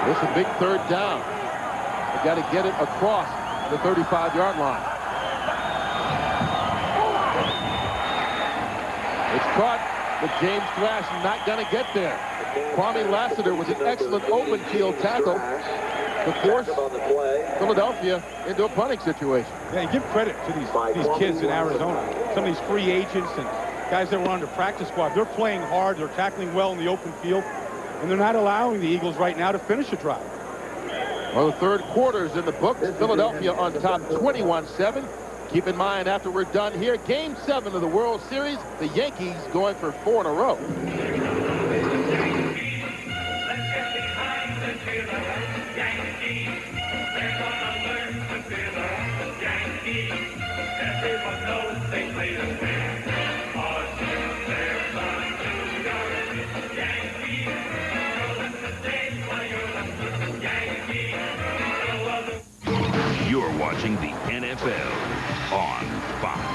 This is a big 3rd down. They got to get it across the 35-yard line. It's caught, but James Thrash not going to get there. Kwame Lassiter was an excellent open field tackle to force Philadelphia into a punting situation. Yeah, you give credit to these kids in Arizona. Some of these free agents and guys that were on the practice squad. They're playing hard. They're tackling well in the open field. And they're not allowing the Eagles right now to finish a drive. Well, the 3rd quarter's in the books. Philadelphia on top 21-7. Keep in mind, after we're done here, Game 7 of the World Series, the Yankees going for 4 in a row. You're watching the NFL on Fox.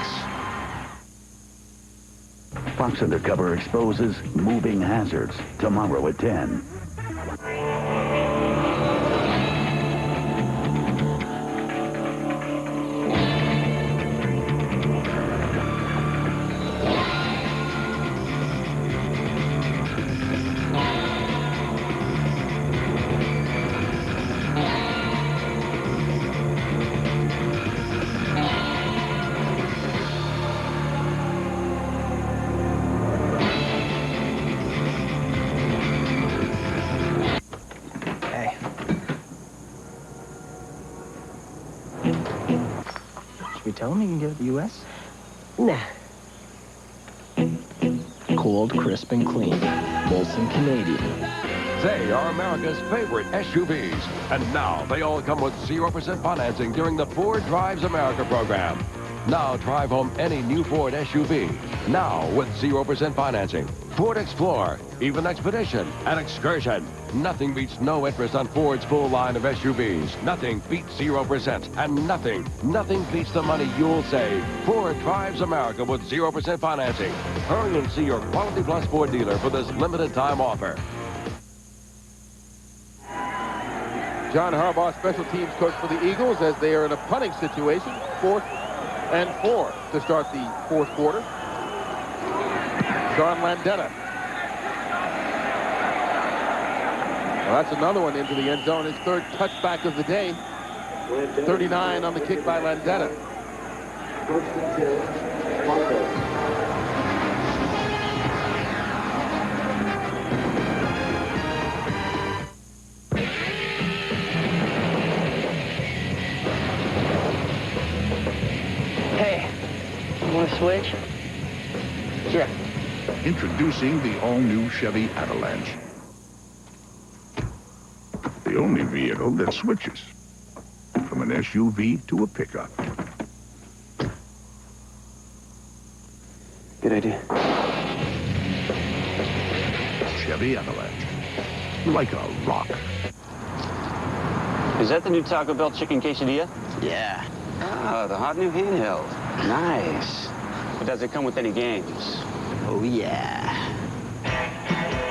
Fox Undercover exposes moving hazards tomorrow at 10. Tell him he can get it to the U.S.? Nah. Cold, crisp, and clean. Molson Canadian. They are America's favorite SUVs. And now they all come with 0% financing during the Ford Drives America program. Now drive home any new Ford SUV. Now with 0% financing. Ford Explorer, even Expedition, and Excursion. Nothing beats no interest on Ford's full line of SUVs. Nothing beats 0%. And nothing beats the money you'll save. Ford Drives America with 0% financing. Hurry and see your Quality Plus Ford dealer for this limited time offer. John Harbaugh, special teams coach for the Eagles, as they are in a punting situation. 4th and 4 to start the 4th quarter. Sean Landeta. Well, that's another one into the end zone. His 3rd touchback of the day. 39 on the kick by Landeta. Hey, you want to switch? Sure. Introducing the all-new Chevy Avalanche. The only vehicle that switches from an SUV to a pickup. Good idea. Chevy Avalanche. Like a rock. Is that the new Taco Bell chicken quesadilla? Yeah. Ah, the hot new handheld. Nice. But does it come with any games? Oh, yeah.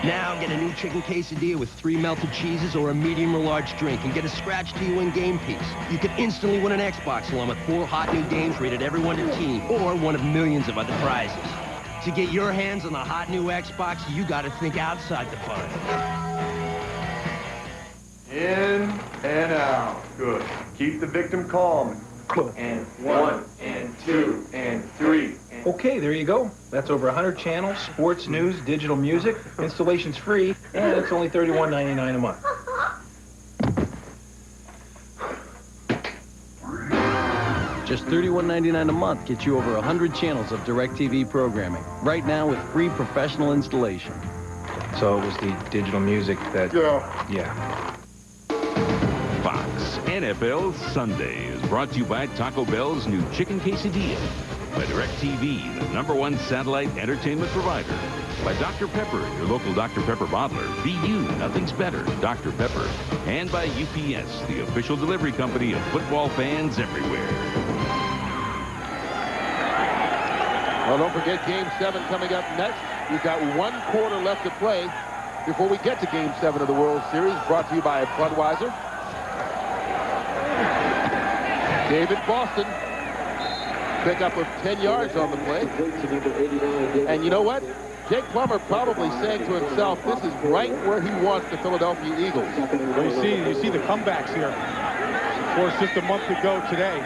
Now get a new chicken quesadilla with 3 melted cheeses or a medium or large drink and get a scratch to you win game piece. You can instantly win an Xbox along with 4 hot new games rated everyone to teen or one of millions of other prizes. To get your hands on the hot new Xbox, you gotta think outside the box. In and out. Good. Keep the victim calm. And 1, and 2, and 3. Okay, there you go. That's over 100 channels, sports, news, digital music. Installation's free, and it's only $31.99 a month. Just $31.99 a month gets you over 100 channels of DirecTV programming. Right now with free professional installation. So it was the digital music that... Yeah. Fox NFL Sunday is brought to you by Taco Bell's new Chicken Quesadilla. By DirecTV, the #1 satellite entertainment provider. By Dr. Pepper, your local Dr. Pepper bottler. Be you, nothing's better, Dr. Pepper. And by UPS, the official delivery company of football fans everywhere. Well, don't forget Game 7 coming up next. We've got 1 quarter left to play before we get to Game 7 of the World Series, brought to you by Budweiser. David Boston, pickup of 10 yards on the play. And you know what? Jake Plummer probably saying to himself, this is right where he wants the Philadelphia Eagles. Well, you see the comebacks here. Of course, just a month ago today,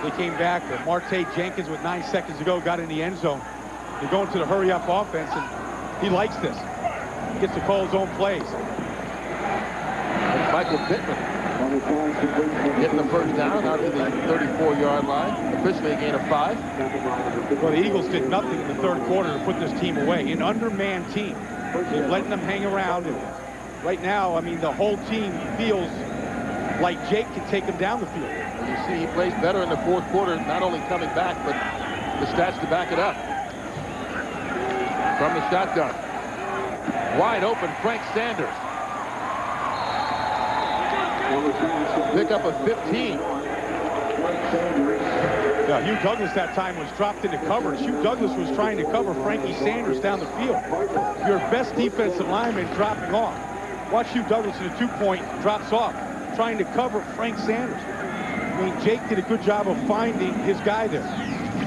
they came back. Marte Jenkins with 9 seconds to go got in the end zone. They're going to the hurry-up offense, and he likes this. He gets to call his own plays. And Michael Pittman getting the first down out to the 34-yard line. Officially a gain of 5. Well, the Eagles did nothing in the third quarter to put this team away. An undermanned team. They're letting them hang around. And right now, I mean, the whole team feels like Jake can take them down the field. You see, he plays better in the fourth quarter, not only coming back, but the stats to back it up. From the shotgun. Wide open, Frank Sanders. Pick up a 15. Yeah, Hugh Douglas that time was dropped into coverage. Hugh Douglas was trying to cover Frankie Sanders down the field. Your best defensive lineman dropping off. Watch Hugh Douglas in a 2-point, drops off, trying to cover Frank Sanders. I mean, Jake did a good job of finding his guy there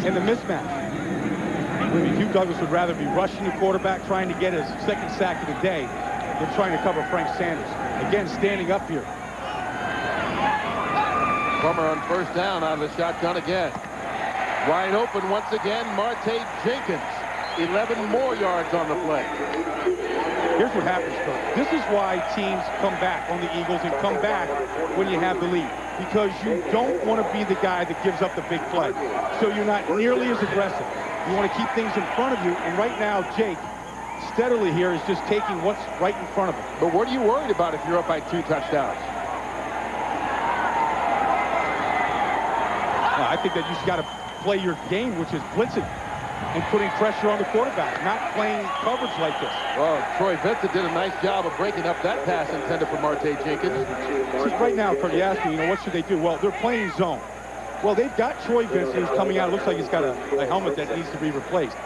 in the mismatch. I mean, Hugh Douglas would rather be rushing the quarterback, trying to get his second sack of the day, than trying to cover Frank Sanders. Again, standing up here. Plummer on first down out of the shotgun again. Wide open once again, Marte Jenkins. 11 more yards on the play. Here's what happens, Kurt. This is why teams come back on the Eagles and come back when you have the lead. Because you don't want to be the guy that gives up the big play. So you're not nearly as aggressive. You want to keep things in front of you. And right now, Jake, steadily here, is just taking what's right in front of him. But what are you worried about if you're up by 2 touchdowns? I think that you just got to play your game, which is blitzing and putting pressure on the quarterback, not playing coverage like this. Well, Troy Vincent did a nice job of breaking up that pass intended for Marte Jenkins. See, right now, Kurt, you ask me, what should they do? Well, they're playing zone. Well, they've got Troy Vincent who's coming out. It looks like he's got a helmet that needs to be replaced.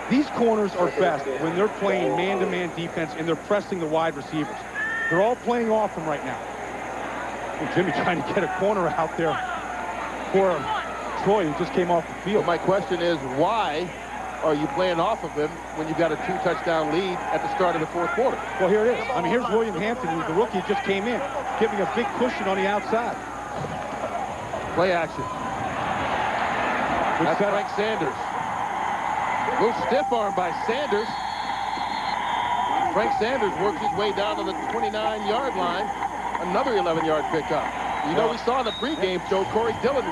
These corners are best when they're playing man-to-man defense and they're pressing the wide receivers. They're all playing off him right now. And Jimmy trying to get a corner out there for Troy, who just came off the field. Well, my question is, why are you playing off of him when you've got a 2-touchdown lead at the start of the fourth quarter? Well, here it is. I mean, here's William Hampton, who's the rookie, just came in, giving a big cushion on the outside. Play action. That's Frank Sanders. Little stiff arm by Sanders. Frank Sanders works his way down to the 29-yard line. Another 11-yard pickup. You know, we saw in the pregame show Corey Dillon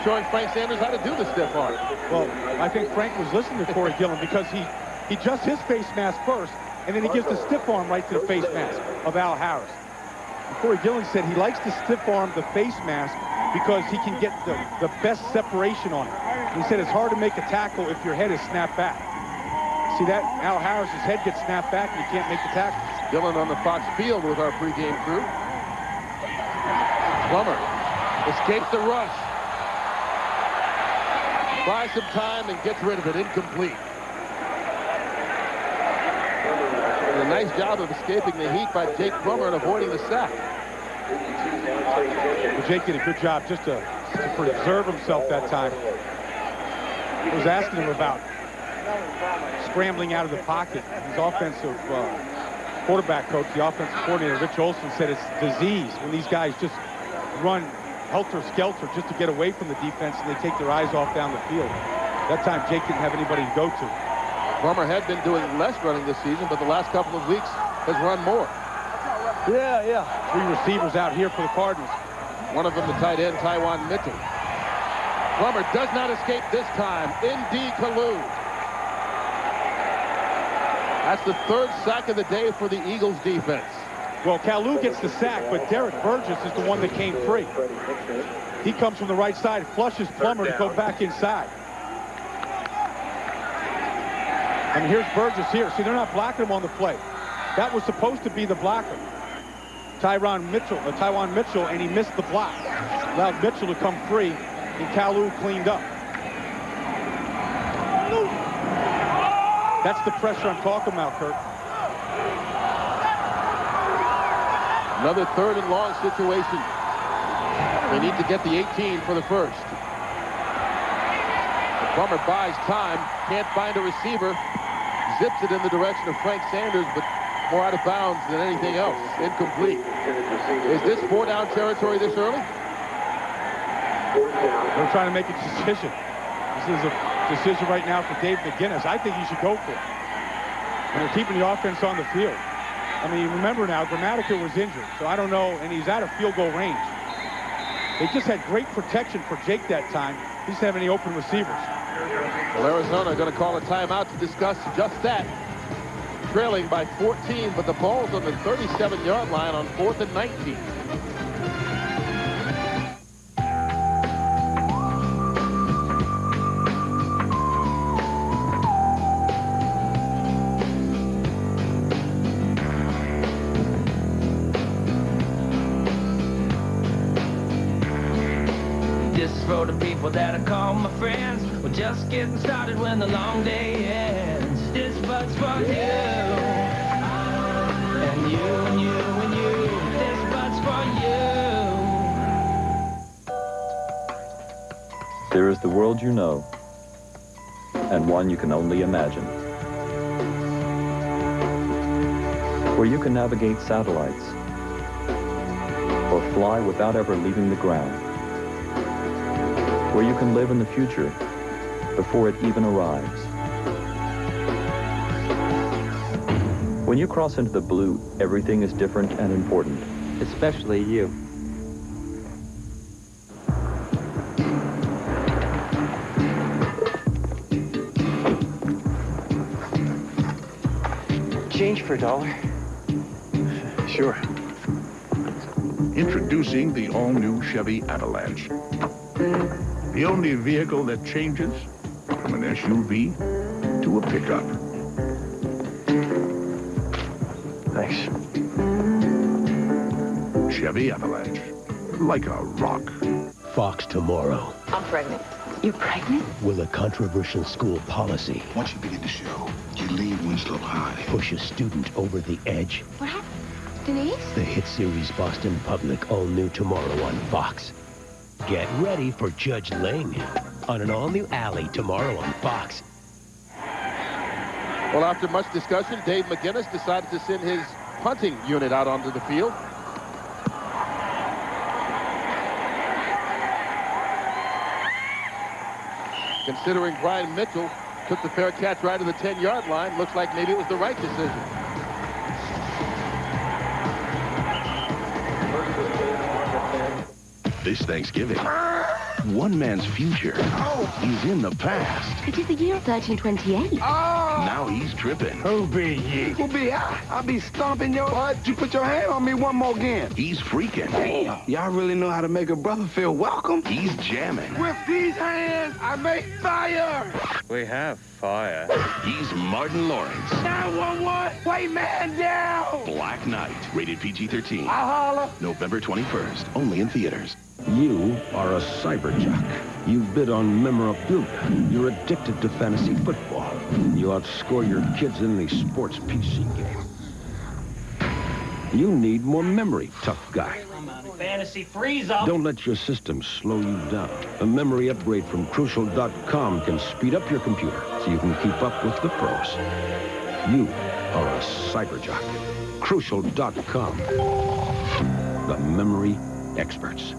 showing Frank Sanders how to do the stiff arm. Well, I think Frank was listening to Corey Dillon because he adjusts his face mask first, and then he gives the stiff arm right to the face mask of Al Harris. And Corey Dillon said he likes to stiff arm the face mask because he can get the best separation on it. He said it's hard to make a tackle if your head is snapped back. See that? Al Harris's head gets snapped back and you can't make the tackle. Dillon on the Fox field with our pregame crew. Plummer escapes the rush. Buys some time and gets rid of it. Incomplete. And a nice job of escaping the heat by Jake Plummer and avoiding the sack. Well, Jake did a good job just to preserve himself that time. I was asking him about scrambling out of the pocket. His offensive quarterback coach, the offensive coordinator, Rich Olson, said it's disease when these guys just run helter-skelter just to get away from the defense and they take their eyes off down the field. That time, Jake didn't have anybody to go to. Plummer had been doing less running this season, but the last couple of weeks has run more. Yeah. 3 receivers out here for the Cardinals. One of them, the tight end, Tywan Mitchell. Plummer does not escape this time. Indy Kalu. That's the third sack of the day for the Eagles defense. Well, Kalu gets the sack, but Derek Burgess is the one that came free. He comes from the right side, flushes Plummer to go back inside. I mean, here's Burgess here. See, they're not blocking him on the play. That was supposed to be the blocker. Tyron Mitchell, and he missed the block. Allowed Mitchell to come free, and Kalu cleaned up. That's the pressure I'm talking about, Kurt. Another 3rd and long situation. They need to get the 18 for the first. Plummer buys time, can't find a receiver, zips it in the direction of Frank Sanders, but more out of bounds than anything else. Incomplete. Is this 4-down territory this early? They're trying to make a decision. This is a decision right now for Dave McGinnis. I think he should go for it. And they're keeping the offense on the field. I mean, remember now, Gramatica was injured, so I don't know, and he's out of field goal range. They just had great protection for Jake that time. He doesn't have any open receivers. Well, Arizona going to call a timeout to discuss just that. Trailing by 14, but the ball's on the 37-yard line on 4th and 19. This is for the people that I call my friends. We're just getting started when the long day ends. This bug's for you. And you and you and you. This bug's for you. There is the world you know, and one you can only imagine. Where you can navigate satellites, or fly without ever leaving the ground. Where you can live in the future before it even arrives. When you cross into the blue, everything is different and important. Especially you. Change for $1. Sure. Introducing the all-new Chevy Avalanche. The only vehicle that changes from an SUV to a pickup. Thanks. Chevy Avalanche. Like a rock. Fox tomorrow. I'm pregnant. You're pregnant? Will a controversial school policy Once you begin to show, you leave Winslow High. push a student over the edge? What happened? Denise? The hit series Boston Public, all new tomorrow on Fox. Get ready for Judge Ling on an all-new Alley tomorrow on Fox. Well, after much discussion, Dave McGinnis decided to send his punting unit out onto the field. Considering Brian Mitchell took the fair catch right at the 10-yard line, looks like maybe it was the right decision. This Thanksgiving, one man's future is in the past. It is the year 1328. Now he's tripping. Who be ye? Who be I? I be stomping your butt. You put your hand on me one more again. He's freaking. Damn. Y'all really know how to make a brother feel welcome? He's jamming. With these hands, I make fire. We have fire. He's Martin Lawrence. 911, white man down. Black Knight, rated PG-13. I holler. November 21st, only in theaters. You are a cyber jock. You bid on memorabilia. You're addicted to fantasy football. You outscore your kids in the sports PC game. You need more memory, tough guy. Fantasy freeze-up. Don't let your system slow you down. A memory upgrade from Crucial.com can speed up your computer so you can keep up with the pros. You are a cyber jock. Crucial.com. The memory experts.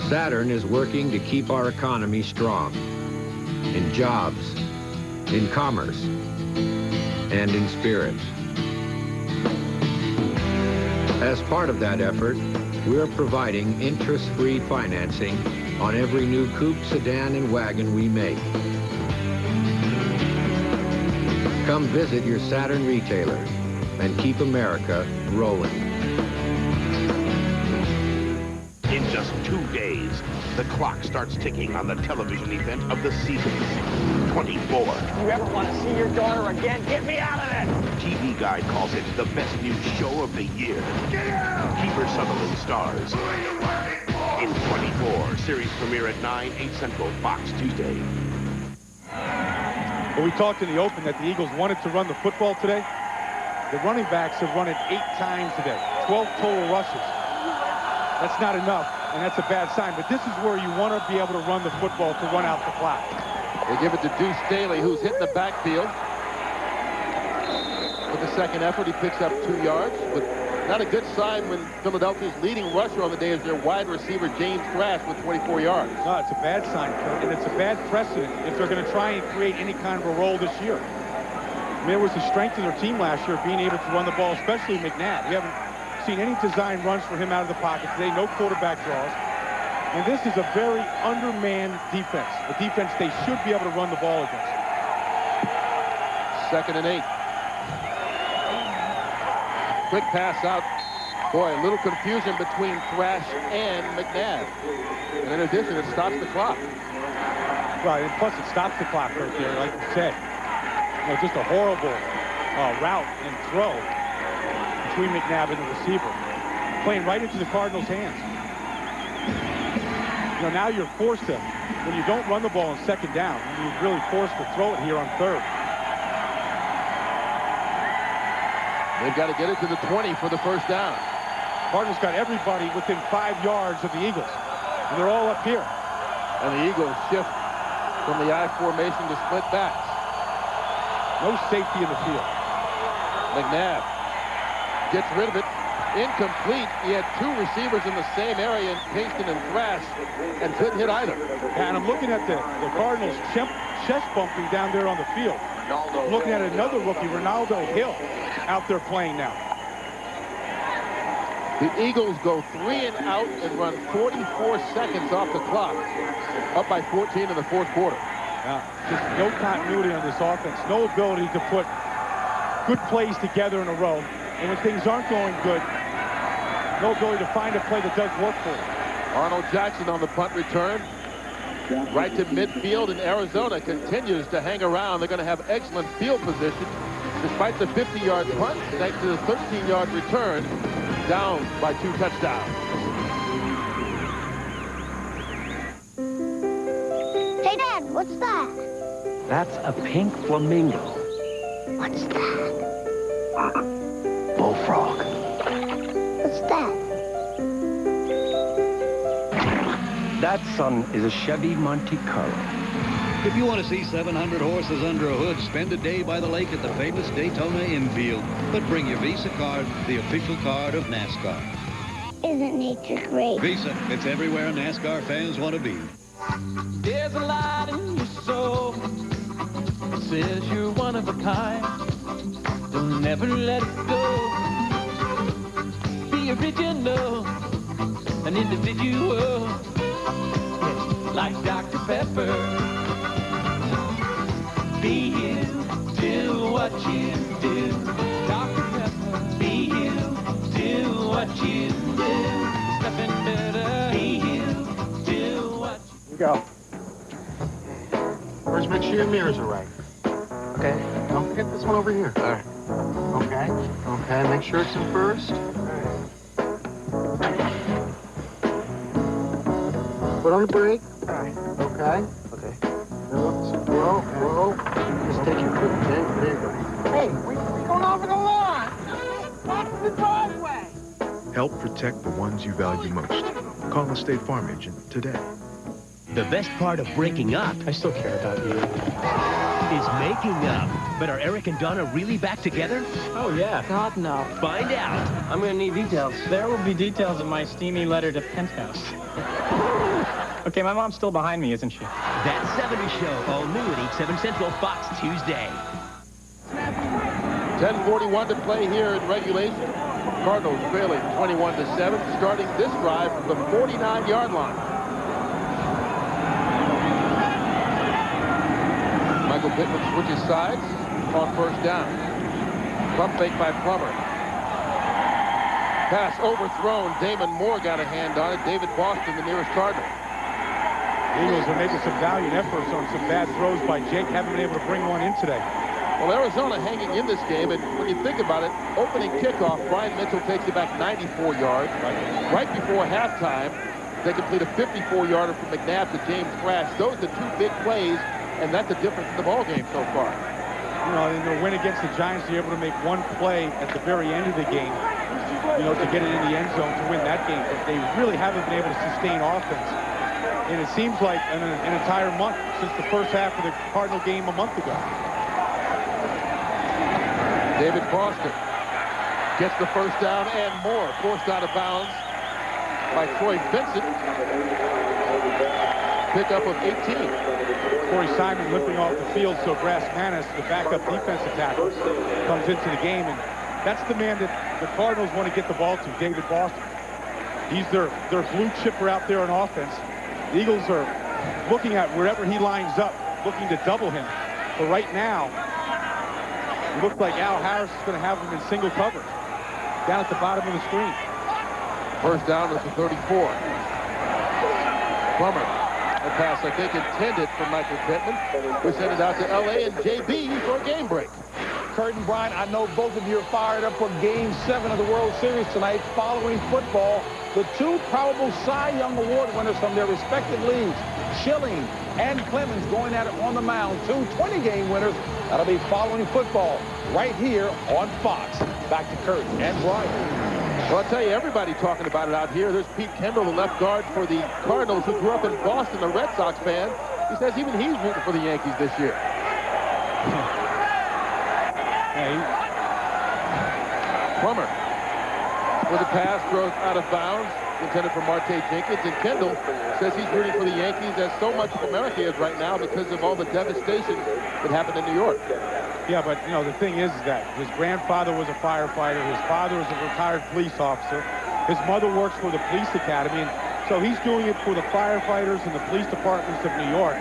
Saturn is working to keep our economy strong. In jobs, in commerce, and in spirit. As part of that effort, we're providing interest-free financing on every new coupe, sedan, and wagon we make. Come visit your Saturn retailer and keep America rolling. In just 2 days, the clock starts ticking on the television event of the season. 24. You ever want to see your daughter again? Get me out of there! TV Guide calls it the best new show of the year. Get out! Kiefer Sutherland stars. In 24, series premiere at 9, 8 Central, Fox, Tuesday. Well, we talked in the open that the Eagles wanted to run the football today. The running backs have run it 8 times today. 12 total rushes. That's not enough, and that's a bad sign. But this is where you want to be able to run the football to run out the clock. They give it to Deuce Staley, who's hitting the backfield. With the second effort, he picks up 2 yards, but not a good sign when Philadelphia's leading rusher on the day is their wide receiver, James Thrash, with 24 yards. No, it's a bad sign, Kurt, and it's a bad precedent if they're going to try and create any kind of a role this year. I mean, it was the strength of their team last year, being able to run the ball, especially McNabb. We haven't seen any design runs for him out of the pocket today, no quarterback draws. And this is a very undermanned defense, a defense they should be able to run the ball against. 2nd and 8. Quick pass out. Boy, a little confusion between Thrash and McNabb. And in addition, it stops the clock. Well, and plus it stops the clock right there, like you said. You know, just a horrible route and throw between McNabb and the receiver, playing right into the Cardinals' hands. You know, now you're forced to, when you don't run the ball on 2nd down, you're really forced to throw it here on 3rd. They've got to get it to the 20 for the first down. Cardinals got everybody within 5 yards of the Eagles, and they're all up here. And the Eagles shift from the I formation to split backs. No safety in the field. McNabb gets rid of it. Incomplete. He had 2 receivers in the same area, in Kingston and Thrash, and couldn't hit either. Yeah, and I'm looking at the Cardinals chest bumping down there on the field. I'm looking at another rookie, Ronaldo Hill, out there playing now. The Eagles go 3 and out and run 44 seconds off the clock, up by 14 in the 4th quarter. Yeah, just no continuity on this offense, no ability to put good plays together in a row. And when things aren't going good, no ability to find a play that does work for them. Arnold Jackson on the punt return. Right to midfield, and Arizona continues to hang around. They're going to have excellent field position despite the 50-yard punt, thanks to the 13-yard return, down by 2 touchdowns. Hey, Dad, what's that? That's a pink flamingo. What's that? Bullfrog. What's that? That, son, is a Chevy Monte Carlo. If you want to see 700 horses under a hood, spend a day by the lake at the famous Daytona infield. But bring your Visa card, the official card of NASCAR. Isn't nature great? Visa, it's everywhere NASCAR fans want to be. There's a light in your soul that says you're one of a kind. Don't never let it go. Be original, an individual, like Dr. Pepper. Be you, do what you do. Dr. Pepper. Be you, do what you do. Nothing better. Be you, do what you do. Go. First, make sure your mirrors are right. Okay. Don't forget this one over here. All right. Okay. Okay. Make sure it's in first. Put on the brake. All right. Okay. Okay. Whoa, whoa. Just take your foot. There you go. Hey, we're going over the lawn. Back to the driveway. Help protect the ones you value most. Call a State Farm agent today. The best part of breaking up, I still care about you. is making up. But are Eric and Donna really back together? Oh, yeah. God, no. Find out. I'm going to need details. There will be details in my steamy letter to Penthouse. Okay, my mom's still behind me, isn't she? That 70 Show, all new at 8/7 Central, Fox, Tuesday. 10:41 to play here in regulation. Cardinals trailing 21-7, starting this drive from the 49-yard line. Michael Pittman switches sides on first down. Pump fake by Plummer. Pass overthrown. Damon Moore got a hand on it. David Boston, the nearest Cardinal. Eagles are making some valiant efforts on some bad throws by Jake. Haven't been able to bring one in today. Well, Arizona hanging in this game, and when you think about it, opening kickoff, Brian Mitchell takes it back 94 yards. Right before halftime, they complete a 54-yarder from McNabb to James Thrash. Those are two big plays, and that's the difference in the ball game so far. You know, in their win against the Giants, they're able to make one play at the very end of the game, you know, to get it in the end zone to win that game. But they really haven't been able to sustain offense. And it seems like an entire month since the first half of the Cardinal game a month ago. David Boston gets the first down and more. Forced out of bounds by Troy Vincent. Pickup of 18. Corey Simon limping off the field, so Grass Manis, the backup defensive tackle, comes into the game. And that's the man that the Cardinals want to get the ball to, David Boston. He's their blue chipper out there on offense. The Eagles are looking at wherever he lines up, looking to double him. But right now, it looks like Al Harris is going to have him in single coverage down at the bottom of the screen. First down is the 34. Plummer, a pass I think intended for Michael Pittman. We send it out to L.A. and JB for a game break. Kurt and Brian, I know both of you are fired up for Game 7 of the World Series tonight. Following football, the two probable Cy Young Award winners from their respective leagues, Schilling and Clemens, going at it on the mound. Two 20-game winners. That'll be following football right here on Fox. Back to Kurt and Brian. Well, I'll tell you, everybody talking about it out here. There's Pete Kendall, the left guard for the Cardinals, who grew up in Boston, a Red Sox fan. He says even he's rooting for the Yankees this year. Plummer with a pass, throws out of bounds, intended for Marte Jenkins. And Kendall says he's rooting for the Yankees, as so much of America is right now because of all the devastation that happened in New York. Yeah, but, you know, the thing is that his grandfather was a firefighter. His father is a retired police officer. His mother works for the police academy. And so he's doing it for the firefighters and the police departments of New York.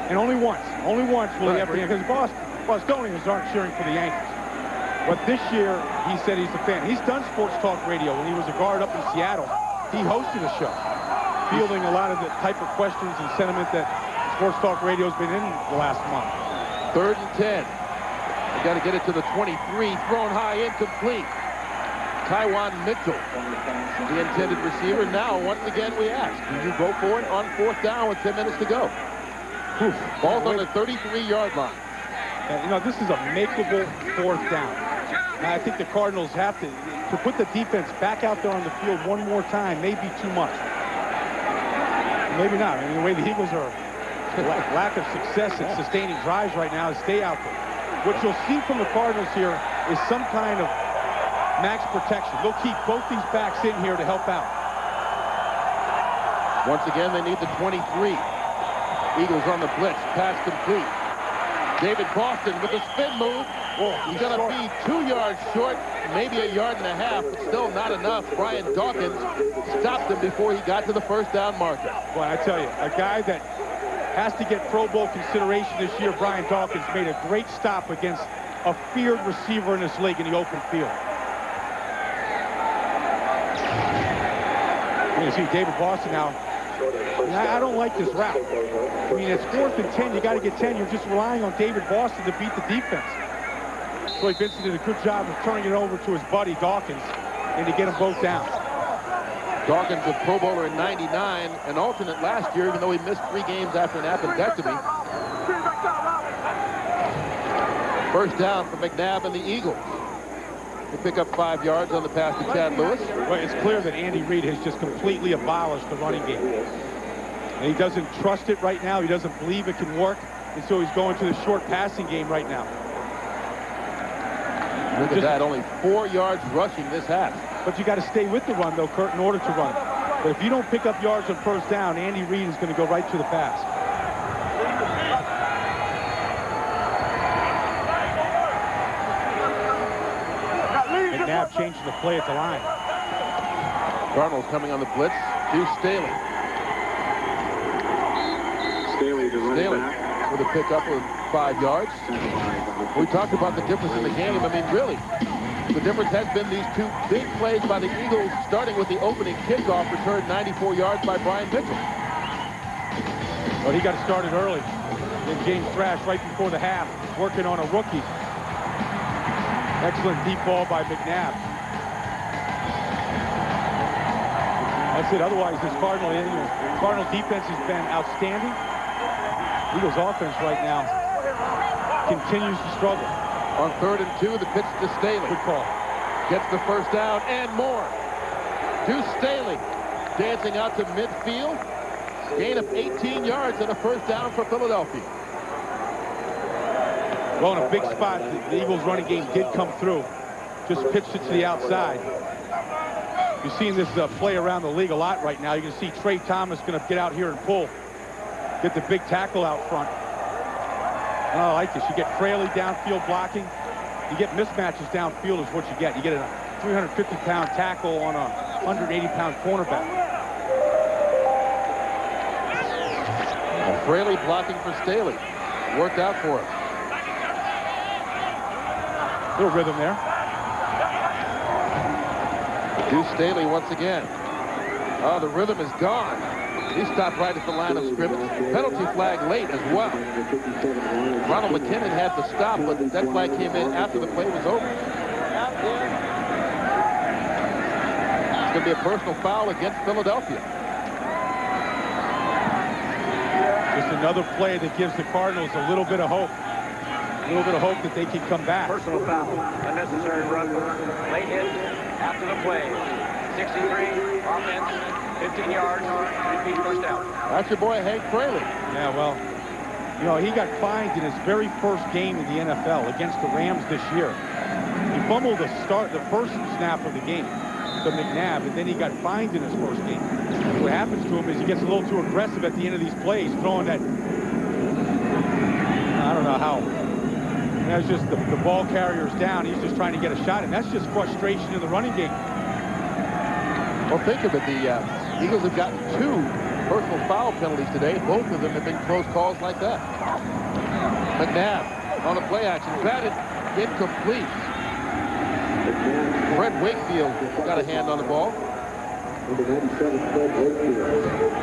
And only once will he ever, because Bostonians aren't cheering for the Yankees. But this year, he said he's a fan. He's done sports talk radio. When he was a guard up in Seattle, he hosted a show, fielding a lot of the type of questions and sentiment that sports talk radio's been in the last month. 3rd and 10. You got to get it to the 23. Thrown high, incomplete. Taiwan Mitchell, the intended receiver. Now, once again, we ask, do you go for it on 4th down with 10 minutes to go? Ball's on the 33-yard line. You know, this is a makeable 4th down. Now, I think the Cardinals have to put the defense back out there on the field one more time may be too much. Maybe not. I mean, the way the Eagles are, lack of success at sustaining drives right now is stay out there. What you'll see from the Cardinals here is some kind of max protection. They'll keep both these backs in here to help out. Once again, they need the 23. Eagles on the blitz. Pass complete. David Boston with a spin move. He's going to be 2 yards short, maybe a yard and a half, but still not enough. Brian Dawkins stopped him before he got to the 1st down marker. Well, I tell you, a guy that has to get Pro Bowl consideration this year, Brian Dawkins, made a great stop against a feared receiver in this league in the open field. You see David Boston now. I don't like this route. I mean, it's 4th and 10. You got to get 10. You're just relying on David Boston to beat the defense. Troy Vincent did a good job of turning it over to his buddy Dawkins and to get them both down. Dawkins, a Pro Bowler in '99, an alternate last year, even though he missed 3 games after an appendectomy. 1st down for McNabb and the Eagles. They pick up 5 yards on the pass to Chad Lewis. Well, it's clear that Andy Reid has just completely abolished the running game. And he doesn't trust it right now. He doesn't believe it can work. And so he's going to the short passing game right now. Look at that, only 4 yards rushing this half. But you got to stay with the run, though, Kurt, in order to run. But if you don't pick up yards on 1st down, Andy Reid is going to go right to the pass. McNabb McNabb changing the play at the line. Cardinals coming on the blitz to Staley. Staley with a pickup of 5 yards. We talked about the difference in the game. I mean, really, the difference has been these two big plays by the Eagles, starting with the opening kickoff return 94 yards by Brian Mitchell. Well, he got started early. Then James Thrash right before the half, working on a rookie. Excellent deep ball by McNabb. That's it. Otherwise, this Cardinal defense has been outstanding. Eagles offense right now continues to struggle. On 3rd and 2, the pitch to Staley. Good call. Gets the first down and more. To Staley. Dancing out to midfield. Gain of 18 yards and a first down for Philadelphia. Well, in a big spot, the Eagles running game did come through. Just pitched it to the outside. You're seeing this play around the league a lot right now. You can see Trey Thomas going to get out here and pull. Get the big tackle out front. And I like this. You get Fraley downfield blocking. You get mismatches downfield is what you get. You get a 350-pound tackle on a 180-pound cornerback. Fraley blocking for Staley. Worked out for him. Little rhythm there. To Staley once again. Oh, the rhythm is gone. He stopped right at the line of scrimmage. Penalty flag late as well. Ronald McKinnon had to stop, but that flag came in after the play was over. It's going to be a personal foul against Philadelphia. Just another play that gives the Cardinals a little bit of hope. A little bit of hope that they can come back. Personal foul. Unnecessary run. Late hit after the play. 63, offense. 15 yards, repeat first down. That's your boy, Hank Fraley. Yeah, well, you know, he got fined in his very first game in the NFL against the Rams this year. He fumbled the first snap of the game to McNabb, and then he got fined in his first game. What happens to him is he gets a little too aggressive at the end of these plays, throwing that, I don't know how. And that's just the ball carrier's down. He's just trying to get a shot, and that's just frustration in the running game. Well, think of it. The Eagles have gotten 2 personal foul penalties today. Both of them have been close calls like that. McNabb on a play action. Batted incomplete. Fred Wakefield got a hand on the ball.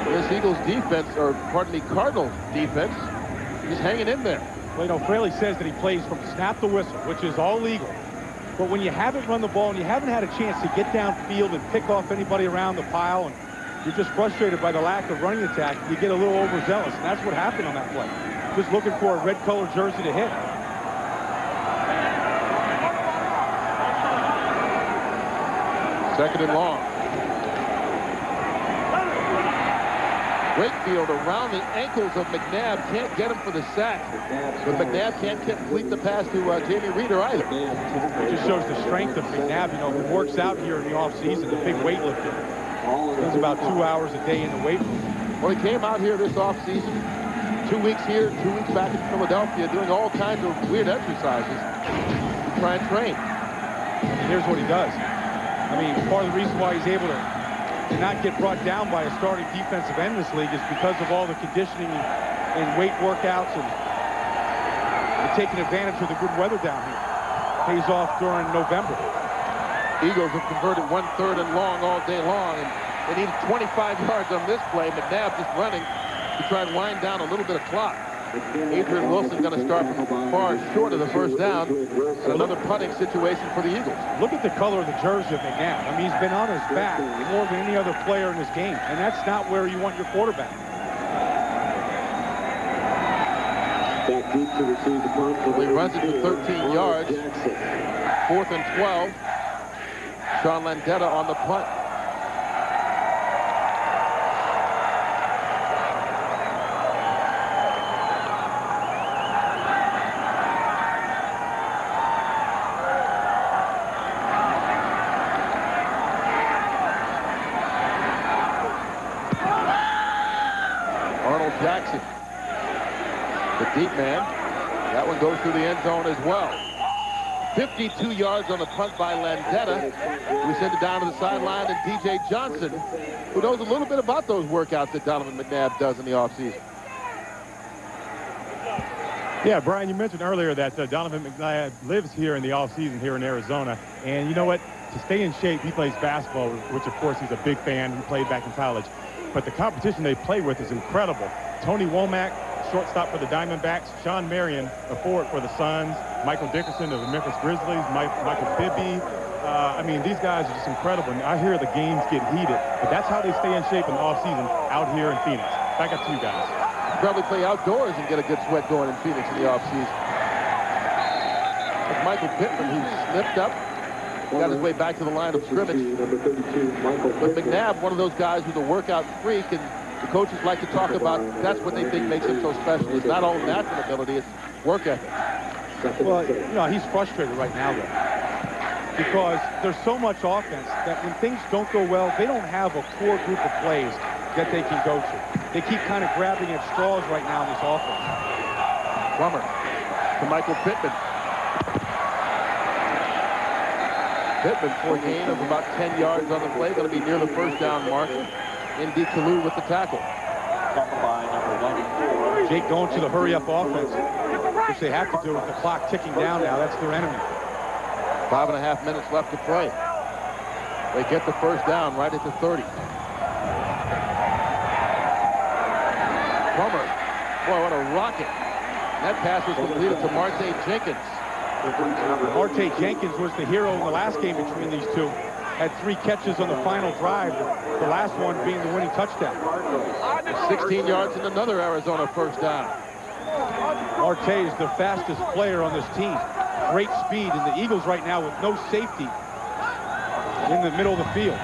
This Eagles defense, or pardon me, Cardinals defense, is hanging in there. Well, you know, Fraley says that he plays from snap to whistle, which is all legal. But when you haven't run the ball and you haven't had a chance to get downfield and pick off anybody around the pile, and you're just frustrated by the lack of running attack, you get a little overzealous, and that's what happened on that play. Just looking for a red-colored jersey to hit. Second and long. Wakefield around the ankles of McNabb. Can't get him for the sack. But McNabb can't complete the pass to Jamie Reeder either. It just shows the strength of McNabb. You know, he works out here in the offseason, the big weightlifter. Spends about 2 hours a day in the weight room. Well, he came out here this offseason. 2 weeks here, 2 weeks back in Philadelphia, doing all kinds of weird exercises to try and train. And here's what he does. I mean, part of the reason why he's able to not get brought down by a starting defensive end in this league is because of all the conditioning and weight workouts and taking advantage of the good weather down here. Pays off during November. Eagles have converted 1/3 and long all day long, and they needed 25 yards on this play. McNabb just running to try and wind down a little bit of clock. Adrian Wilson going to start from far short of the first down. Another punting situation for the Eagles. Look at the color of the jersey of McNabb. I mean, he's been on his back more than any other player in this game, and that's not where you want your quarterback. He runs it to 13 yards. 4th and 12. Sean Landeta on the punt. Jackson, the deep man. That one goes through the end zone as well. 52 yards on the punt by Landetta. We send it down to the sideline, and DJ Johnson, who knows a little bit about those workouts that Donovan McNabb does in the offseason. Yeah, Brian, you mentioned earlier that Donovan McNabb lives here in the offseason here in Arizona. And you know what? To stay in shape, he plays basketball, which, of course, he's a big fan. He played back in college. But the competition they play with is incredible. Tony Womack, shortstop for the Diamondbacks. Sean Marion, a forward for the Suns. Michael Dickerson of the Memphis Grizzlies. Michael Bibby. I mean, these guys are just incredible. And I hear the games get heated. But that's how they stay in shape in the offseason out here in Phoenix. Back up to you guys. Probably play outdoors and get a good sweat going in Phoenix in the offseason. It's Michael Pittman, who slipped up, got his way back to the line of scrimmage. But McNabb, one of those guys who's a workout freak, and the coaches like to talk about that's what they think makes him so special. It's not all natural ability, it's work ethic. Well, you know, he's frustrated right now, though, because there's so much offense that when things don't go well, they don't have a core group of plays that they can go to. They keep kind of grabbing at straws right now in this offense. Plummer to Michael Pittman. Pittman for a gain of about 10 yards on the play, going to be near the first down marker. Indy Kalu with the tackle. Jake going to the hurry-up offense, which they have to do with the clock ticking down now. That's their enemy. 5.5 minutes left to play. They get the first down right at the 30. Plummer, boy, what a rocket. That pass was completed to Marte Jenkins. Marte Jenkins was the hero in the last game between these two. Had 3 catches on the final drive, the last one being the winning touchdown. 16 yards and another Arizona first down. Marte is the fastest player on this team. Great speed, and the Eagles right now with no safety in the middle of the field.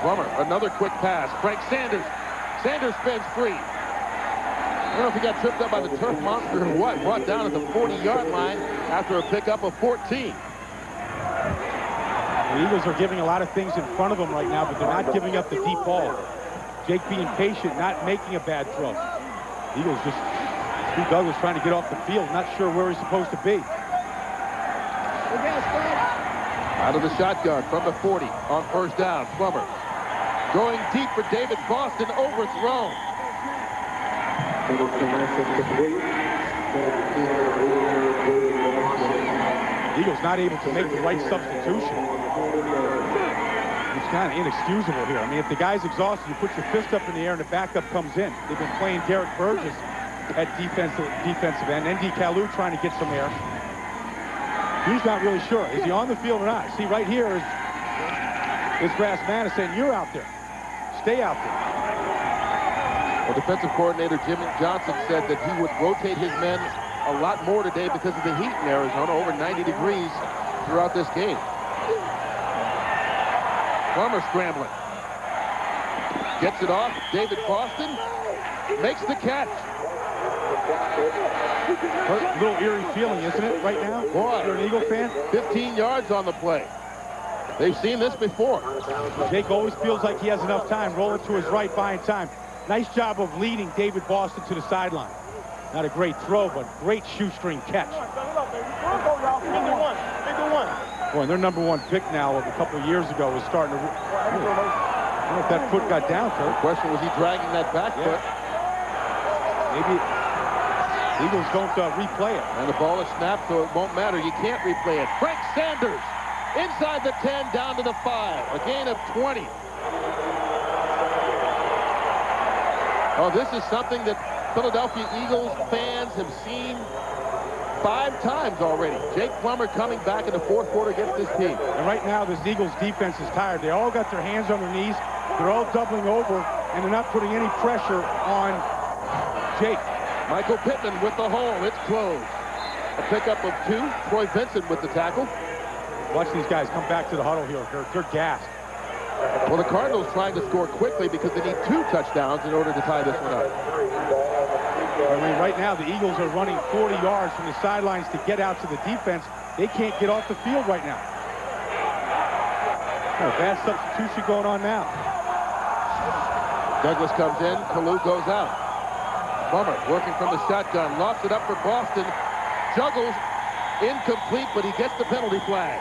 Plummer, another quick pass. Frank Sanders. Sanders spins free. I don't know if he got tripped up by the turf monster or what. Brought down at the 40-yard line after a pickup of 14. The Eagles are giving a lot of things in front of them right now, but they're not giving up the deep ball. Jake being patient, not making a bad throw. The Eagles just, Steve Douglas trying to get off the field, not sure where he's supposed to be. Out of the shotgun from the 40 on first down. Plummer going deep for David Boston, overthrown. Eagles not able to make the right substitution. It's kind of inexcusable here. I mean, if the guy's exhausted, you put your fist up in the air and the backup comes in. They've been playing Derek Burgess at defensive end. Indy Kalu trying to get some air. He's not really sure. Is he on the field or not? See, right here is Grass Manis saying, you're out there. Stay out there. Well, defensive coordinator Jimmy Johnson said that he would rotate his men a lot more today because of the heat in Arizona, over 90 degrees throughout this game. Plummer scrambling. Gets it off. David Boston makes the catch. A little eerie feeling, isn't it, right now? Boy, you're an Eagle fan? 15 yards on the play. They've seen this before. Jake always feels like he has enough time, rolling to his right, buying time. Nice job of leading David Boston to the sideline. Not a great throw, but great shoestring catch. Boy, and their #1 pick now of a couple of years ago is starting to... I don't know if that foot got down, Kurt. The question was he dragging that back foot? Maybe Eagles don't replay it. And the ball is snapped, so it won't matter. You can't replay it. Frank Sanders inside the 10, down to the 5. A gain of 20. Oh, this is something that Philadelphia Eagles fans have seen 5 times already. Jake Plummer coming back in the fourth quarter against this team. And right now, this Eagles defense is tired. They all got their hands on their knees. They're all doubling over, and they're not putting any pressure on Jake. Michael Pittman with the hole. It's closed. A pickup of 2. Troy Vincent with the tackle. Watch these guys come back to the huddle here. They're gassed. Well, the Cardinals trying to score quickly because they need 2 touchdowns in order to tie this one up. I mean, right now, the Eagles are running 40 yards from the sidelines to get out to the defense. They can't get off the field right now. Oh, bad substitution going on now. Douglas comes in. Kalu goes out. Plummer working from the shotgun. Lofts it up for Boston. Juggles. incomplete, but he gets the penalty flag.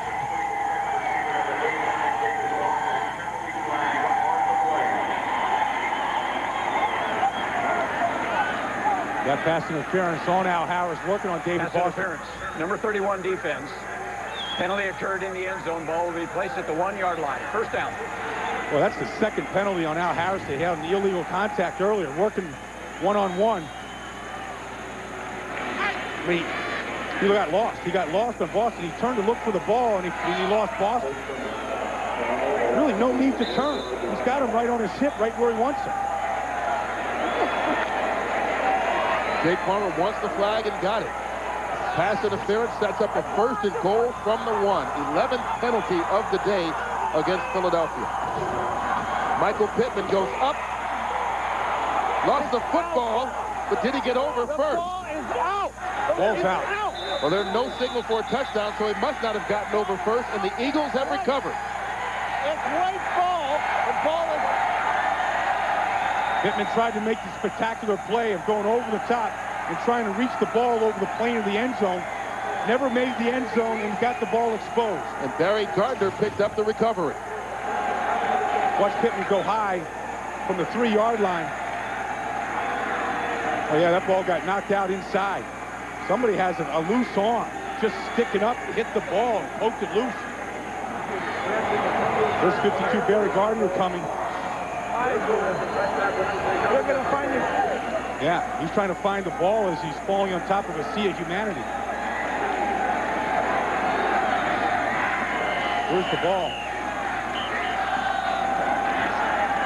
That pass interference on Al Harris, working on David Boston. Interference. Number 31 defense. Penalty occurred in the end zone. Ball will be placed at the 1-yard line. First down. Well, that's the second penalty on Al Harris. They had an illegal contact earlier, working one-on-one. I mean, he got lost. He got lost on Boston. He turned to look for the ball, and he lost Boston. Really no need to turn. He's got him right on his hip, right where he wants him. Jake Palmer wants the flag and got it. Pass interference sets up a 1st and goal from the 1. 11th penalty of the day against Philadelphia. Michael Pittman goes up. Lost the football, but did he get over first? Ball's out. Well, there's no signal for a touchdown, so he must not have gotten over first, and the Eagles have recovered. It's right ball. The ball is... Pittman tried to make the spectacular play of going over the top and trying to reach the ball over the plane of the end zone. Never made the end zone and got the ball exposed. And Barry Gardner picked up the recovery. Watch Pittman go high from the 3-yard line. Oh, yeah, that ball got knocked out inside. Somebody has a loose arm, just sticking up, hit the ball, and poked it loose. There's 52, Barry Gardner coming. They're going to find it. Yeah, he's trying to find the ball as he's falling on top of a sea of humanity. Where's the ball?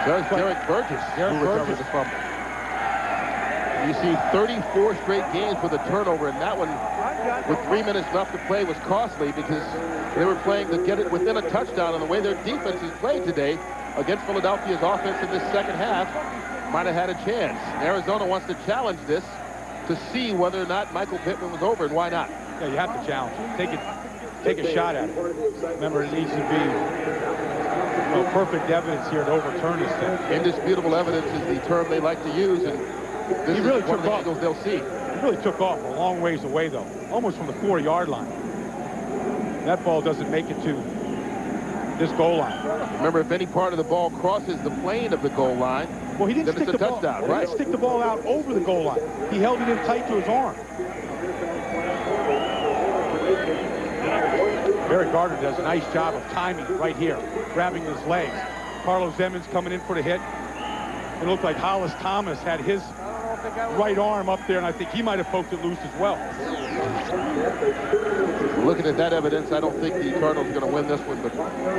There's Derek Burgess, who recovered the fumble. You see 34 straight games with a turnover, and that one, with 3 minutes left to play, was costly because they were playing to get it within a touchdown, and the way their defense has played today against Philadelphia's offense in this second half might have had a chance. Arizona wants to challenge this to see whether or not Michael Pittman was over, and why not? Yeah, you have to challenge it. Take a shot at it. Remember, it needs to be perfect evidence here to overturn this thing. Indisputable evidence is the term they like to use, and this He really is one of the took Eagles they'll see. He really took off a long ways away, though, almost from the 4-yard line. That ball doesn't make it to this goal line. Remember, if any part of the ball crosses the plane of the goal line, well, he didn't then stick it's a the ball. touchdown, He right? didn't stick the ball out over the goal line. He held it in tight to his arm. Barry Gardner does a nice job of timing right here, grabbing his legs. Carlos Emmons coming in for the hit. It looked like Hollis Thomas had his right arm up there, and I think he might have poked it loose as well. Looking at that evidence, I don't think the Cardinals are going to win this one, but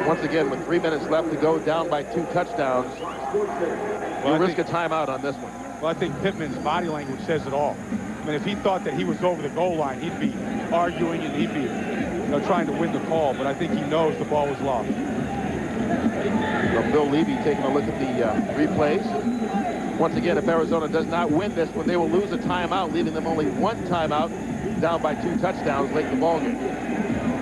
once again, with 3 minutes left to go, down by 2 touchdowns, you risk a timeout on this one. Well, I think Pittman's body language says it all. I mean, if he thought that he was over the goal line, he'd be arguing and he'd be, trying to win the call, but I think he knows the ball was lost. Well, Bill Levy taking a look at the replays. Once again, if Arizona does not win this one, they will lose a timeout, leaving them only 1 timeout, down by 2 touchdowns late in the ballgame.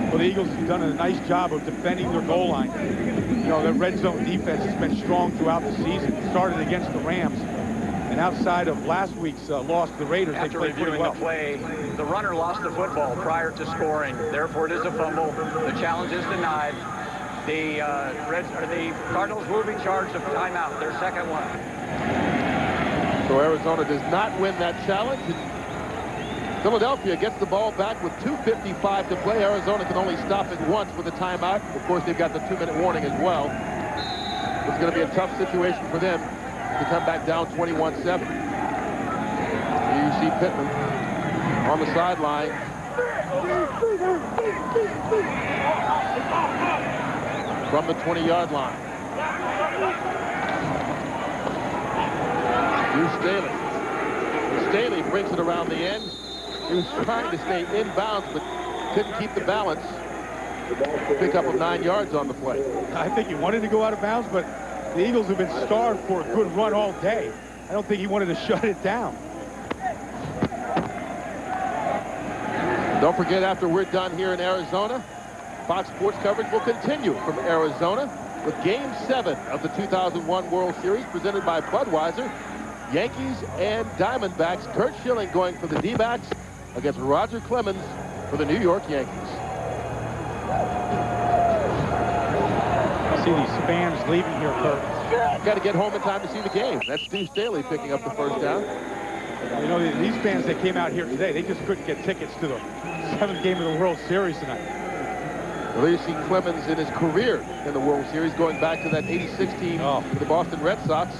Well, the Eagles have done a nice job of defending their goal line. Their red zone defense has been strong throughout the season. It started against the Rams, and outside of last week's loss to the Raiders, they played pretty well. After reviewing the play, the runner lost the football prior to scoring. Therefore, it is a fumble. The challenge is denied. The Cardinals will be charged of timeout, their second one. So Arizona does not win that challenge. Philadelphia gets the ball back with 2:55 to play. Arizona can only stop it once with a timeout. Of course, they've got the 2-minute warning as well. It's going to be a tough situation for them to come back down 21-7. You see Pittman on the sideline. From the 20-yard line. Here's Staley. Staley brings it around the end. He was trying to stay inbounds, but couldn't keep the balance. Pickup of 9 yards on the play. I think he wanted to go out of bounds, but the Eagles have been starved for a good run all day. I don't think he wanted to shut it down. Don't forget, after we're done here in Arizona, Fox Sports coverage will continue from Arizona with Game 7 of the 2001 World Series presented by Budweiser. Yankees and Diamondbacks. Kurt Schilling going for the D-backs against Roger Clemens for the New York Yankees. I see these fans leaving here, Kurt. Got to get home in time to see the game. That's Steve Staley picking up the first down. You know, these fans that came out here today, they just couldn't get tickets to the 7th game of the World Series tonight. Well, you see Clemens in his career in the World Series, going back to that '86 team with the Boston Red Sox.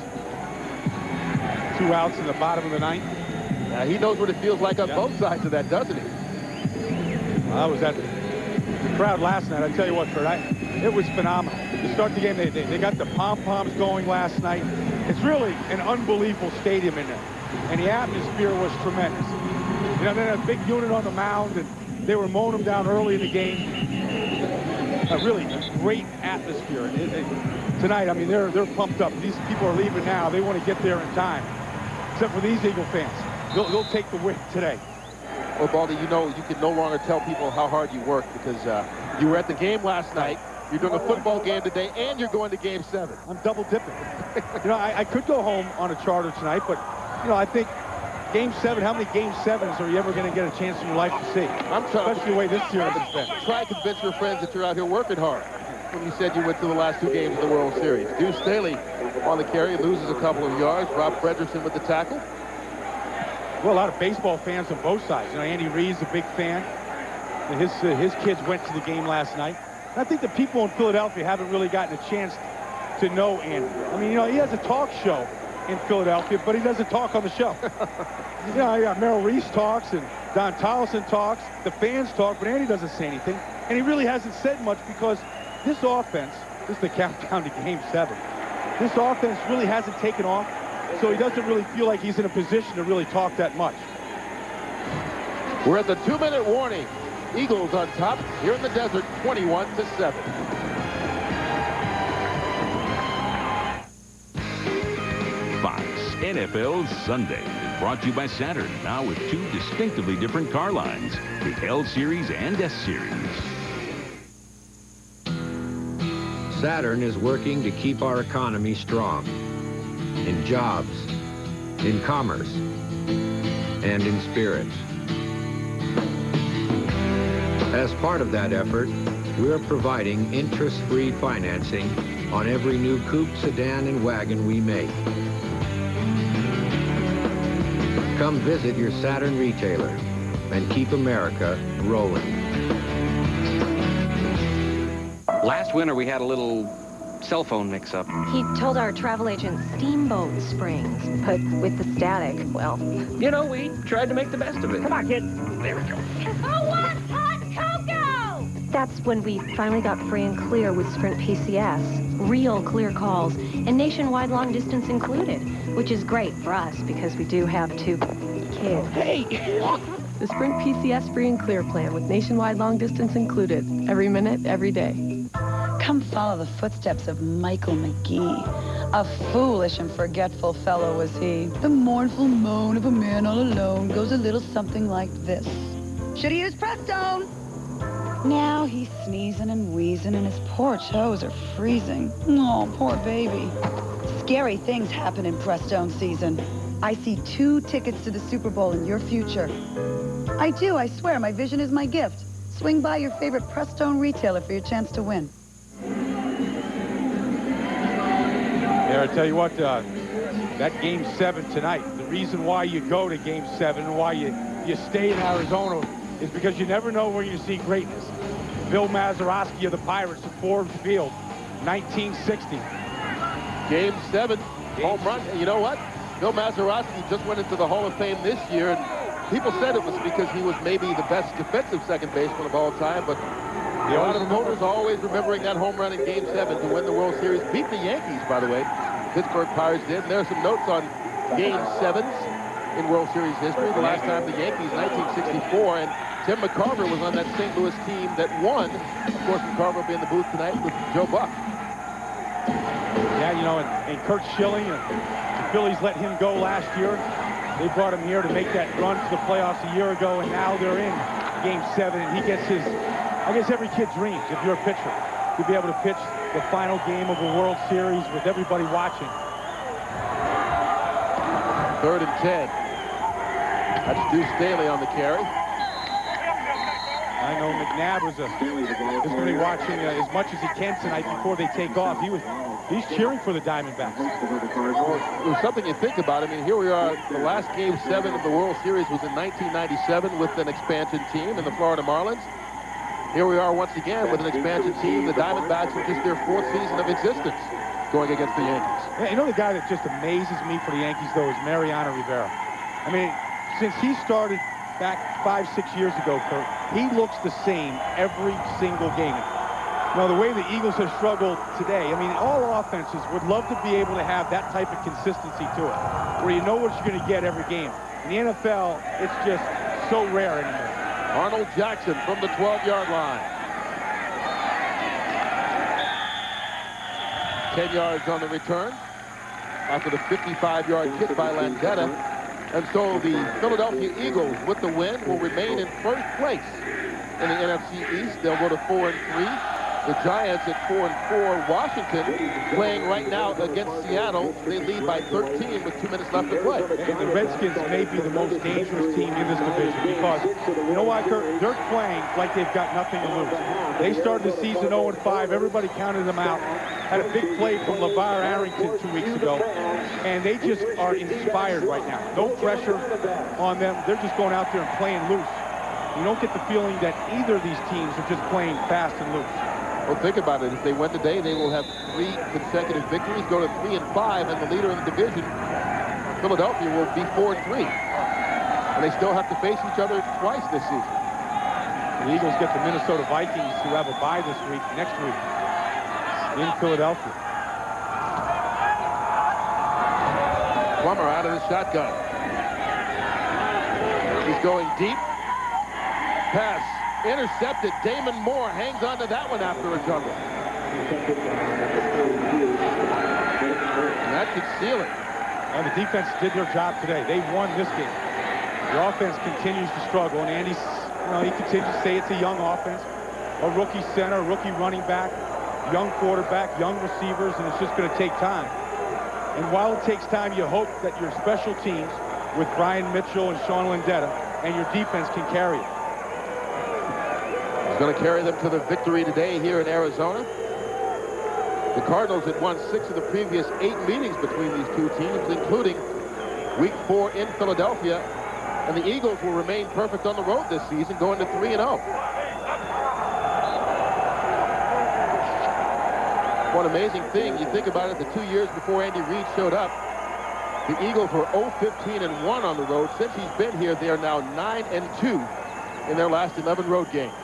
2 outs in the bottom of the 9th. He knows what it feels like on both sides of that, doesn't he? I was at the crowd last night. I tell you what, Kurt, it was phenomenal. To start the game, they got the pom-poms going last night. It's really an unbelievable stadium in there, and the atmosphere was tremendous. You know, they had a big unit on the mound, and they were mowing them down early in the game. Really a great atmosphere. Tonight, I mean, they're pumped up. These people are leaving now. They want to get there in time. Except for these Eagle fans. They'll take the win today. Well, Baldy, you know, you can no longer tell people how hard you work because you were at the game last night. You're doing a football game today, and you're going to Game 7. I'm double dipping. You know, I could go home on a charter tonight, but, you know, I think Game 7, how many Game 7s are you ever going to get a chance in your life to see? I'm trying Especially the way this series has been. Try to convince your friends that you're out here working hard when you said you went to the last 2 games of the World Series. Deuce Staley on the carry, loses a couple of yards. Rob Fredrickson with the tackle. Well, a lot of baseball fans on both sides. You know, Andy Reid's a big fan. And his kids went to the game last night. And I think the people in Philadelphia haven't really gotten a chance to know Andy. I mean, you know, he has a talk show in Philadelphia, but he doesn't talk on the show. You know, yeah, Merrill Reese talks and Don Tollison talks. The fans talk, but Andy doesn't say anything. And he really hasn't said much because this offense, this is the countdown to Game 7. This offense really hasn't taken off. So he doesn't really feel like he's in a position to really talk that much. We're at the 2-minute warning. Eagles on top here in the desert, 21-7. Fox NFL Sunday is brought to you by Saturn, now with 2 distinctively different car lines, the L Series and S Series. Saturn is working to keep our economy strong. In jobs, in commerce, and in spirit. As part of that effort, we're providing interest-free financing on every new coupe, sedan, and wagon we make. Come visit your Saturn retailer and keep America rolling. Last winter, we had a little cell phone mix-up. He told our travel agent Steamboat Springs, but with the static, well... You know, we tried to make the best of it. Come on, kid. There we go. Who wants hot cocoa? That's when we finally got free and clear with Sprint PCS. Real clear calls, and nationwide long distance included, which is great for us because we do have 2 kids. Hey! The Sprint PCS free and clear plan with nationwide long distance included. Every minute, every day. Come follow the footsteps of Michael McGee. A foolish and forgetful fellow was he. The mournful moan of a man all alone goes a little something like this. Should he use Prestone? Now he's sneezing and wheezing and his poor toes are freezing. Oh, poor baby. Scary things happen in Prestone season. I see 2 tickets to the Super Bowl in your future. I do, I swear, my vision is my gift. Swing by your favorite Prestone retailer for your chance to win. Yeah, I tell you what, that Game 7 tonight, the reason why you go to Game 7 and why you stay in Arizona is because you never know where you see greatness. Bill Mazeroski of the Pirates at Forbes Field, 1960. Game 7, home run. You know what? Bill Mazeroski just went into the Hall of Fame this year, and people said it was because he was maybe the best defensive second baseman of all time, but a lot of voters always remembering that home run in Game 7 to win the World Series. Beat the Yankees, by the way. Pittsburgh Pirates did. And there are some notes on Game 7s in World Series history. The last time the Yankees, 1964, and Tim McCarver was on that St. Louis team that won. Of course, McCarver will be in the booth tonight with Joe Buck. Yeah, you know, and Kurt Schilling, the Phillies let him go last year. They brought him here to make that run to the playoffs a year ago, and now they're in Game 7, and he gets his, I guess every kid dreams, if you're a pitcher, to be able to pitch the final game of a World Series with everybody watching. 3rd and 10. That's Deuce Staley on the carry. I know McNabb is going to be watching as much as he can tonight before they take off. He's cheering for the Diamondbacks. Well, it was something you think about. I mean, here we are. The last Game 7 of the World Series was in 1997 with an expansion team in the Florida Marlins. Here we are once again with an expansion team. The Diamondbacks are just their 4th season of existence going against the Yankees. Yeah, you know the guy that just amazes me for the Yankees, though, is Mariano Rivera. I mean, since he started back 5-6 years ago, Kurt, he looks the same every single game. Now, the way the Eagles have struggled today, I mean, all offenses would love to be able to have that type of consistency to it, where you know what you're going to get every game. In the NFL, it's just so rare anymore. Arnold Jackson from the 12-yard line. 10 yards on the return after the 55-yard kick by Landetta. And so the Philadelphia Eagles, with the win, will remain in first place in the NFC East. They'll go to 4-3. The Giants at 4-4. Washington playing right now against Seattle. They lead by 13 with 2 minutes left to play. And the Redskins may be the most dangerous team in this division because, you know why, Kurt? They're playing like they've got nothing to lose. They started the season 0-5. Everybody counted them out. Had a big play from LeVar Arrington 2 weeks ago. And they just are inspired right now. No pressure on them. They're just going out there and playing loose. You don't get the feeling that either of these teams are just playing fast and loose. Well, think about it. If they win today, they will have 3 consecutive victories, go to 3-5, and the leader in the division, Philadelphia, will be 4-3. And they still have to face each other twice this season. The Eagles get the Minnesota Vikings, who have a bye next week, in Philadelphia. Plummer out of the shotgun. He's going deep. Pass intercepted. Damon Moore hangs on to that one after a juggle. And that could seal it. And the defense did their job today. They won this game. The offense continues to struggle, and Andy, he continues to say it's a young offense. A rookie center, rookie running back, young quarterback, young receivers, and it's just going to take time. And while it takes time, you hope that your special teams with Brian Mitchell and Sean Landetta and your defense can carry it. He's going to carry them to the victory today here in Arizona. The Cardinals had won 6 of the previous 8 meetings between these two teams, including Week 4 in Philadelphia. And the Eagles will remain perfect on the road this season, going to 3-0. One amazing thing, you think about it, the 2 years before Andy Reid showed up, the Eagles were 0-15-1 on the road. Since he's been here, they are now 9-2 in their last 11 road games.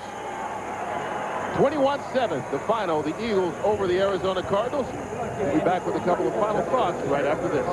21-7, the final, the Eagles over the Arizona Cardinals. We'll be back with a couple of final thoughts right after this.